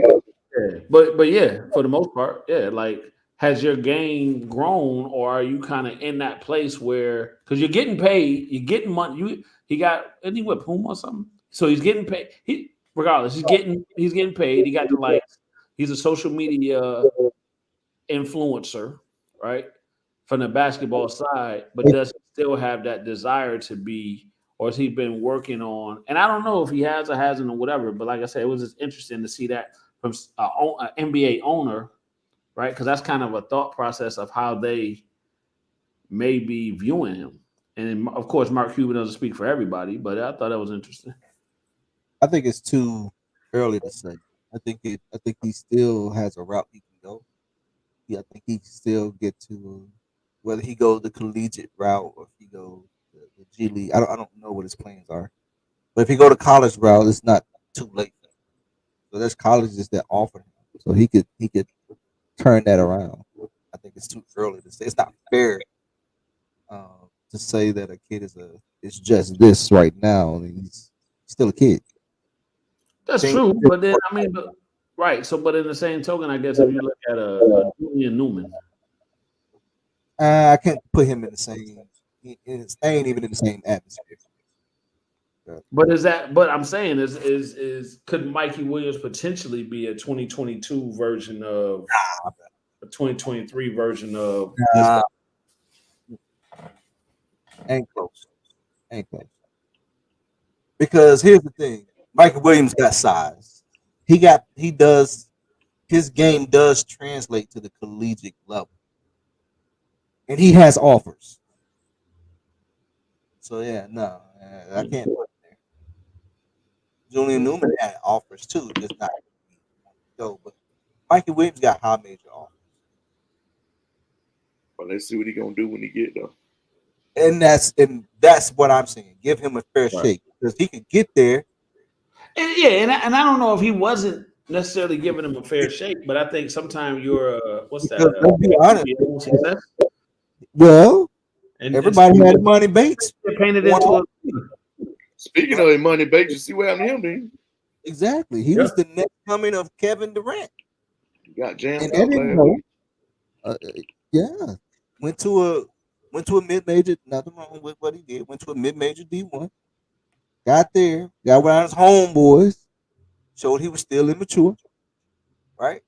Yeah. But yeah, for the most part, yeah, like has your game grown, or are you kind of in that place where, because you're getting paid, you're getting money. He got, isn't he with Puma or something? So he's getting paid. Regardless, he's getting paid. He got the likes. He's a social media influencer, right? From the basketball side, but does he still have that desire to be, or has he been working on? And I don't know if he has or hasn't or whatever, but like I said, it was just interesting to see that from an NBA owner, right? Because that's kind of a thought process of how they may be viewing him. And of course, Mark Cuban doesn't speak for everybody, but I thought that was interesting. I think it's too early to say. I think he still has a route he can go. Yeah, I think he can still get to whether he goes the collegiate route or if he goes the G League. I don't know what his plans are. But if he go the college route, it's not too late. So there's colleges that offer him, so he could turn that around. I think it's too early to say. It's not fair to say that a kid is just this right now. I mean, he's still a kid. That's true, but then I mean, right. So, but in the same token, I guess if you look at a Julian Newman, I can't put him in the same. They ain't even in the same atmosphere. But is that? But I'm saying is could Mikey Williams potentially be a 2022 version of a 2023 version of? Ain't close. Because here's the thing: Michael Williams got size. His game does translate to the collegiate level, and he has offers. So yeah, no, I can't put it there. Julian Newman had offers too, just not go. But Mikey Williams got high major offers. But let's see what he gonna do when he get there. And that's what I'm saying. Give him a fair shake because he could get there. And and I don't know if he wasn't necessarily giving him a fair shake, but I think sometimes you're what's that? Let's be honest. Success. Well, everybody had money Bates. Painted into a. Speaking of money Bates, you see what happened to him then? Exactly. He was the next coming of Kevin Durant. He got jammed And out know. Yeah. Went to a mid-major. Nothing wrong with what he did. Went to a mid-major D1. Got there. Got around his homeboys. Showed he was still immature. Right?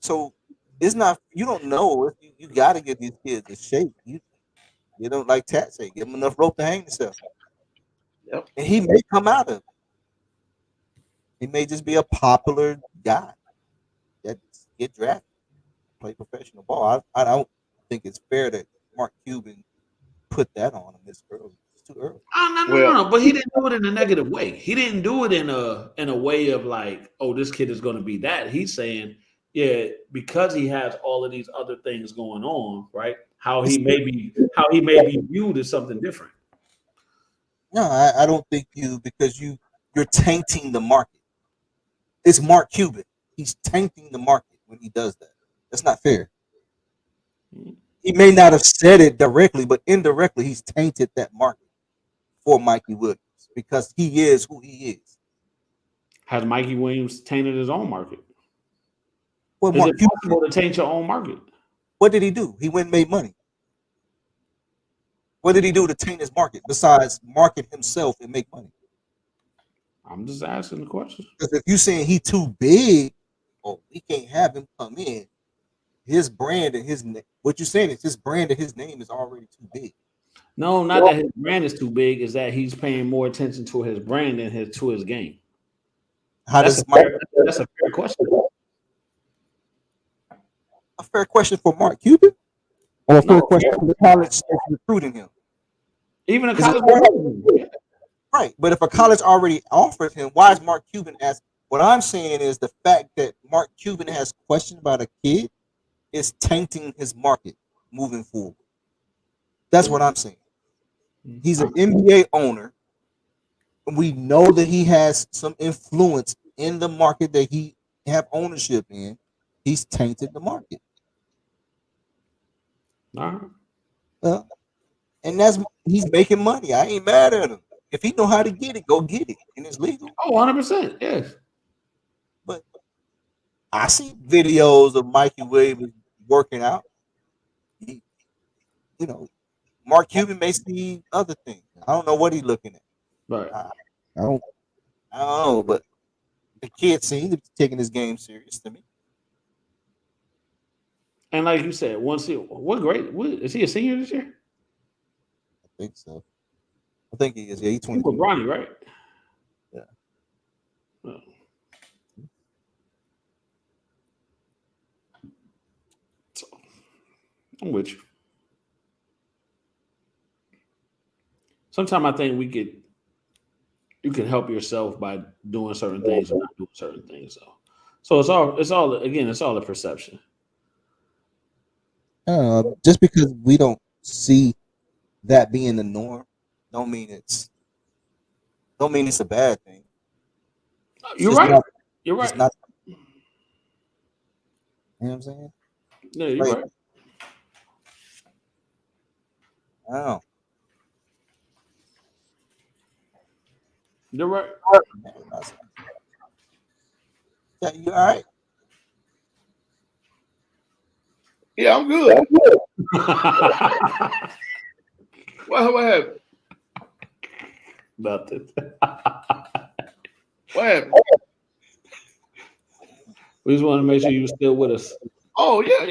So it's not. You don't know. You got to get these kids a shape. You don't like Tat say. Give him enough rope to hang himself. Yep. And he may come out of it. He may just be a popular guy that get drafted, play professional ball. I don't think it's fair that Mark Cuban put that on him this early. It's too early. No. But he didn't do it in a negative way. He didn't do it in a way of like, oh, this kid is going to be that. He's saying, yeah, because he has all of these other things going on, right? How he may be viewed as something different. No, I don't think because you're tainting the market. It's Mark Cuban. He's tainting the market when he does that. That's not fair. He may not have said it directly, but indirectly, he's tainted that market for Mikey Williams. influence because he is who he is. Has Mikey Williams tainted his own market? Well, Is Mark it Cuban, possible to taint your own market? what did he do? He went and made money. What did he do to taint his market besides market himself and make money? I'm just asking the question. Because if you saying he too big, oh, we can't have him come in. His brand and his what you're saying is his brand and his name is already too big. No, not that his brand is too big. Is that he's paying more attention to his brand than to his game? That's a fair question. A fair question for Mark Cuban, or a fair No, question for the college that's recruiting him? even a Is it college. right? But if a college already offered him, why is Mark Cuban asking? What I'm saying is the fact that Mark Cuban has questions about a kid is tainting his market moving forward. That's what I'm saying. He's an NBA owner. We know that he has some influence in the market that he have ownership in. He's tainted the market. And that's he's making money. I ain't mad at him. If he know how to get it, go get it. And it's legal. Oh, 100%. Yes. But I see videos of Mikey Williams working out. Mark Cuban may see other things. I don't know what he's looking at. Right. I don't know, but the kid seems to be taking his game serious to me. And like you said, what grade? Is he a senior this year? I think so. I think he is. Yeah, he's 20. With Bronny, right? Yeah. Oh. So, I'm with you. Sometimes I think you can help yourself by doing certain things or not doing certain things. So it's all a perception. Just because we don't see that being the norm, don't mean it's a bad thing. You're right. You're right. You know what I'm saying? Yeah, you're right. I don't know. You're right. Yeah, you all right? Yeah, I'm good. What happened? Nothing. What happened? We just want to make sure you were still with us. Oh yeah.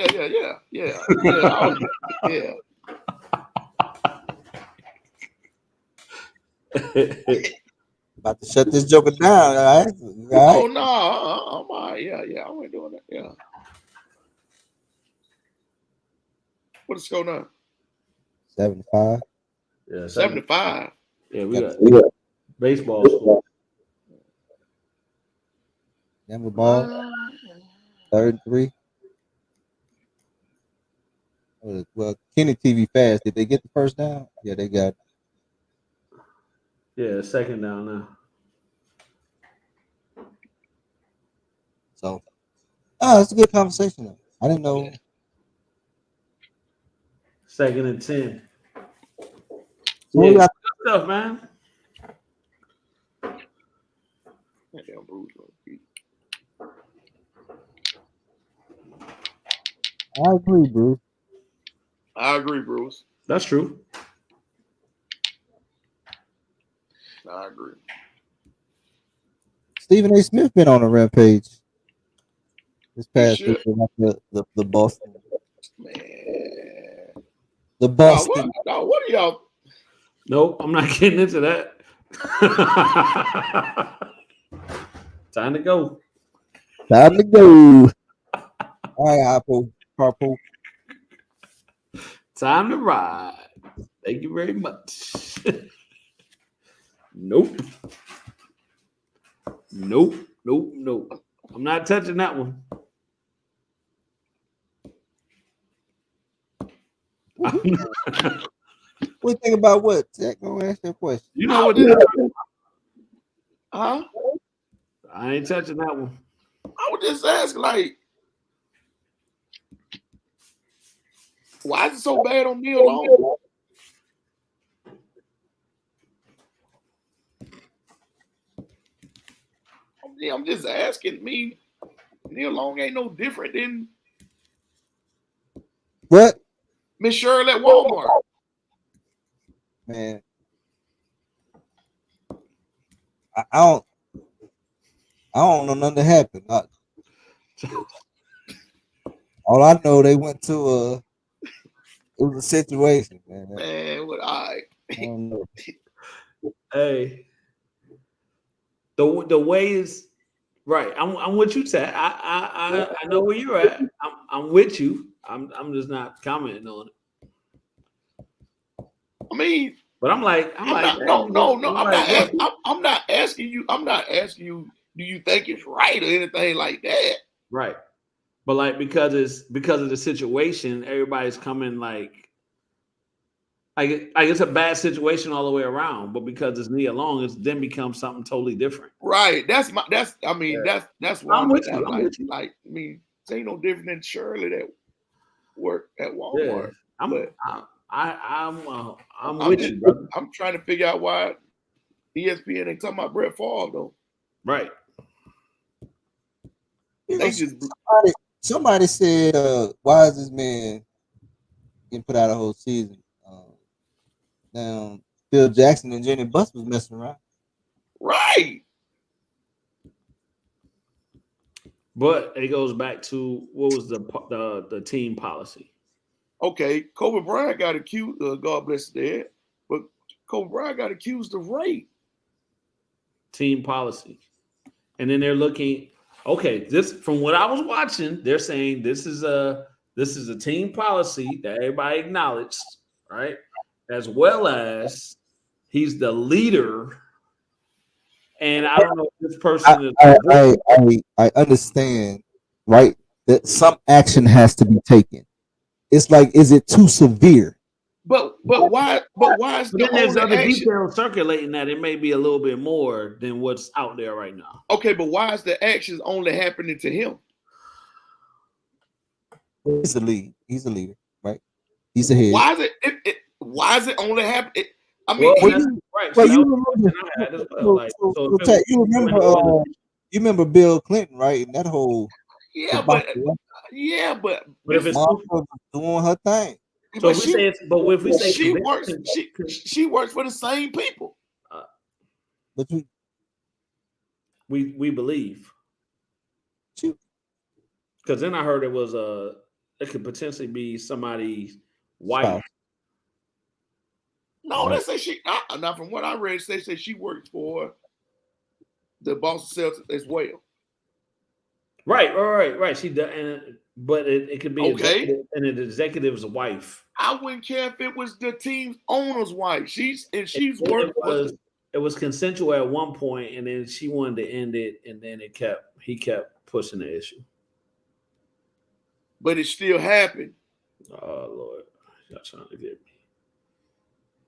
About to shut this joker down, all right? Oh no, I'm all right. Yeah, I ain't doing that. Yeah. What is going on? 75. Yeah, 75. Yeah, we got baseball school. Denver ball. 33. Well, Kenny TV fast. Did they get the first down? Yeah, they got it. Yeah, second down now. So, it's a good conversation though. I didn't know. Second and 10. So Yeah, good stuff, man. I agree, Bruce. I agree, Bruce. That's true. I agree. Stephen A. Smith been on a rampage this past week about the Boston. Man. The Boston. What are y'all? Nope, I'm not getting into that. Time to go. Time to go. All right, Apple. Carpool. Time to ride. Thank you very much. Nope. I'm not touching that one. What do you think about what? Zach, go ask that question. You know what? Huh? I ain't touching that one. I would just ask, like, why is it so bad on Neil Long? Yeah, I'm just asking. Me, Nia Long ain't no different than What? Miss Shirley at Walmart. Man, I don't know nothing that happened. All I know, they went to it was a situation, man. Man, what I don't know. Hey, the way is right. I'm with you, Tat. I know where you're at. I'm with you. I'm just not commenting on it. I mean, but I'm like, I'm not asking you. I'm not asking you. Do you think it's right or anything like that? Right. But like because of the situation, everybody's coming like it's a bad situation all the way around. But because it's Nia Long, it's then becomes something totally different. Right. That's why I'm with you. Like, I mean, it ain't no different than Shirley that work at Walmart. Yeah. I'm with you, brother. I'm trying to figure out why ESPN ain't talking about Brett Favre though. Right. Somebody said, why is this man getting put out a whole season? Now Phil Jackson and Jenny Buss was messing around. Right. But it goes back to what was the team policy. Okay, Kobe Bryant got accused. God bless his dad, but Kobe Bryant got accused of rape. Team policy, and then they're looking. Okay, this from what I was watching, they're saying this is a team policy that everybody acknowledged, right? As well as he's the leader, and I don't know if this person is. I understand, right? That some action has to be taken. It's like, is it too severe? But why is then there's other details circulating that it may be a little bit more than what's out there right now. Okay, but why is the actions only happening to him? He's the lead. He's the leader, right? He's the head. Why is it only happening? I mean, you remember Bill Clinton, right? And that whole but if it's doing her thing. So if we say she works for the same people. But we believe. Because then I heard it could potentially be somebody's wife. No, they say she not from what I read, they say she works for the Boston Celtics as well. Right. She does, but it could be an executive's wife. I wouldn't care if it was the team's owner's wife. She's working. It was consensual at one point, and then she wanted to end it, and then he kept pushing the issue. But it still happened. Oh Lord, y'all trying to get me.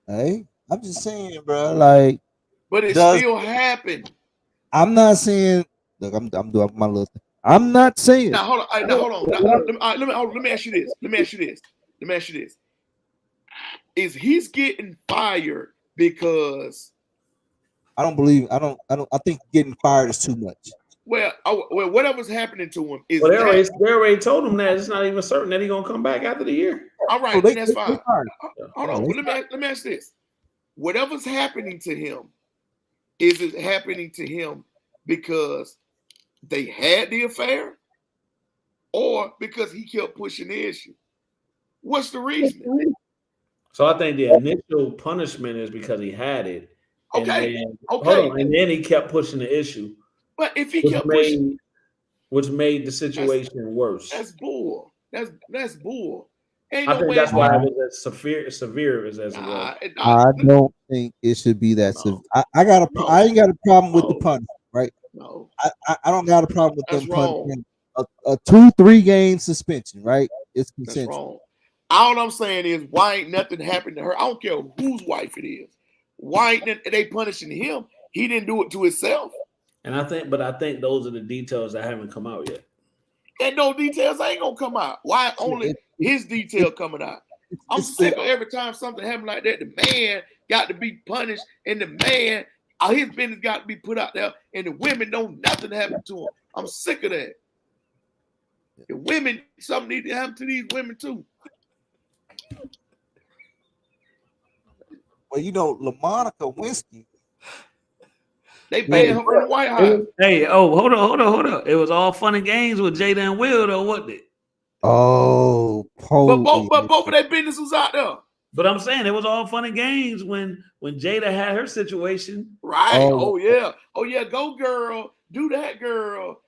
Hey, I'm just saying, bro. Like, but it still happened. I'm not saying. Look, I'm doing my little thing. I'm not saying. Now hold on. Let me ask you this. Is he's getting fired because? I think getting fired is too much. Well, whatever's happening to him is. Well, they already told him that it's not even certain that he's gonna come back after the year. All right, that's fine. Hold on. Let me ask this: whatever's happening to him, is it happening to him because they had the affair, or because he kept pushing the issue? What's the reason? So I think the initial punishment is because he had it. Okay. And then he kept pushing the issue. But if he kept pushing, which made the situation worse. That's bull. That's bull. I think that's why it was as severe as it was. I don't think it should be that severe. I ain't got a problem with the punishment, right? No. I don't got a problem with them punishment. A 2-3 game suspension, right? It's consensual. That's wrong. All I'm saying is, why ain't nothing happened to her? I don't care whose wife it is. Why ain't they punishing him? He didn't do it to himself. And I think those are the details that haven't come out yet. And no details ain't gonna come out. Why only his detail coming out? I'm sick of every time something happens like that, the man got to be punished, and the man All his business got to be put out there, and the women don't nothing happen to him. I'm sick of that. The women, something need to happen to these women too. Well, you know, LaMonica Winsky. They paying her from the White House. Hey, hold on. It was all fun and games with Jada and Will, though, wasn't it? Oh, but both of their business was out there. But I'm saying it was all fun and games when Jada had her situation. Right. Oh yeah. Go girl. Do that, girl.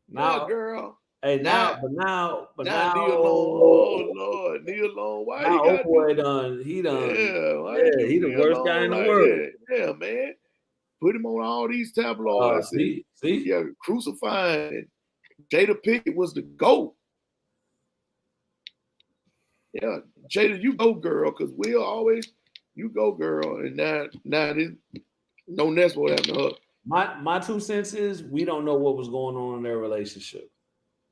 Now, yeah, girl. Hey, now, now, Neil Long. Oh Lord, Neil Long. Why now he got boy done? He done. Yeah, he the worst guy in the world. Yeah, man. Put him on all these tabloids. See? Yeah, crucifying. Jada Pinkett was the GOAT. Yeah, Jada, you go, girl, because we'll always, you go, girl. And now this, no next what happened to her. My 2 cents is we don't know what was going on in their relationship.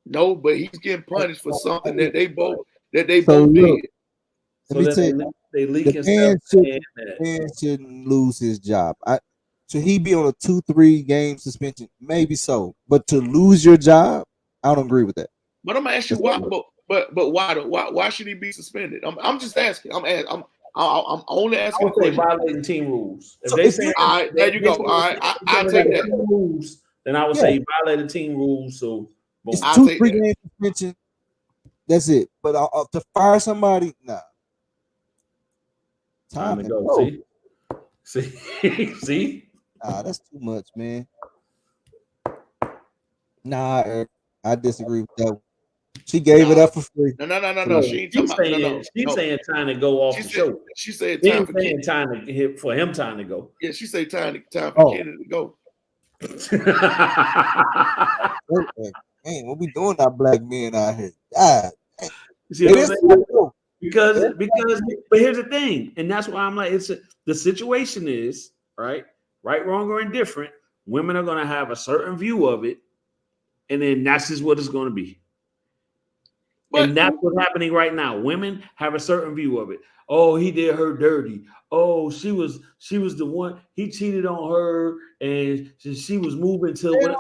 No, but he's getting punished for something that they both did. So they leaking the stuff. Man shouldn't lose his job. Should he be on a 2-3 game suspension? Maybe so, but to lose your job, I don't agree with that. But I'm gonna ask you why. But why should he be suspended? I'm just asking. I'm only asking. I would say violating team rules. If So they say, all right, there you go. All right, I'll take that. Rules, then I would say violating team rules. So it's 2-3 game suspension. That's it. But to fire somebody, nah. Time to go. See. Nah, that's too much, man. Nah, I disagree with that one. She gave it up for free. No. She's saying time to go off the show. She said time for him time to go. Yeah, she said time for Kennedy to go. Man, what we doing our black men out here? God. See what I'm saying? Because but here's the thing, and that's why I'm like, the situation is right, wrong, or indifferent. Women are gonna have a certain view of it, and then that's just what it's gonna be. And that's what's happening right now. Women have a certain view of it. Oh, he did her dirty. Oh, she was the one. He cheated on her, and she was moving to relationship.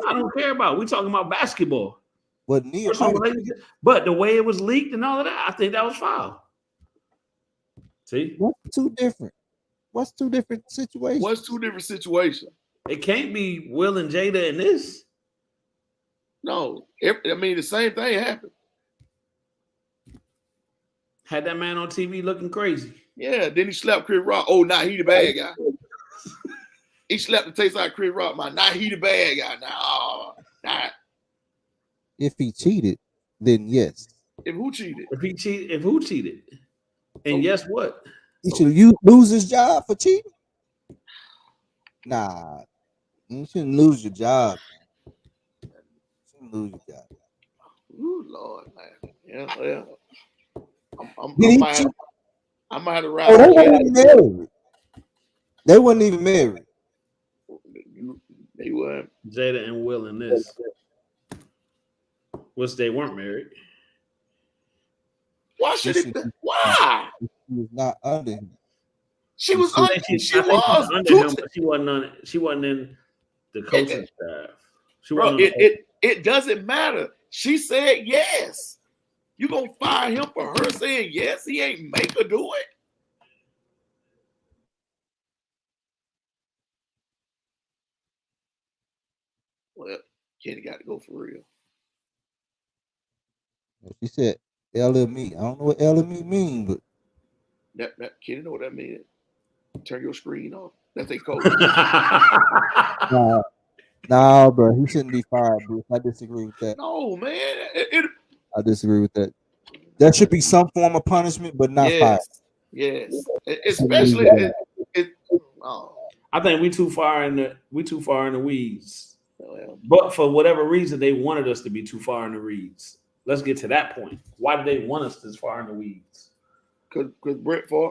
I don't care about. We're talking about basketball. But the way it was leaked and all of that, I think that was foul. See, what's two different situations? What's two different situations? It can't be Will and Jada in this. No, I mean the same thing happened. Had that man on TV looking crazy. Yeah, then he slapped Chris Rock. Oh, now he the bad guy. He slapped the taste out of Chris Rock. Now he the bad guy. Nah. If he cheated, then yes. If who cheated? If who cheated? And guess what? He should lose his job for cheating? Nah, you shouldn't lose your job. Lose your job. Ooh, Lord, man. Yeah. I might have to ride. They weren't even married. They weren't. Jada and Will in this. Which they weren't married. Why should it be? Why? She was not under him. She was under him. She wasn't in the coaching staff. It doesn't matter. She said yes. You gonna fire him for her saying yes? He ain't make her do it. Well, Kenny got to go for real. She said LME. I don't know what LME means, but that Kenny know what that means. Turn your screen off. That's a code. No, bro, he shouldn't be fired, Bruce. I disagree with that. No, man. I disagree with that. There should be some form of punishment, but not fired. Yes, especially. I think we too far in the weeds. But for whatever reason, they wanted us to be too far in the weeds. Let's get to that point. Why did they want us this far in the weeds? Because Brett Favre.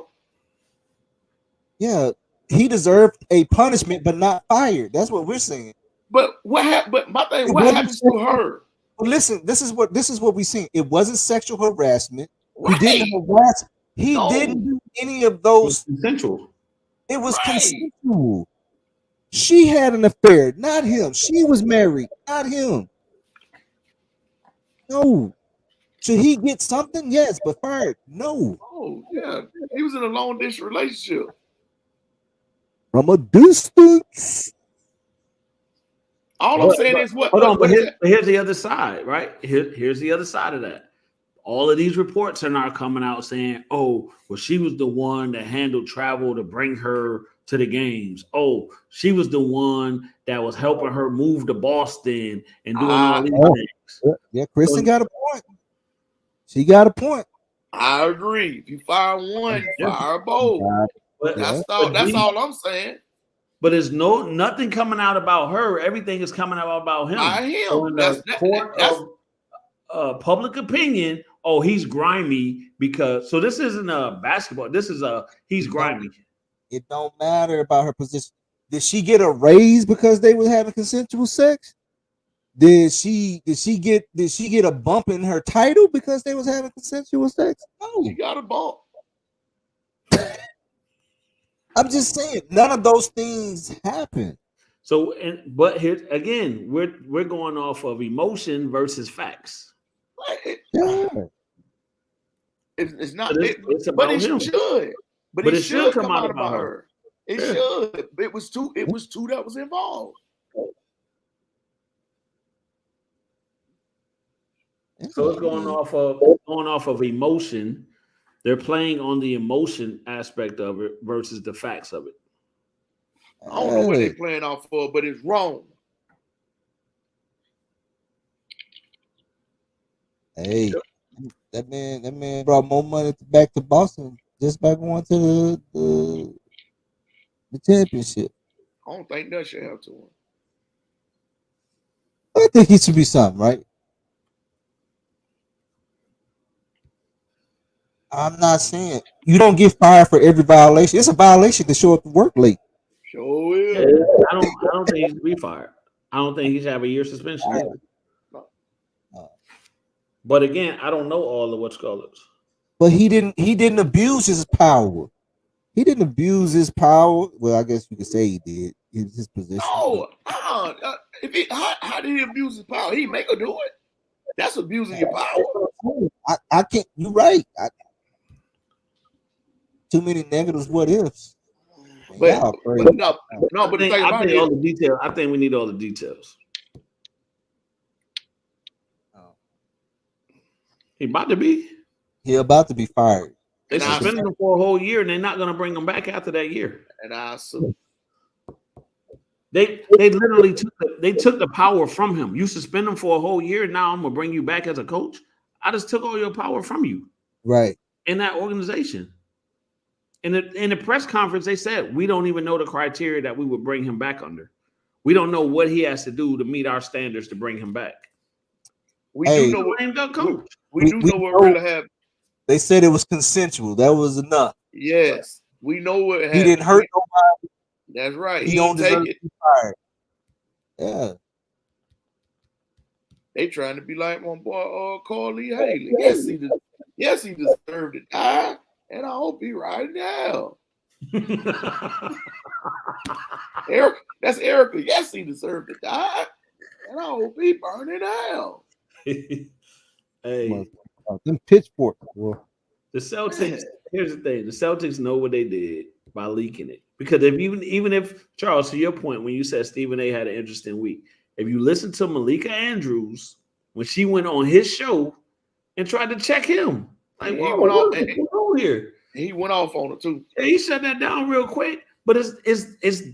Yeah, he deserved a punishment, but not fired. That's what we're saying. But what happened? But my thing, what happens to her? Well, listen, this is what we seen. It wasn't sexual harassment. Right. He didn't harass. He didn't do any of those. Consensual. It was Right. consensual. She had an affair, not him. She was married, not him. No. Should he get something? Yes, but fired? No. Oh, yeah. He was in a long distance relationship. From a distance. All I'm saying is what? Hold on, what but is that? here's the other side, right? Here's the other side of that. All of these reports are now coming out saying, oh, well, she was the one that handled travel to bring her to the games. Oh, she was the one that was helping her move to Boston and doing all these things. Yeah, Kristen got a point. She got a point. I agree. If you fire one, fire both. That's all I'm saying. But there's nothing coming out about her. Everything is coming out about him. By him. So in the court of public opinion, oh, he's grimy because. So this isn't a basketball. This is he's grimy. It don't matter about her position. Did she get a raise because they were having consensual sex? Did she get a bump in her title because they was having consensual sex? No. She got a bump. I'm just saying, none of those things happen. So, but here again, we're going off of emotion versus facts. Yeah. It's not. It's but about it him. should. But it should come out about her. It should. It was two that was involved. So it's going off of emotion. They're playing on the emotion aspect of it versus the facts of it. I don't know what they're playing off for, but it's wrong. Hey, that man brought more money back to Boston just by going to the championship. I don't think that should have to him. I think he should be something, right? I'm not saying you don't get fired for every violation. It's a violation to show up to work late. Sure is. Yeah, I don't think he should be fired. I don't think he should have a year suspension either. But again, I don't know all of what's called. But he didn't abuse his power. He didn't abuse his power. Well, I guess you could say he did. His position. No, how did he abuse his power? He make her do it. That's abusing your power. I can't. You're right. Too many negatives. What ifs? But the thing about it, all the details. I think we need all the details. He about to be. He about to be fired. They suspended him for a whole year, and they're not going to bring him back after that year. And I assume they literally took the power from him. You suspend him for a whole year. Now I'm going to bring you back as a coach. I just took all your power from you, right? In that organization. In the press conference, they said we don't even know the criteria that we would bring him back under. We don't know what he has to do to meet our standards to bring him back. We do know what coach. We do know what really happened. They said it was consensual. That was enough. Yes, we know what happened. He didn't hurt nobody. That's right. He don't deserve to be fired. Yeah. They trying to be like my boy Carly Haley. Yes, he deserved to die, and I hope he right now. Eric, that's Erica. Yes, he deserved to die, and I hope he burn it out. Hey, them pitchforks. The Celtics. Here's the thing: the Celtics know what they did by leaking it. Because even if Charles, to your point, when you said Stephen A. had an interesting week, if you listen to Malika Andrews when she went on his show and tried to check him, like what's going on here? He went off on it too. Yeah, he shut that down real quick. But it's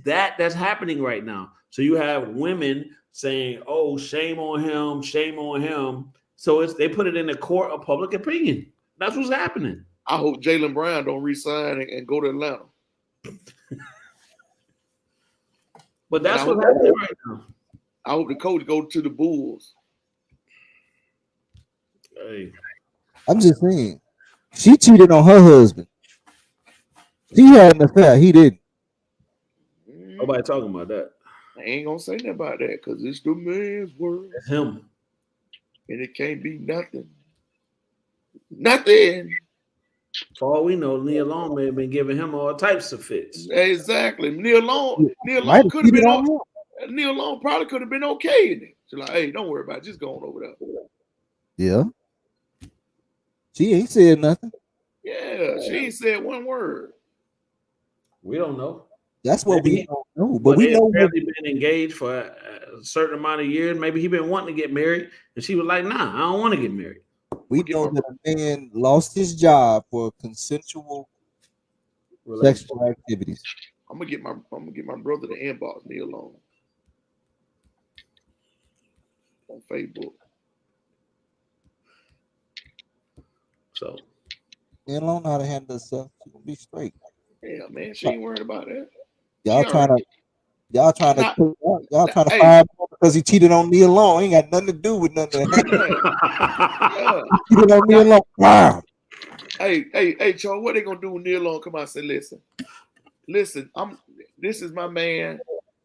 that's happening right now. So you have women saying, "Oh, shame on him, shame on him." So they put it in the court of public opinion. That's what's happening. I hope Jaylen Brown don't resign and go to Atlanta. But that's what's happening right now. I hope the coach go to the Bulls. Hey. I'm just saying, she cheated on her husband. She had an affair. He didn't. Nobody talking about that. I ain't gonna say nothing about that because it's the man's world. It's him. And it can't be nothing. Nothing. For all we know, Neil Long may have been giving him all types of fits. Exactly. Neil Long Might could have been on on. Neil Long probably could have been okay in it. She's like, hey, don't worry about it. Just go on over there. Yeah. She ain't said nothing. Yeah, she ain't said one word. We don't know. That's what Maybe we don't know. But we they know barely been engaged for a certain amount of years. Maybe he been wanting to get married, and she was like, "Nah, I don't want to get married." we know that a man lost his job for consensual sexual activities. I'm gonna get my brother to inbox Neil Long on Facebook. So Neil Long know how to handle herself. She gonna be straight. Yeah, man, she ain't worried about that. Y'all trying to Hey. fire him because he cheated on Neil Long. Ain't got nothing to do with nothing. Yeah. He cheated on Neil Long. Wow. Hey, Charles, what they gonna do when Neil Long come out and say, listen, this is my man,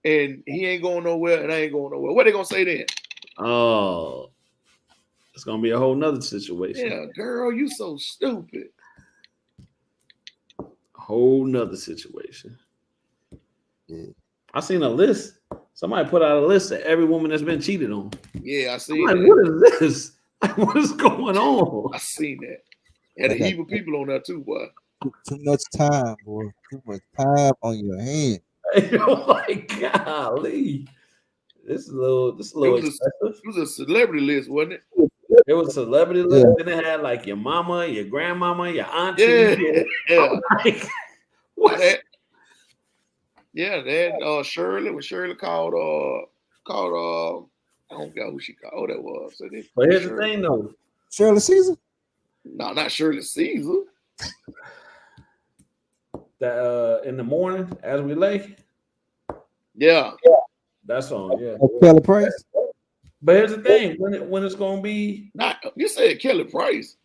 and he ain't going nowhere, and I ain't going nowhere. What they gonna say then? Oh, it's gonna be a whole nother situation. Yeah, girl, you so stupid. A whole nother situation. Yeah. I seen a list. Somebody put out a list of every woman that's been cheated on. Yeah, I seen I'm like, that. what is this? What is going on? I seen that. Had a heap of people on there too, boy. Too much time, boy. Too much time on your hand. I'm like, golly. This is a little expensive. It was a celebrity list, wasn't it? It was a celebrity list. Then it had like your mama, your grandmama, your auntie. Yeah. Like, what? Yeah, then Shirley, when Shirley called I don't know who she called that was. So but here's the thing though. Shirley Caesar? No, not Shirley Caesar. That in the morning as we lay. Yeah. That song, yeah. Kelly Price. But here's the thing, when it's gonna be You said Kelly Price.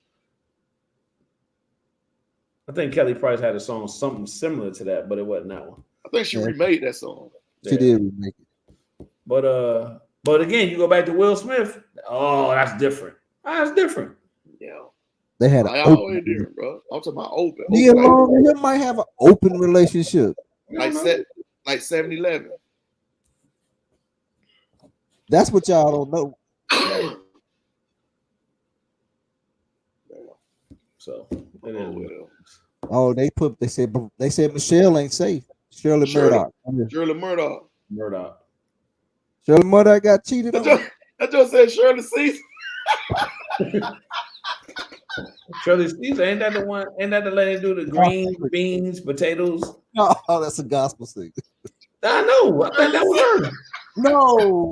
I think Kelly Price had a song something similar to that, but it wasn't that one. I think she remade that song. She did remake it. But again, you go back to Will Smith. Oh, that's different. That's different. Yeah. They had I always different, bro. I'm talking about open. Neil Long and him might have an open relationship. Like 7-Eleven. That's what y'all don't know. So it is. Oh, they said Michelle ain't safe. Shirley Murdoch. Shirley Murdoch. Shirley Murdoch got cheated on. I just said Shirley Caesar. Shirley Caesar, ain't that the one? Ain't that the lady do the green beans, potatoes? Oh, that's a gospel singer. I know. I think that was her. No,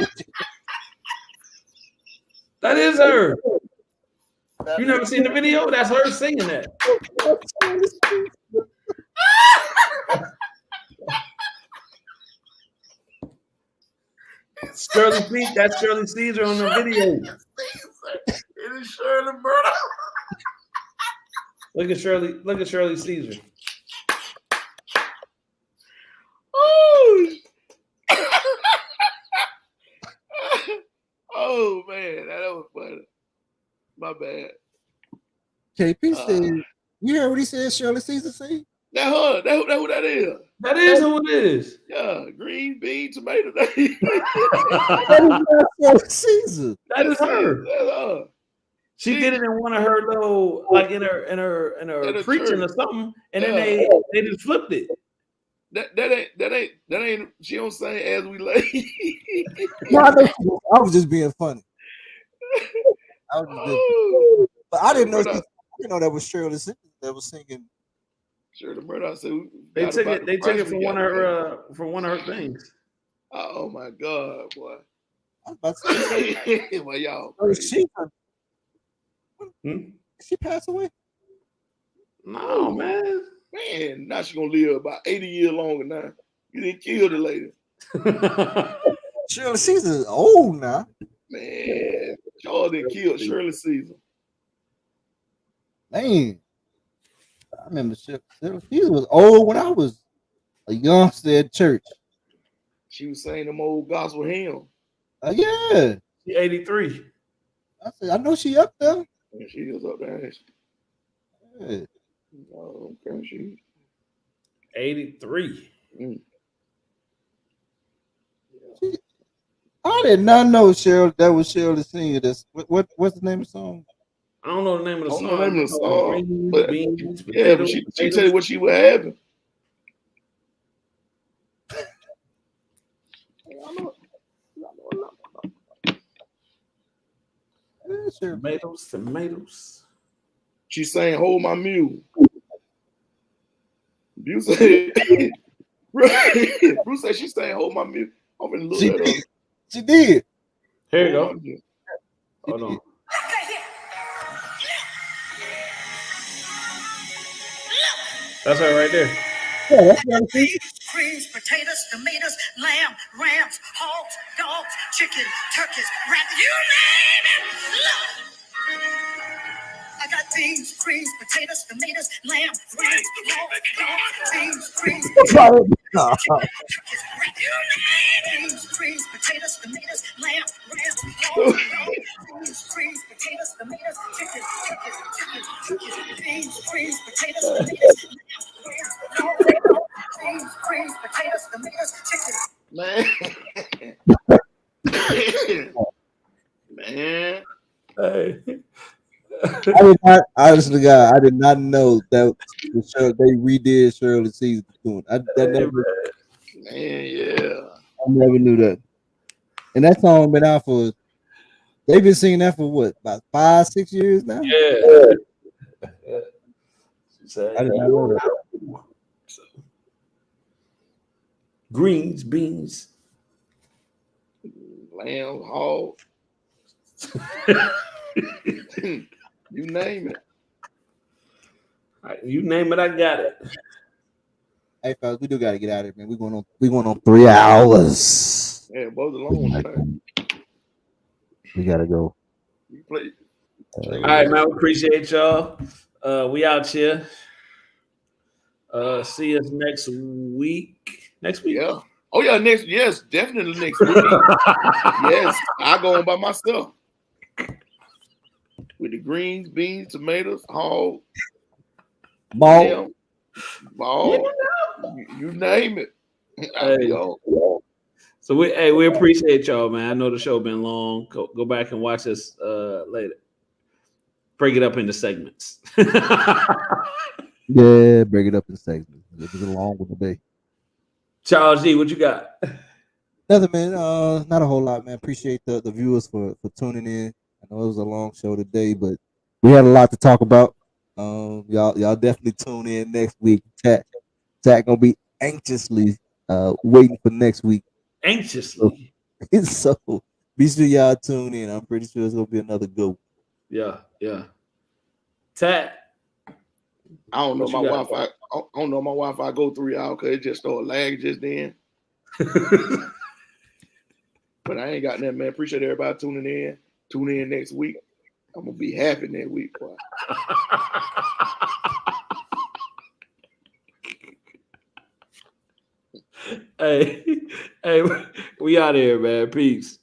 that is her. You never seen the video? That's her singing that. That's Shirley Caesar on the video. It is Shirley Murdoch. Look at Shirley Caesar. Oh man, that was funny. My bad. KP said, you heard what he said, Shirley Caesar say? That her. That who that is. That is who it is. Yeah, green bean, tomato. That is not Shirley Caesar. That is her. That's her. She did it in one of her little, like in her preaching church. or something, and then they just flipped it. That ain't. She don't say as we lay. No, I was just being funny. But I didn't know. I didn't know that was Shirley Caesar that was singing. Shirley Murdoch said they took it from one of her things. Oh my God, boy! I was about to say, well, y'all. She passed away? No, man. Man, now she's gonna live about 80 years longer now. You didn't kill the lady. Shirley Caesar is old now. Man, y'all didn't kill Shirley Caesar. Man, I remember Shirley Caesar was old when I was a youngster at church. She was saying them old gospel hymns. Yeah. She 83. I said, I know she up there. Yeah, she is up there. Yeah. Oh, okay, she 83. I did not know Cheryl. That was Cheryl Senior. That's what's the name of the song? I don't know the name of the I song. don't know the name of the song, Greens, but beans, yeah, but potatoes, she tomatoes. tell you what she was having. Tomatoes. She sang "Hold My Mule." Bruce said, Bruce said she sang "Hold My Mule." I'm gonna look that up. She did. Here you Hold go. My Mule. Hold on. That's her right there. Yeah, that's what I see. Greens, potatoes, tomatoes, lamb, rams, hogs, dogs, chicken, turkeys, rabbits, you name it. Look. I got beans, greens, potatoes, tomatoes, lamb, rams, hogs, dogs, beans, greens, No. turkeys, rabbits, you name it. Beans, greens, potatoes, tomatoes, lamb, rams, hogs, dogs, beans, greens, potatoes, tomatoes, chicken, turkeys, beans, greens, potatoes, tomatoes, lamb, rams, hogs, beans, greens, potatoes, tomatoes, chicken. Man. Hey. I did not. Honestly, God, I did not know that they redid Shirley Caesar tune. I never knew that. And that song been out for. They've been singing that for what, about 5-6 years now. Yeah. I did not know that. Greens, beans. Lamb, hog. You name it. You name it, I got it. Hey, fellas, we do got to get out of here, man. We going on 3 hours. Yeah, both alone. We gotta go. You play. All right, man. We appreciate y'all. We out here. See us next week. Next week. Yeah. Oh yeah, yes, definitely next week. Yes, I go on by myself. With the greens, beans, tomatoes, hog, Ball. ball, you name it. Hey. So we appreciate y'all, man. I know the show been long. Go back and watch us later. Break it up into segments. Yeah, break it up in segments. It was a long one today. Charles G, what you got? Nothing, man. Not a whole lot, man. Appreciate the viewers for tuning in. I know it was a long show today, but we had a lot to talk about. Y'all definitely tune in next week. Tat gonna be anxiously waiting for next week. Anxiously. So be sure y'all tune in. I'm pretty sure it's gonna be another go. Yeah. Tat. I don't know my Wi-Fi. I don't know my Wi-Fi go 3 hours because it just started lagging just then. But I ain't got nothing, man. Appreciate everybody tuning in. Tune in next week. I'm gonna be happy next week, boy. Hey, we out of here, man. Peace.